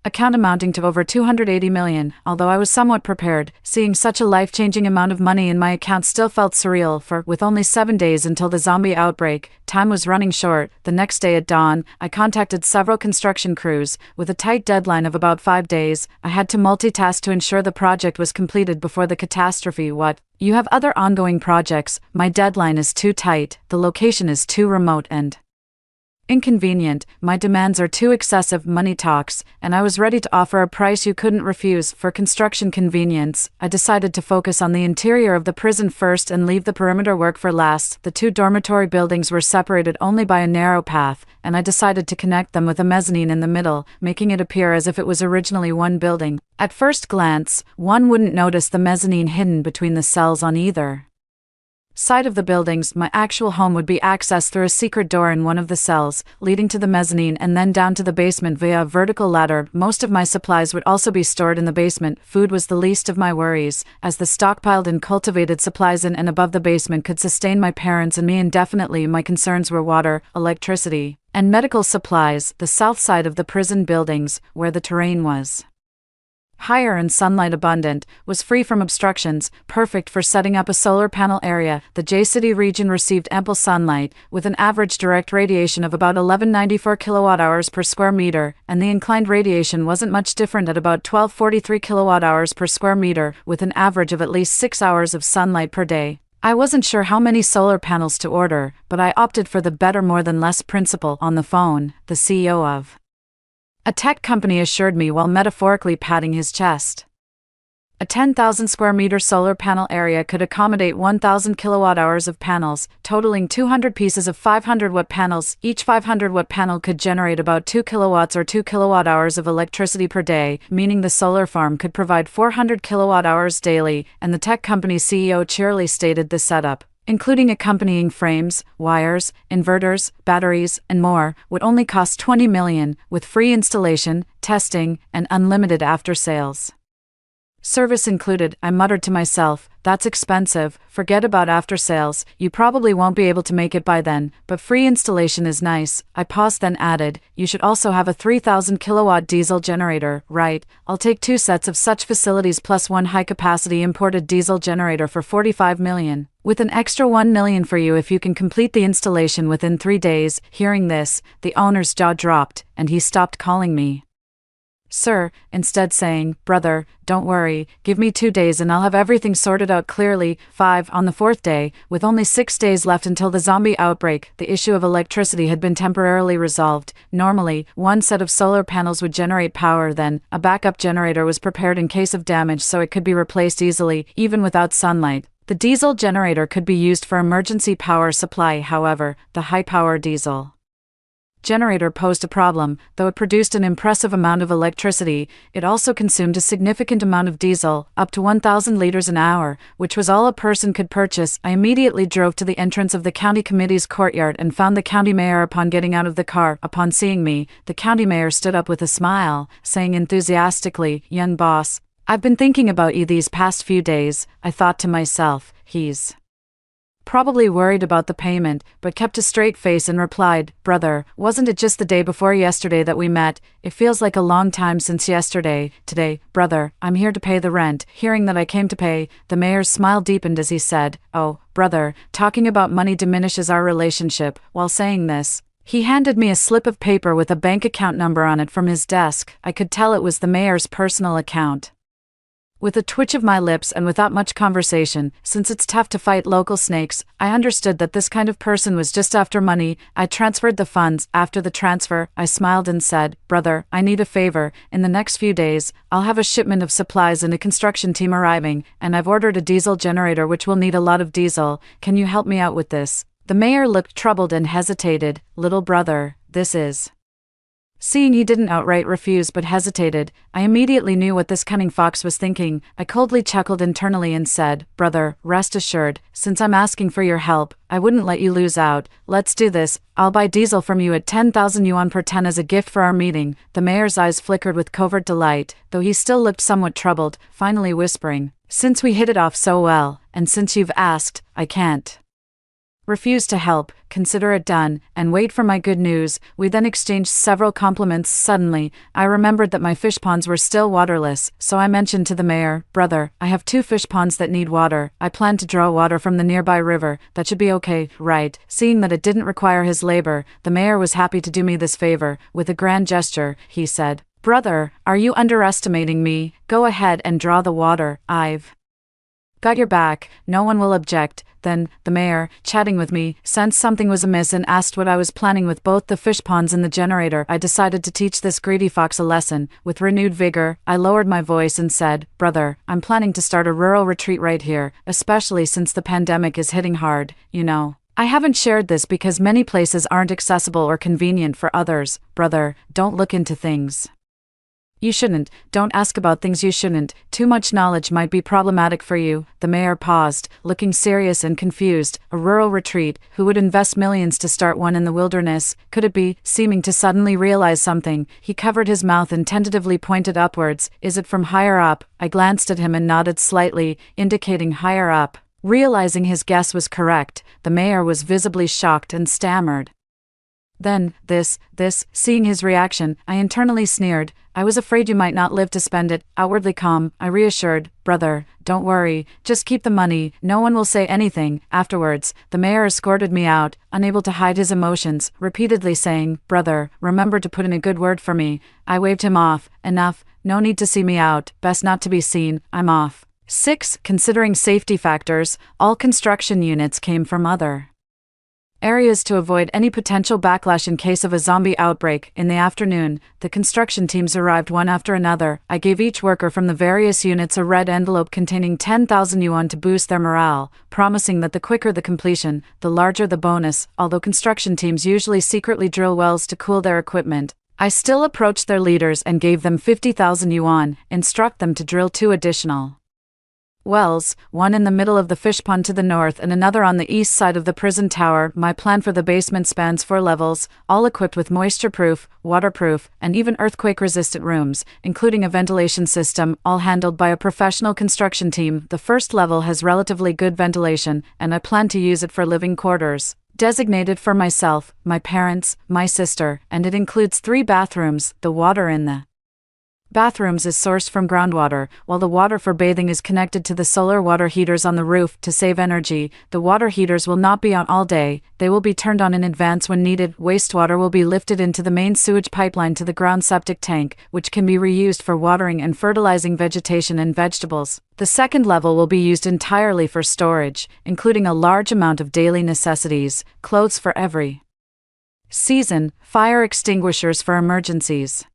account amounting to over 280 million. Although I was somewhat prepared, seeing such a life-changing amount of money in my account still felt surreal, for, with only 7 days until the zombie outbreak, time was running short. The next day at dawn, I contacted several construction crews. With a tight deadline of about 5 days, I had to multitask to ensure the project was completed before the catastrophe. What? You have other ongoing projects. My deadline is too tight, the location is too remote and inconvenient, my demands are too excessive. Money talks, and I was ready to offer a price you couldn't refuse. For construction convenience, I decided to focus on the interior of the prison first and leave the perimeter work for last. The two dormitory buildings were separated only by a narrow path, and I decided to connect them with a mezzanine in the middle, making it appear as if it was originally one building. At first glance, one wouldn't notice the mezzanine hidden between the cells on either side of the buildings. My actual home would be accessed through a secret door in one of the cells, leading to the mezzanine and then down to the basement via a vertical ladder. Most of my supplies would also be stored in the basement. Food was the least of my worries, as the stockpiled and cultivated supplies in and above the basement could sustain my parents and me indefinitely. My concerns were water, electricity, and medical supplies. The south side of the prison buildings, where the terrain was higher and sunlight abundant, was free from obstructions, perfect for setting up a solar panel area. The J-City region received ample sunlight, with an average direct radiation of about 1194 kilowatt-hours per square meter, and the inclined radiation wasn't much different at about 1243 kilowatt-hours per square meter, with an average of at least 6 hours of sunlight per day. I wasn't sure how many solar panels to order, but I opted for the better more than less principle. On the phone, the CEO of a tech company assured me while metaphorically patting his chest. A 10,000 square meter solar panel area could accommodate 1,000 kilowatt-hours of panels, totaling 200 pieces of 500-watt panels. Each 500-watt panel could generate about 2 kilowatts or 2 kilowatt-hours of electricity per day, meaning the solar farm could provide 400 kilowatt-hours daily, and the tech company's CEO cheerily stated the setup, including accompanying frames, wires, inverters, batteries, and more, would only cost 20 million, with free installation, testing, and unlimited after-sales service included. I muttered to myself, that's expensive, forget about after-sales, you probably won't be able to make it by then, but free installation is nice. I paused, then added, you should also have a 3,000 kilowatt diesel generator. Right, I'll take 2 sets of such facilities plus one high-capacity imported diesel generator for 45 million. With an extra 1 million for you if you can complete the installation within 3 days. Hearing this, the owner's jaw dropped, and he stopped calling me sir, instead saying, brother, don't worry, give me 2 days and I'll have everything sorted out clearly. 5. On the 4th day, with only 6 days left until the zombie outbreak, the issue of electricity had been temporarily resolved. Normally, one set of solar panels would generate power, then a backup generator was prepared in case of damage so it could be replaced easily, even without sunlight. The diesel generator could be used for emergency power supply. However, the high-power diesel generator posed a problem. Though it produced an impressive amount of electricity, it also consumed a significant amount of diesel, up to 1,000 liters an hour, which was all a person could purchase. I immediately drove to the entrance of the county committee's courtyard and found the county mayor. Upon getting out of the car, upon seeing me, the county mayor stood up with a smile, saying enthusiastically, young boss, I've been thinking about you these past few days. I thought to myself, he's probably worried about the payment, but kept a straight face and replied, brother, wasn't it just the day before yesterday that we met? It feels like a long time since yesterday. Today, brother, I'm here to pay the rent. Hearing that I came to pay, the mayor's smile deepened as he said, oh, brother, talking about money diminishes our relationship. While saying this, he handed me a slip of paper with a bank account number on it from his desk. I could tell it was the mayor's personal account. With a twitch of my lips and without much conversation, since it's tough to fight local snakes, I understood that this kind of person was just after money. I transferred the funds. After the transfer, I smiled and said, brother, I need a favor. In the next few days, I'll have a shipment of supplies and a construction team arriving, and I've ordered a diesel generator which will need a lot of diesel. Can you help me out with this? The mayor looked troubled and hesitated. Little brother, this is Seeing he didn't outright refuse but hesitated, I immediately knew what this cunning fox was thinking. I coldly chuckled internally and said, "Brother, rest assured, since I'm asking for your help, I wouldn't let you lose out. Let's do this. I'll buy diesel from you at 10,000 yuan per ton as a gift for our meeting." The mayor's eyes flickered with covert delight, though he still looked somewhat troubled, finally whispering, "Since we hit it off so well, and since you've asked, I can't refuse to help. Consider it done, and wait for my good news." We then exchanged several compliments. Suddenly, I remembered that my fish ponds were still waterless, so I mentioned to the mayor, "Brother, I have 2 fish ponds that need water. I plan to draw water from the nearby river. That should be okay, right?" Seeing that it didn't require his labor, the mayor was happy to do me this favor. With a grand gesture, he said, "Brother, are you underestimating me? Go ahead and draw the water. I've got your back. No one will object." Then, the mayor, chatting with me, sensed something was amiss and asked what I was planning with both the fish ponds and the generator. I decided to teach this greedy fox a lesson. With renewed vigor, I lowered my voice and said, "Brother, I'm planning to start a rural retreat right here, especially since the pandemic is hitting hard, you know. I haven't shared this because many places aren't accessible or convenient for others. Brother, don't look into things you shouldn't. Don't ask about things you shouldn't. Too much knowledge might be problematic for you." The mayor paused, looking serious and confused. A rural retreat? Who would invest millions to start one in the wilderness? Could it be? Seeming to suddenly realize something, he covered his mouth and tentatively pointed upwards. "Is it from higher up?" I glanced at him and nodded slightly, indicating higher up. Realizing his guess was correct, the mayor was visibly shocked and stammered, "Then, this," seeing his reaction, I internally sneered. "I was afraid you might not live to spend it." Outwardly calm, I reassured, "Brother, don't worry, just keep the money, no one will say anything." Afterwards, the mayor escorted me out, unable to hide his emotions, repeatedly saying, "Brother, remember to put in a good word for me." I waved him off. "Enough, no need to see me out, best not to be seen, I'm off." 6. Considering safety factors, all construction units came from other areas to avoid any potential backlash in case of a zombie outbreak. In the afternoon, the construction teams arrived one after another. I gave each worker from the various units a red envelope containing 10,000 yuan to boost their morale, promising that the quicker the completion, the larger the bonus. Although construction teams usually secretly drill wells to cool their equipment, I still approached their leaders and gave them 50,000 yuan, instruct them to drill 2 additional wells, one in the middle of the fish pond to the north and another on the east side of the prison tower. My plan for the basement spans 4 levels, all equipped with moisture-proof, waterproof, and even earthquake-resistant rooms, including a ventilation system, all handled by a professional construction team. The first level has relatively good ventilation, and I plan to use it for living quarters, designated for myself, my parents, my sister, and it includes 3 bathrooms. The water in the bathrooms is sourced from groundwater, while the water for bathing is connected to the solar water heaters on the roof to save energy. The water heaters will not be on all day, they will be turned on in advance when needed. Wastewater will be lifted into the main sewage pipeline to the ground septic tank, which can be reused for watering and fertilizing vegetation and vegetables. The second level will be used entirely for storage, including a large amount of daily necessities, clothes for every season, fire extinguishers for emergencies,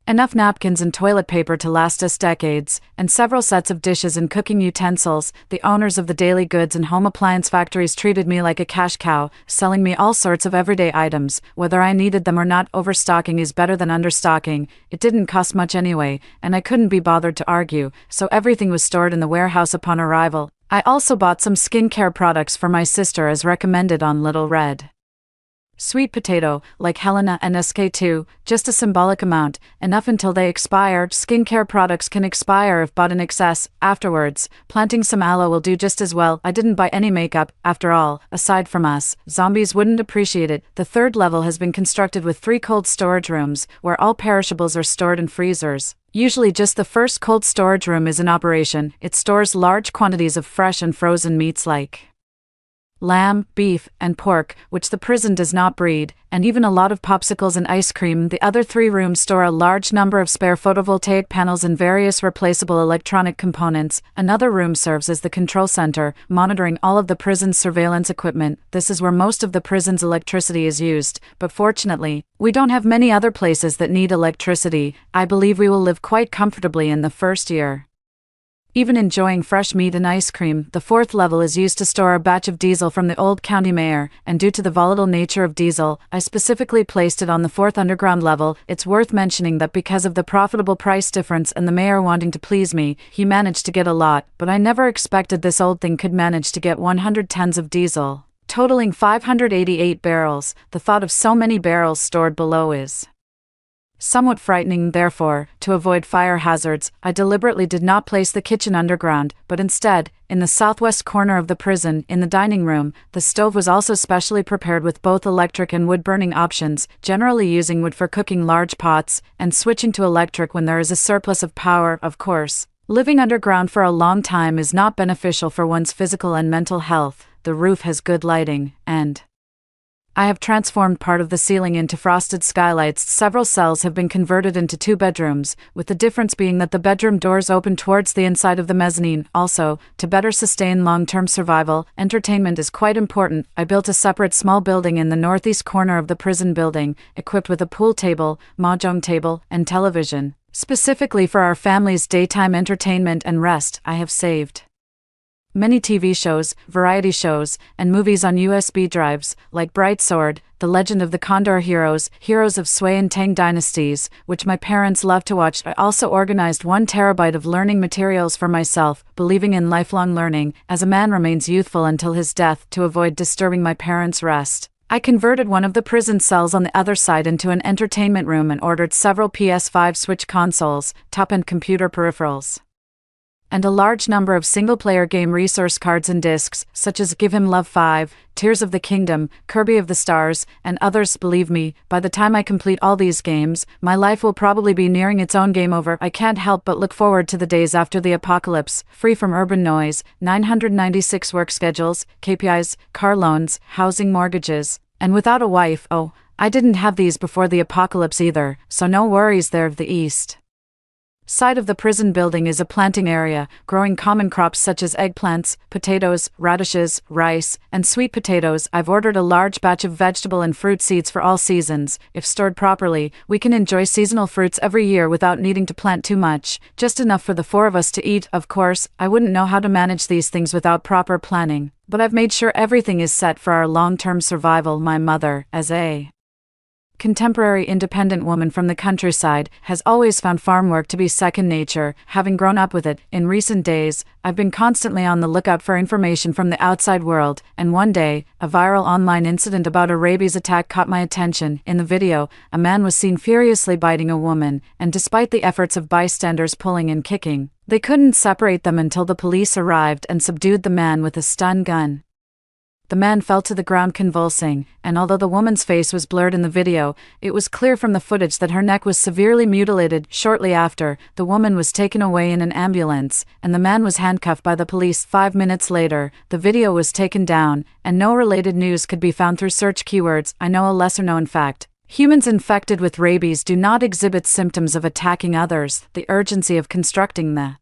enough napkins and toilet paper to last us decades, and several sets of dishes and cooking utensils. The owners of the daily goods and home appliance factories treated me like a cash cow, selling me all sorts of everyday items. Whether I needed them or not, overstocking is better than understocking. It didn't cost much anyway, and I couldn't be bothered to argue, so everything was stored in the warehouse upon arrival. I also bought some skincare products for my sister as recommended on Little Red Sweet Potato, like Helena and SK2, just a symbolic amount, enough until they expire. Skincare products can expire if bought in excess. Afterwards, planting some aloe will do just as well. I didn't buy any makeup, after all, aside from us, zombies wouldn't appreciate it. The third level has been constructed with 3 cold storage rooms, where all perishables are stored in freezers. Usually just the first cold storage room is in operation. It stores large quantities of fresh and frozen meats like lamb, beef, and pork, which the prison does not breed, and even a lot of popsicles and ice cream. The other 3 rooms store a large number of spare photovoltaic panels and various replaceable electronic components. Another room serves as the control center, monitoring all of the prison's surveillance equipment. This is where most of the prison's electricity is used, but fortunately, we don't have many other places that need electricity. I believe we will live quite comfortably in the first year. Even enjoying fresh meat and ice cream. The fourth level is used to store a batch of diesel from the old county mayor, and due to the volatile nature of diesel, I specifically placed it on the fourth underground level. It's worth mentioning that because of the profitable price difference and the mayor wanting to please me, he managed to get a lot, but I never expected this old thing could manage to get 100 tons of diesel, totaling 588 barrels. The thought of so many barrels stored below is somewhat frightening. Therefore, to avoid fire hazards, I deliberately did not place the kitchen underground, but instead, in the southwest corner of the prison, in the dining room. The stove was also specially prepared with both electric and wood-burning options, generally using wood for cooking large pots, and switching to electric when there is a surplus of power, of course. Living underground for a long time is not beneficial for one's physical and mental health. The roof has good lighting, and I have transformed part of the ceiling into frosted skylights. Several cells have been converted into 2 bedrooms, with the difference being that the bedroom doors open towards the inside of the mezzanine. Also, to better sustain long-term survival, entertainment is quite important. I built a separate small building in the northeast corner of the prison building, equipped with a pool table, mahjong table, and television. Specifically for our family's daytime entertainment and rest, I have saved many TV shows, variety shows, and movies on USB drives, like Bright Sword, The Legend of the Condor Heroes, Heroes of Sui and Tang Dynasties, which my parents love to watch. I also organized 1 terabyte of learning materials for myself, believing in lifelong learning, as a man remains youthful until his death. To avoid disturbing my parents' rest, I converted one of the prison cells on the other side into an entertainment room and ordered several PS5 Switch consoles, top-end computer peripherals, and a large number of single-player game resource cards and discs, such as Give Him Love 5, Tears of the Kingdom, Kirby of the Stars, and others. Believe me, by the time I complete all these games, my life will probably be nearing its own game over. I can't help but look forward to the days after the apocalypse, free from urban noise, 996 work schedules, KPIs, car loans, housing mortgages, and without a wife. Oh, I didn't have these before the apocalypse either, so no worries there. Of the east side of the prison building is a planting area, growing common crops such as eggplants, potatoes, radishes, rice, and sweet potatoes. I've ordered a large batch of vegetable and fruit seeds for all seasons. If stored properly, we can enjoy seasonal fruits every year without needing to plant too much, just enough for the 4 of us to eat. Of course, I wouldn't know how to manage these things without proper planning, but I've made sure everything is set for our long-term survival. My mother, as a contemporary independent woman from the countryside, has always found farm work to be second nature, having grown up with it. In recent days, I've been constantly on the lookout for information from the outside world, and one day, a viral online incident about a rabies attack caught my attention. In the video, a man was seen furiously biting a woman, and despite the efforts of bystanders pulling and kicking, they couldn't separate them until the police arrived and subdued the man with a stun gun. The man fell to the ground convulsing, and although the woman's face was blurred in the video, it was clear from the footage that her neck was severely mutilated. Shortly after, the woman was taken away in an ambulance, and the man was handcuffed by the police. 5 minutes later, the video was taken down, and no related news could be found through search keywords. I know a lesser-known fact. Humans infected with rabies do not exhibit symptoms of attacking others. The urgency of constructing the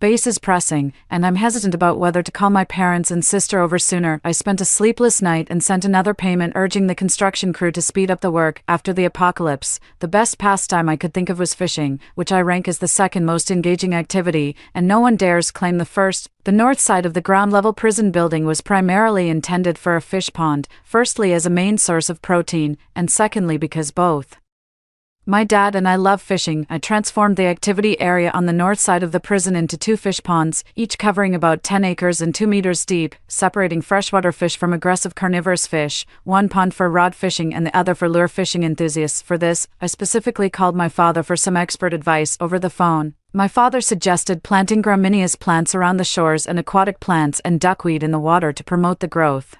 base is pressing, and I'm hesitant about whether to call my parents and sister over sooner. I spent a sleepless night and sent another payment urging the construction crew to speed up the work. After the apocalypse, the best pastime I could think of was fishing, which I rank as the second most engaging activity, and no one dares claim the first. The north side of the ground-level prison building was primarily intended for a fish pond, firstly as a main source of protein, and secondly because both my dad and I love fishing. I transformed the activity area on the north side of the prison into 2 fish ponds, each covering about 10 acres and 2 meters deep, separating freshwater fish from aggressive carnivorous fish, one pond for rod fishing and the other for lure fishing enthusiasts. For this, I specifically called my father for some expert advice over the phone. My father suggested planting gramineous plants around the shores and aquatic plants and duckweed in the water to promote the growth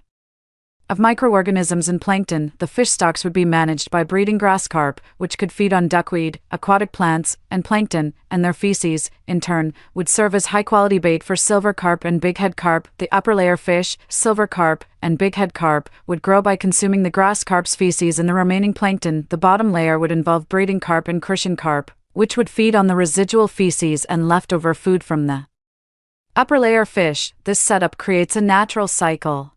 of microorganisms and plankton. The fish stocks would be managed by breeding grass carp, which could feed on duckweed, aquatic plants, and plankton, and their feces, in turn, would serve as high-quality bait for silver carp and bighead carp. The upper layer fish, silver carp, and bighead carp, would grow by consuming the grass carp's feces and the remaining plankton. The bottom layer would involve breeding carp and crucian carp, which would feed on the residual feces and leftover food from the upper layer fish. This setup creates a natural cycle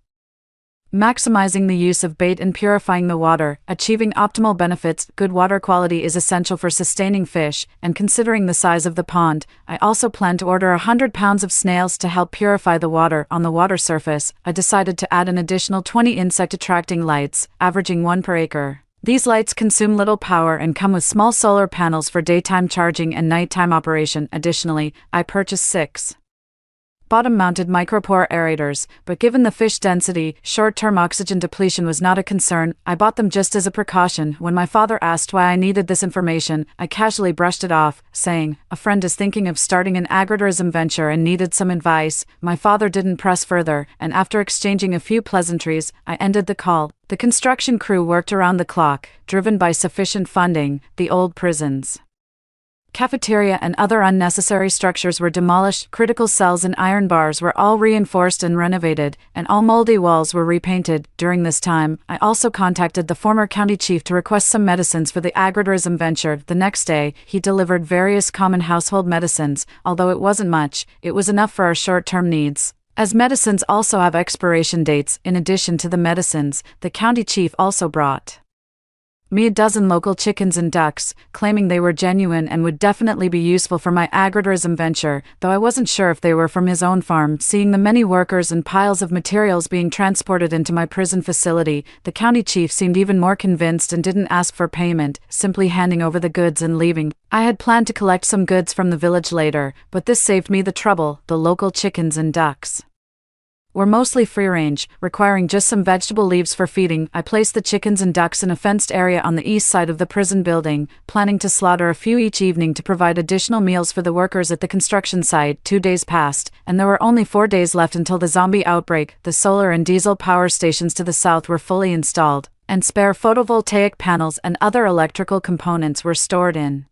Maximizing the use of bait and purifying the water, achieving optimal benefits. Good water quality is essential for sustaining fish, and considering the size of the pond, I also plan to order 100 pounds of snails to help purify the water. On the water surface, I decided to add an additional 20 insect-attracting lights, averaging 1 per acre. These lights consume little power and come with small solar panels for daytime charging and nighttime operation. Additionally, I purchased 6 bottom-mounted micropore aerators, but given the fish density, short-term oxygen depletion was not a concern. I bought them just as a precaution. When my father asked why I needed this information, I casually brushed it off, saying, "A friend is thinking of starting an agritourism venture and needed some advice." My father didn't press further, and after exchanging a few pleasantries, I ended the call. The construction crew worked around the clock, driven by sufficient funding. The old prisons, cafeteria and other unnecessary structures were demolished. Critical cells and iron bars were all reinforced and renovated, and all moldy walls were repainted. During this time, I also contacted the former county chief to request some medicines for the agritourism venture. The next day, he delivered various common household medicines. Although it wasn't much, it was enough for our short-term needs. As medicines also have expiration dates, in addition to the medicines, the county chief also brought me a dozen local chickens and ducks, claiming they were genuine and would definitely be useful for my agritourism venture, though I wasn't sure if they were from his own farm. Seeing the many workers and piles of materials being transported into my prison facility, the county chief seemed even more convinced and didn't ask for payment, simply handing over the goods and leaving. I had planned to collect some goods from the village later, but this saved me the trouble. The local chickens and ducks were mostly free-range, requiring just some vegetable leaves for feeding. I placed the chickens and ducks in a fenced area on the east side of the prison building, planning to slaughter a few each evening to provide additional meals for the workers at the construction site. 2 days passed, and there were only 4 days left until the zombie outbreak. The solar and diesel power stations to the south were fully installed, and spare photovoltaic panels and other electrical components were stored in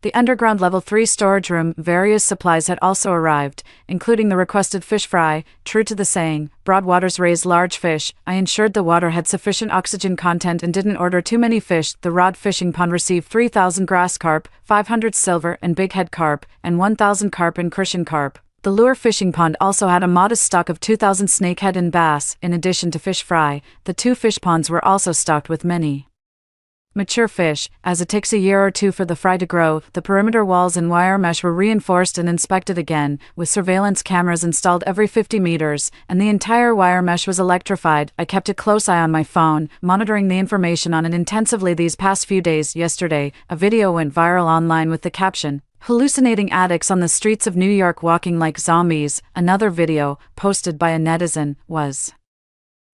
the underground level 3 storage room. Various supplies had also arrived, including the requested fish fry. True to the saying, broad waters raise large fish, I ensured the water had sufficient oxygen content and didn't order too many fish. The rod fishing pond received 3,000 grass carp, 500 silver and bighead carp, and 1,000 carp and crucian carp. The lure fishing pond also had a modest stock of 2,000 snakehead and bass. In addition to fish fry, the 2 fish ponds were also stocked with many mature fish, as it takes a year or 2 for the fry to grow. The perimeter walls and wire mesh were reinforced and inspected again, with surveillance cameras installed every 50 meters, and the entire wire mesh was electrified. I kept a close eye on my phone, monitoring the information on it intensively these past few days. Yesterday, a video went viral online with the caption, "Hallucinating addicts on the streets of New York walking like zombies." Another video, posted by a netizen, was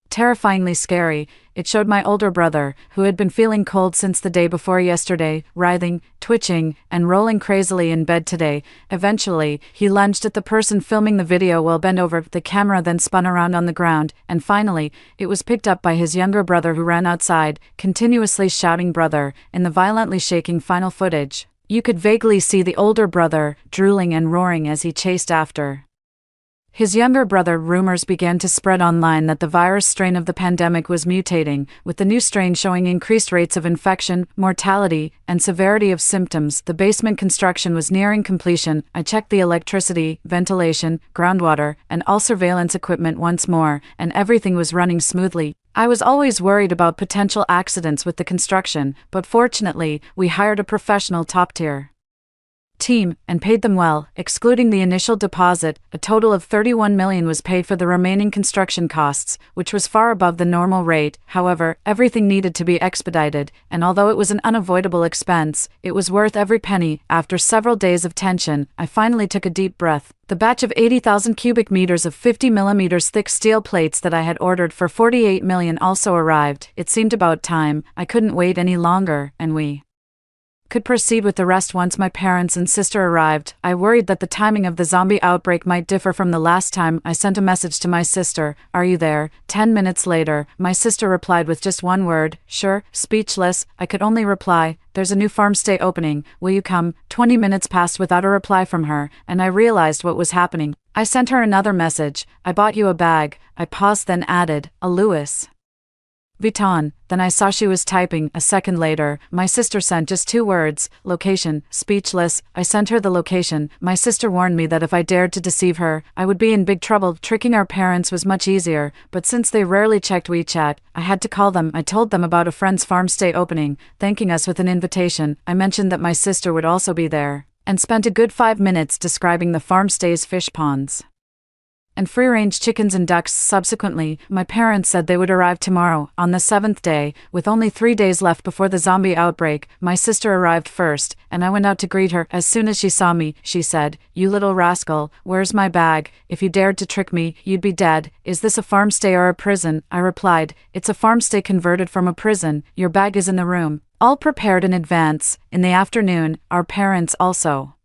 terrifyingly scary. It showed my older brother, who had been feeling cold since the day before yesterday, writhing, twitching, and rolling crazily in bed today. Eventually, he lunged at the person filming the video while bent over. The camera then spun around on the ground, and finally, it was picked up by his younger brother, who ran outside, continuously shouting "brother." In the violently shaking final footage, you could vaguely see the older brother drooling and roaring as he chased after his younger brother. Rumors began to spread online that the virus strain of the pandemic was mutating, with the new strain showing increased rates of infection, mortality, and severity of symptoms. The basement construction was nearing completion. I checked the electricity, ventilation, groundwater, and all surveillance equipment once more, and everything was running smoothly. I was always worried about potential accidents with the construction, but fortunately, we hired a professional top-tier team, and paid them well. Excluding the initial deposit, a total of $31 million was paid for the remaining construction costs, which was far above the normal rate. However, everything needed to be expedited, and although it was an unavoidable expense, it was worth every penny. After several days of tension, I finally took a deep breath. The batch of 80,000 cubic meters of 50 millimeters thick steel plates that I had ordered for $48 million also arrived. It seemed about time. I couldn't wait any longer, and we could proceed with the rest once my parents and sister arrived. I worried that the timing of the zombie outbreak might differ from the last time. I sent a message to my sister, "Are you there?" 10 minutes later, my sister replied with just one word, "Sure." Speechless, I could only reply, "There's a new farm stay opening, will you come?" 20 minutes passed without a reply from her, and I realized what was happening. I sent her another message, "I bought you a bag." I paused, then added, "A Lewis." Vuitton. Then I saw she was typing. A second later, my sister sent just 2 words, location. Speechless, I sent her the location. My sister warned me that if I dared to deceive her, I would be in big trouble. Tricking our parents was much easier, but since they rarely checked WeChat, I had to call them. I told them about a friend's farm stay opening, thanking us with an invitation. I mentioned that my sister would also be there, and spent a good 5 minutes describing the farm stay's fish ponds and free-range chickens and ducks. Subsequently, my parents said they would arrive tomorrow, on the 7th day, with only 3 days left before the zombie outbreak. My sister arrived first, and I went out to greet her. As soon as she saw me, she said, "You little rascal, where's my bag? If you dared to trick me, you'd be dead. Is this a farm stay or a prison?" I replied, "It's a farm stay converted from a prison. Your bag is in the room." All prepared in advance. In the afternoon, our parents also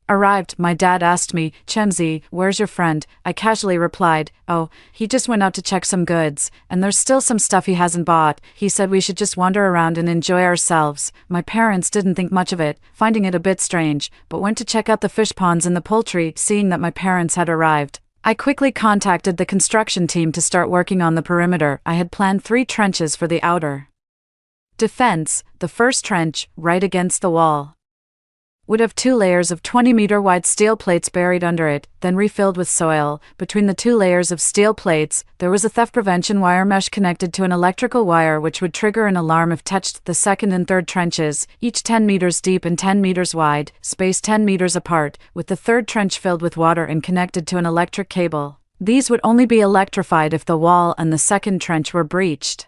arrived. My dad asked me, "Chenzi, where's your friend?" I casually replied, "Oh, he just went out to check some goods, and there's still some stuff he hasn't bought. He said we should just wander around and enjoy ourselves." My parents didn't think much of it, finding it a bit strange, but went to check out the fish ponds and the poultry. Seeing that my parents had arrived, I quickly contacted the construction team to start working on the perimeter. I had planned 3 trenches for the outer defense. The first trench, right against the wall, would have 2 layers of 20-meter wide steel plates buried under it, then refilled with soil. Between the 2 layers of steel plates, there was a theft prevention wire mesh connected to an electrical wire which would trigger an alarm if touched. The second and third trenches, each 10 meters deep and 10 meters wide, spaced 10 meters apart, with the third trench filled with water and connected to an electric cable. These would only be electrified if the wall and the second trench were breached,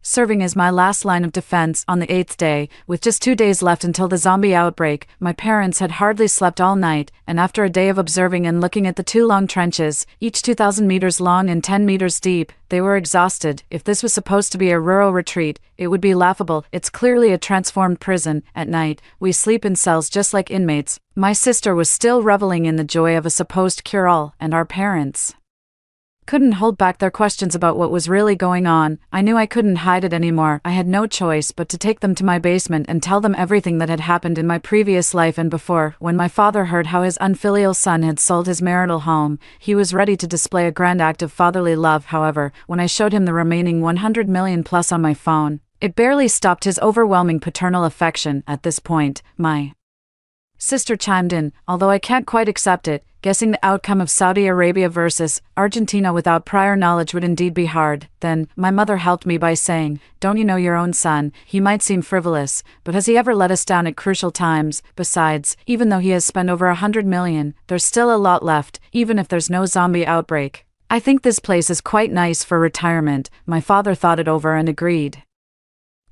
serving as my last line of defense. On the 8th day, with just 2 days left until the zombie outbreak, my parents had hardly slept all night, and after a day of observing and looking at the 2 long trenches, each 2,000 meters long and 10 meters deep, they were exhausted. If this was supposed to be a rural retreat, it would be laughable. It's clearly a transformed prison. At night, we sleep in cells just like inmates. My sister was still reveling in the joy of a supposed cure-all, and our parents couldn't hold back their questions about what was really going on. I knew I couldn't hide it anymore. I had no choice but to take them to my basement and tell them everything that had happened in my previous life and before. When my father heard how his unfilial son had sold his marital home, he was ready to display a grand act of fatherly love. However, when I showed him the remaining 100 million plus on my phone, it barely stopped his overwhelming paternal affection. At this point, my sister chimed in, although I can't quite accept it. Guessing the outcome of Saudi Arabia versus Argentina without prior knowledge would indeed be hard. Then, my mother helped me by saying, "Don't you know your own son? He might seem frivolous, but has he ever let us down at crucial times? Besides, even though he has spent over 100 million, there's still a lot left, even if there's no zombie outbreak. I think this place is quite nice for retirement." My father thought it over and agreed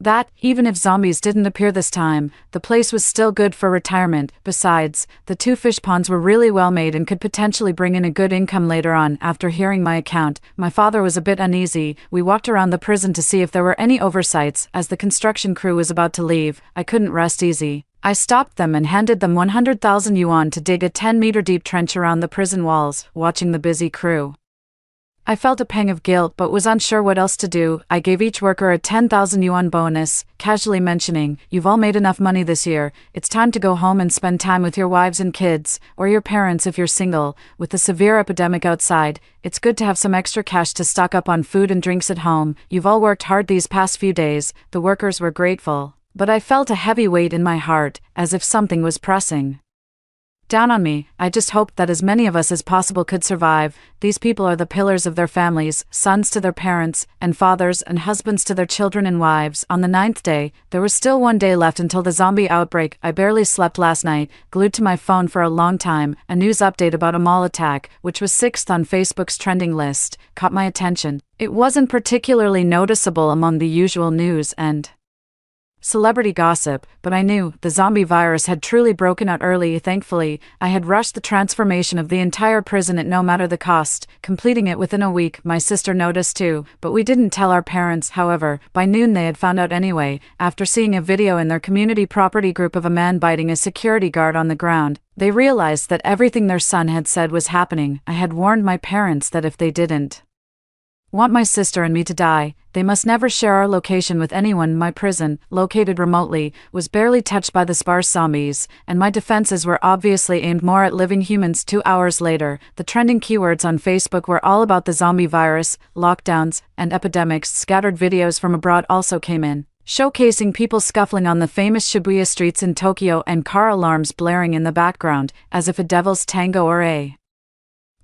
that, even if zombies didn't appear this time, the place was still good for retirement. Besides, the 2 fish ponds were really well made and could potentially bring in a good income later on. After hearing my account, my father was a bit uneasy. We walked around the prison to see if there were any oversights. As the construction crew was about to leave, I couldn't rest easy. I stopped them and handed them 100,000 yuan to dig a 10-meter deep trench around the prison walls. Watching the busy crew, I felt a pang of guilt but was unsure what else to do. I gave each worker a 10,000 yuan bonus, casually mentioning, "You've all made enough money this year. It's time to go home and spend time with your wives and kids, or your parents if you're single. With the severe epidemic outside, it's good to have some extra cash to stock up on food and drinks at home. You've all worked hard these past few days." The workers were grateful, but I felt a heavy weight in my heart, as if something was pressing down on me. I just hoped that as many of us as possible could survive. These people are the pillars of their families, sons to their parents, and fathers and husbands to their children and wives. On the 9th day, there was still 1 day left until the zombie outbreak. I barely slept last night, glued to my phone for a long time. A news update about a mall attack, which was 6th on Facebook's trending list, caught my attention. It wasn't particularly noticeable among the usual news and celebrity gossip, but I knew the zombie virus had truly broken out early. Thankfully, I had rushed the transformation of the entire prison at no matter the cost, completing it within a week. My sister noticed too, but we didn't tell our parents. However, by noon they had found out anyway. After seeing a video in their community property group of a man biting a security guard on the ground, they realized that everything their son had said was happening. I had warned my parents that if they didn't Want my sister and me to die. They must never share our location with anyone. My prison, located remotely, was barely touched by the sparse zombies, and my defenses were obviously aimed more at living humans. 2 hours later, the trending keywords on Facebook were all about the zombie virus, lockdowns, and epidemics. Scattered videos from abroad also came in, showcasing people scuffling on the famous Shibuya streets in Tokyo and car alarms blaring in the background, as if a devil's tango or a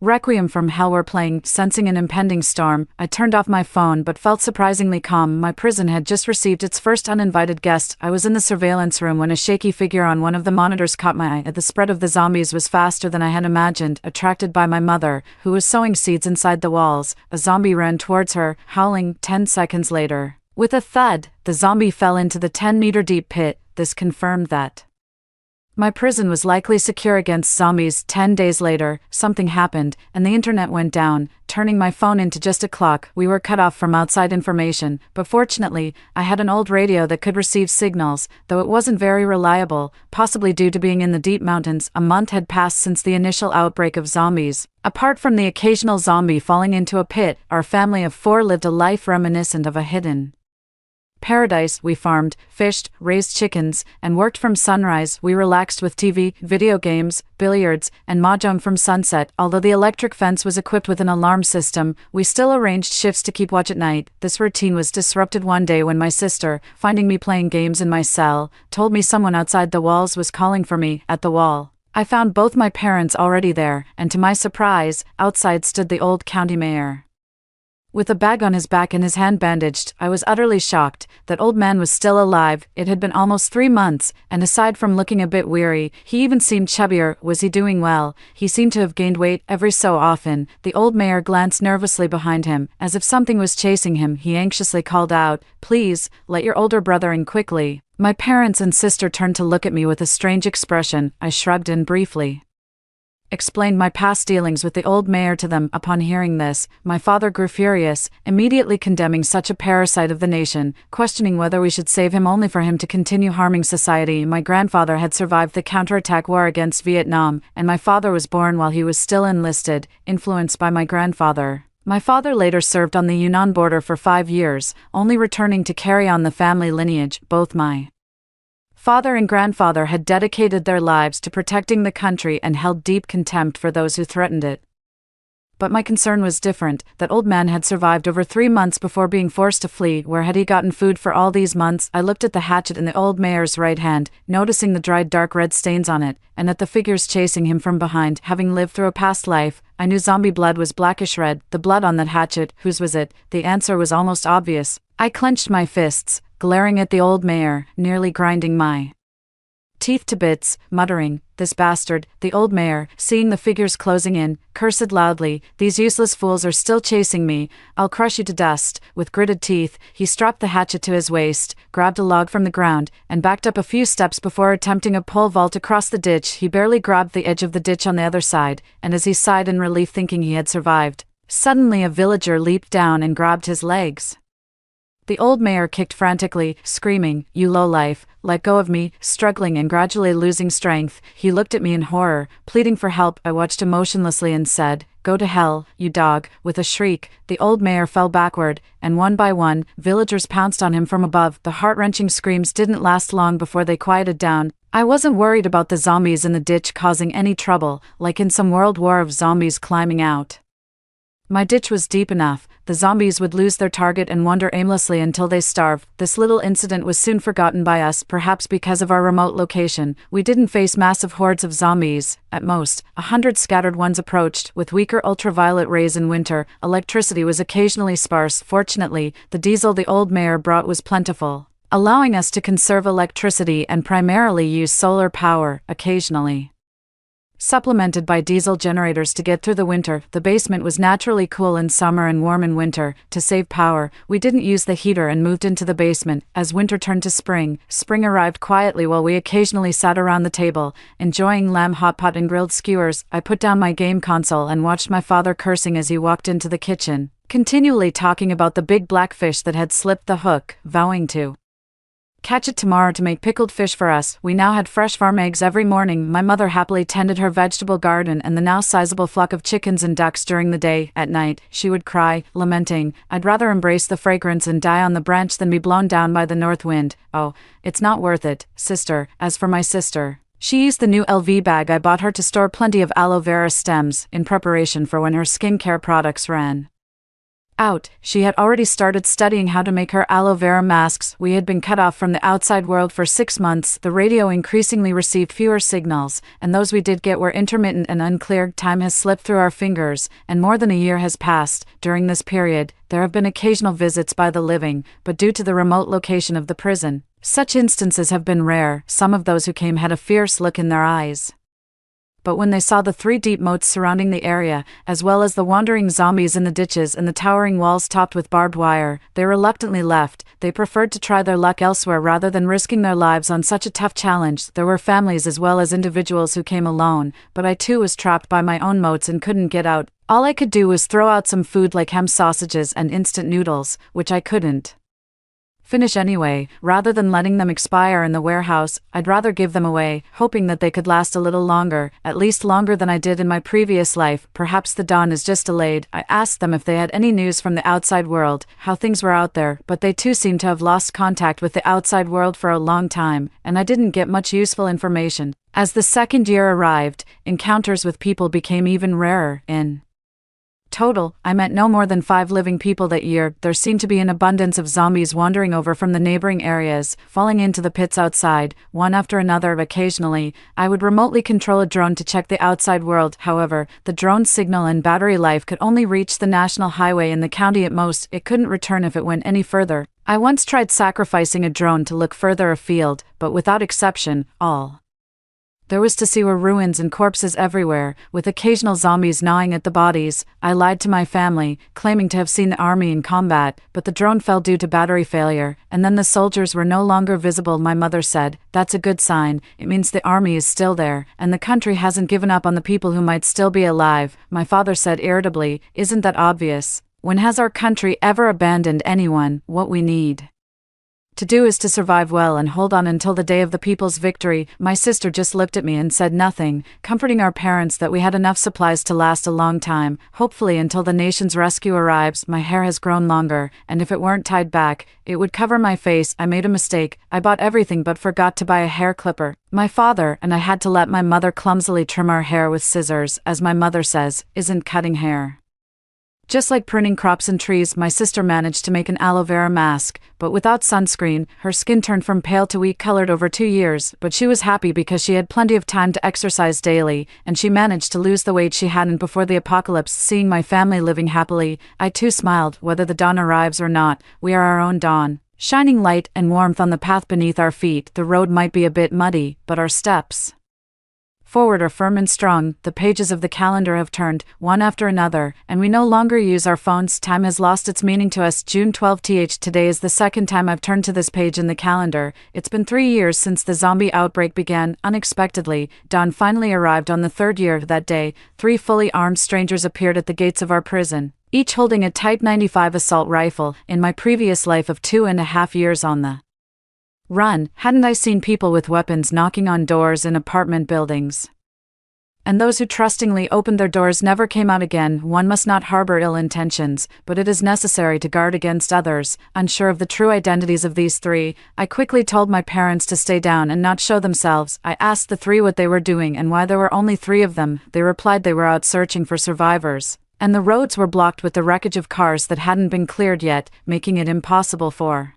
Requiem from Hell were playing. Sensing an impending storm, I turned off my phone but felt surprisingly calm. My prison had just received its first uninvited guest. I was in the surveillance room when a shaky figure on one of the monitors caught my eye. The spread of the zombies was faster than I had imagined. Attracted by my mother, who was sowing seeds inside the walls, a zombie ran towards her, howling. 10 seconds later, with a thud, the zombie fell into the 10-meter deep pit. This confirmed that my prison was likely secure against zombies. 10 days later, something happened, and the internet went down, turning my phone into just a clock. We were cut off from outside information, but fortunately, I had an old radio that could receive signals, though it wasn't very reliable, possibly due to being in the deep mountains. A month had passed since the initial outbreak of zombies. Apart from the occasional zombie falling into a pit, our family of 4 lived a life reminiscent of a hidden paradise. We farmed, fished, raised chickens, and worked from sunrise. We relaxed with TV, video games, billiards, and mahjong from sunset. Although the electric fence was equipped with an alarm system, we still arranged shifts to keep watch at night. This routine was disrupted one day when my sister, finding me playing games in my cell, told me someone outside the walls was calling for me. At the wall, I found both my parents already there, and to my surprise, outside stood the old county mayor, with a bag on his back and his hand bandaged. I was utterly shocked. That old man was still alive. It had been almost 3 months, and aside from looking a bit weary, he even seemed chubbier. Was he doing well? He seemed to have gained weight every so often. The old mayor glanced nervously behind him, as if something was chasing him. He anxiously called out, "Please, let your older brother in quickly." My parents and sister turned to look at me with a strange expression. I shrugged and briefly explained my past dealings with the old mayor to them. Upon hearing this, my father grew furious, immediately condemning such a parasite of the nation, questioning whether we should save him only for him to continue harming society. My grandfather had survived the counterattack war against Vietnam, and my father was born while he was still enlisted. Influenced by my grandfather, my father later served on the Yunnan border for 5 years, only returning to carry on the family lineage. Both my father and grandfather had dedicated their lives to protecting the country and held deep contempt for those who threatened it. But my concern was different. That old man had survived over 3 months before being forced to flee. Where had he gotten food for all these months? I looked at the hatchet in the old mayor's right hand, noticing the dried dark red stains on it, and at the figures chasing him from behind. Having lived through a past life, I knew zombie blood was blackish red. The blood on that hatchet, whose was it? The answer was almost obvious. I clenched my fists, glaring at the old mayor, nearly grinding my teeth to bits, muttering, "This bastard." The old mayor, seeing the figures closing in, cursed loudly, "These useless fools are still chasing me. I'll crush you to dust." With gritted teeth, he strapped the hatchet to his waist, grabbed a log from the ground, and backed up a few steps before attempting a pole vault across the ditch. He barely grabbed the edge of the ditch on the other side, and as he sighed in relief thinking he had survived, suddenly a villager leaped down and grabbed his legs. The old mayor kicked frantically, screaming, "You lowlife, let go of me." Struggling and gradually losing strength, he looked at me in horror, pleading for help. I watched him motionlessly and said, "Go to hell, you dog." With a shriek, the old mayor fell backward, and one by one, villagers pounced on him from above. The heart-wrenching screams didn't last long before they quieted down. I wasn't worried about the zombies in the ditch causing any trouble, like in some world war of zombies climbing out. My ditch was deep enough. The zombies would lose their target and wander aimlessly until they starved. This little incident was soon forgotten by us, perhaps because of our remote location. We didn't face massive hordes of zombies. At most, 100 scattered ones approached, with weaker ultraviolet rays in winter. Electricity was occasionally sparse. Fortunately, the diesel the old mayor brought was plentiful, allowing us to conserve electricity and primarily use solar power, occasionally supplemented by diesel generators to get through the winter. The basement was naturally cool in summer and warm in winter. To save power, we didn't use the heater and moved into the basement. As winter turned to spring, spring arrived quietly while we occasionally sat around the table, enjoying lamb hot pot and grilled skewers. I put down my game console and watched my father cursing as he walked into the kitchen, continually talking about the big black fish that had slipped the hook, vowing to catch it tomorrow to make pickled fish for us. We now had fresh farm eggs every morning. My mother happily tended her vegetable garden and the now sizable flock of chickens and ducks during the day. At night, she would cry, lamenting, "I'd rather embrace the fragrance and die on the branch than be blown down by the north wind. Oh, it's not worth it, sister." As for my sister, she used the new LV bag I bought her to store plenty of aloe vera stems, in preparation for when her skincare products ran out. She had already started studying how to make her aloe vera masks. We had been cut off from the outside world for 6 months. The radio increasingly received fewer signals, and those we did get were intermittent and unclear. Time has slipped through our fingers, and more than a year has passed. During this period, there have been occasional visits by the living, but due to the remote location of the prison, such instances have been rare. Some of those who came had a fierce look in their eyes. But when they saw the 3 deep moats surrounding the area, as well as the wandering zombies in the ditches and the towering walls topped with barbed wire, they reluctantly left. They preferred to try their luck elsewhere rather than risking their lives on such a tough challenge. There were families as well as individuals who came alone, but I too was trapped by my own moats and couldn't get out. All I could do was throw out some food like ham sausages and instant noodles, which I couldn't finish anyway. Rather than letting them expire in the warehouse, I'd rather give them away, hoping that they could last a little longer, at least longer than I did in my previous life. Perhaps the dawn is just delayed. I asked them if they had any news from the outside world, how things were out there, but they too seemed to have lost contact with the outside world for a long time, and I didn't get much useful information. As the second year arrived, encounters with people became even rarer. In total, I met no more than 5 living people that year. There seemed to be an abundance of zombies wandering over from the neighboring areas, falling into the pits outside, one after another. Occasionally, I would remotely control a drone to check the outside world. However, the drone's signal and battery life could only reach the national highway in the county at most. It couldn't return if it went any further. I once tried sacrificing a drone to look further afield, but without exception, all there was to see were ruins and corpses everywhere, with occasional zombies gnawing at the bodies. I lied to my family, claiming to have seen the army in combat, but the drone fell due to battery failure, and then the soldiers were no longer visible. My mother said, "That's a good sign. It means the army is still there, and the country hasn't given up on the people who might still be alive." My father said irritably, "Isn't that obvious? When has our country ever abandoned anyone? What we need to do is to survive well and hold on until the day of the people's victory." My sister just looked at me and said nothing, comforting our parents that we had enough supplies to last a long time, hopefully until the nation's rescue arrives. My hair has grown longer, and if it weren't tied back, it would cover my face. I made a mistake. I bought everything but forgot to buy a hair clipper. My father and I had to let my mother clumsily trim our hair with scissors. As my mother says, isn't cutting hair just like pruning crops and trees? My sister managed to make an aloe vera mask, but without sunscreen. Her skin turned from pale to wheat-colored over 2 years, but she was happy because she had plenty of time to exercise daily, and she managed to lose the weight she hadn't before the apocalypse. Seeing my family living happily, I too smiled. Whether the dawn arrives or not, we are our own dawn, shining light and warmth on the path beneath our feet. The road might be a bit muddy, but our steps forward are firm and strong. The pages of the calendar have turned, one after another, and we no longer use our phones. Time has lost its meaning to us. June 12th. Today is the second time I've turned to this page in the calendar. It's been 3 years since the zombie outbreak began. Unexpectedly, dawn finally arrived on the 3rd year. That day, 3 fully armed strangers appeared at the gates of our prison, each holding a Type 95 assault rifle. In my previous life of 2.5 years on the run, hadn't I seen people with weapons knocking on doors in apartment buildings? And those who trustingly opened their doors never came out again. One must not harbor ill intentions, but it is necessary to guard against others. Unsure of the true identities of these 3, I quickly told my parents to stay down and not show themselves. I asked the 3 what they were doing and why there were only 3 of them. They replied they were out searching for survivors, and the roads were blocked with the wreckage of cars that hadn't been cleared yet, making it impossible for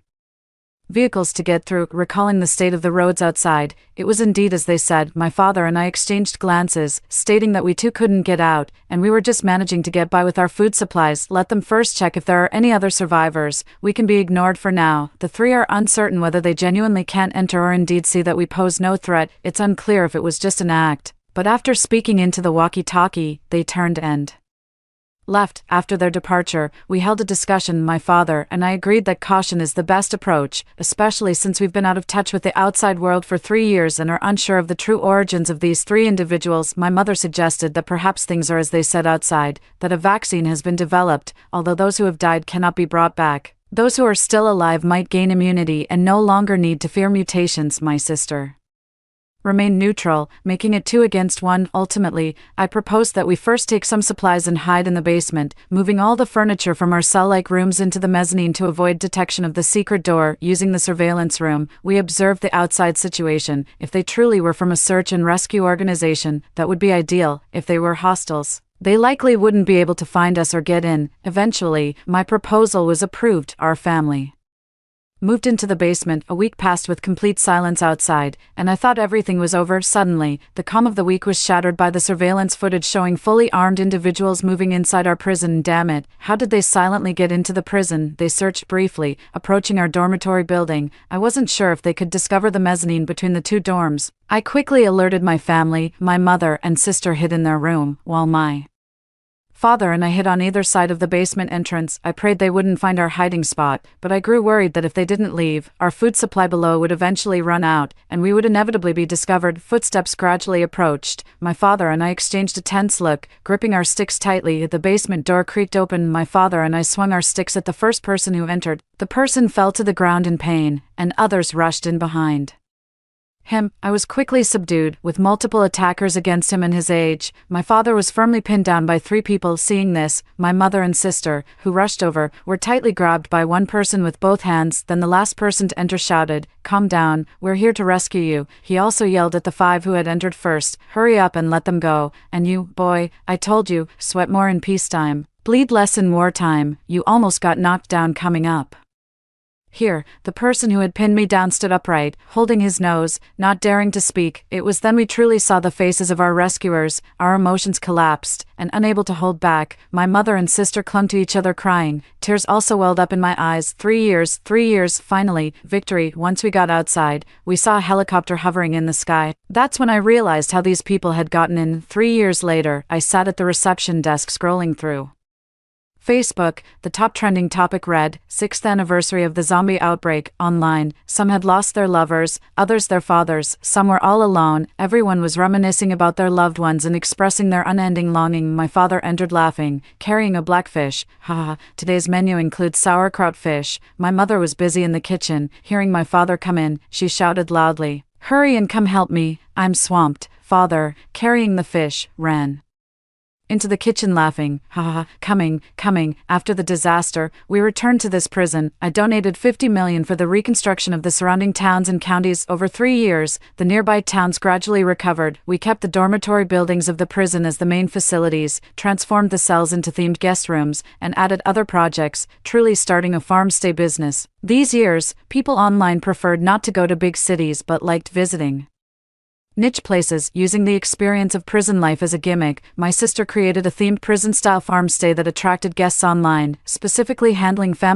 vehicles to get through. Recalling the state of the roads outside, it was indeed as they said. My father and I exchanged glances, stating that we too couldn't get out, and we were just managing to get by with our food supplies. Let them first check if there are any other survivors. We can be ignored for now. The 3 are uncertain whether they genuinely can't enter or indeed see that we pose no threat. It's unclear if it was just an act, but after speaking into the walkie-talkie, they turned and left. After their departure, we held a discussion. My father and I agreed that caution is the best approach, especially since we've been out of touch with the outside world for 3 years and are unsure of the true origins of these 3 individuals. My mother suggested that perhaps things are as they said outside, that a vaccine has been developed, although those who have died cannot be brought back. Those who are still alive might gain immunity and no longer need to fear mutations, my sister. Remain neutral, making it 2 against 1. Ultimately, I proposed that we first take some supplies and hide in the basement, moving all the furniture from our cell-like rooms into the mezzanine to avoid detection of the secret door. Using the surveillance room, we observed the outside situation. If they truly were from a search and rescue organization, that would be ideal. If they were hostiles, they likely wouldn't be able to find us or get in. Eventually, my proposal was approved. Our family moved into the basement. A week passed with complete silence outside, and I thought everything was over. Suddenly, the calm of the week was shattered by the surveillance footage showing fully armed individuals moving inside our prison. Damn it, how did they silently get into the prison? They searched briefly, approaching our dormitory building. I wasn't sure if they could discover the mezzanine between the 2 dorms. I quickly alerted my family. My mother and sister hid in their room, while my father and I hid on either side of the basement entrance. I prayed they wouldn't find our hiding spot, but I grew worried that if they didn't leave, our food supply below would eventually run out, and we would inevitably be discovered. Footsteps gradually approached. My father and I exchanged a tense look, gripping our sticks tightly. The basement door creaked open. My father and I swung our sticks at the first person who entered. The person fell to the ground in pain, and others rushed in behind him. I was quickly subdued, with multiple attackers against him and his age. My father was firmly pinned down by 3 people. Seeing this, my mother and sister, who rushed over, were tightly grabbed by one person with both hands. Then the last person to enter shouted, "Calm down, we're here to rescue you." He also yelled at the 5 who had entered first, "Hurry up and let them go. And you, boy, I told you, sweat more in peacetime, bleed less in wartime. You almost got knocked down coming up here." The person who had pinned me down stood upright, holding his nose, not daring to speak. It was then we truly saw the faces of our rescuers. Our emotions collapsed, and unable to hold back, my mother and sister clung to each other crying. Tears also welled up in my eyes. 3 years, finally, victory. Once we got outside, we saw a helicopter hovering in the sky. That's when I realized how these people had gotten in. 3 years later, I sat at the reception desk scrolling through Facebook. The top trending topic read, 6th anniversary of the zombie outbreak. Online, some had lost their lovers, others their fathers, some were all alone. Everyone was reminiscing about their loved ones and expressing their unending longing. My father entered laughing, carrying a blackfish. Haha, today's menu includes sauerkraut fish. My mother was busy in the kitchen. Hearing my father come in, she shouted loudly, "Hurry and come help me, I'm swamped." Father, carrying the fish, ran into the kitchen laughing. Haha, coming. After the disaster, we returned to this prison. I donated $50 million for the reconstruction of the surrounding towns and counties. Over 3 years, the nearby towns gradually recovered. We kept the dormitory buildings of the prison as the main facilities, transformed the cells into themed guest rooms, and added other projects, truly starting a farmstay business. These years, people online preferred not to go to big cities but liked visiting niche places. Using the experience of prison life as a gimmick, my sister created a themed prison-style farmstay that attracted guests online, specifically handling family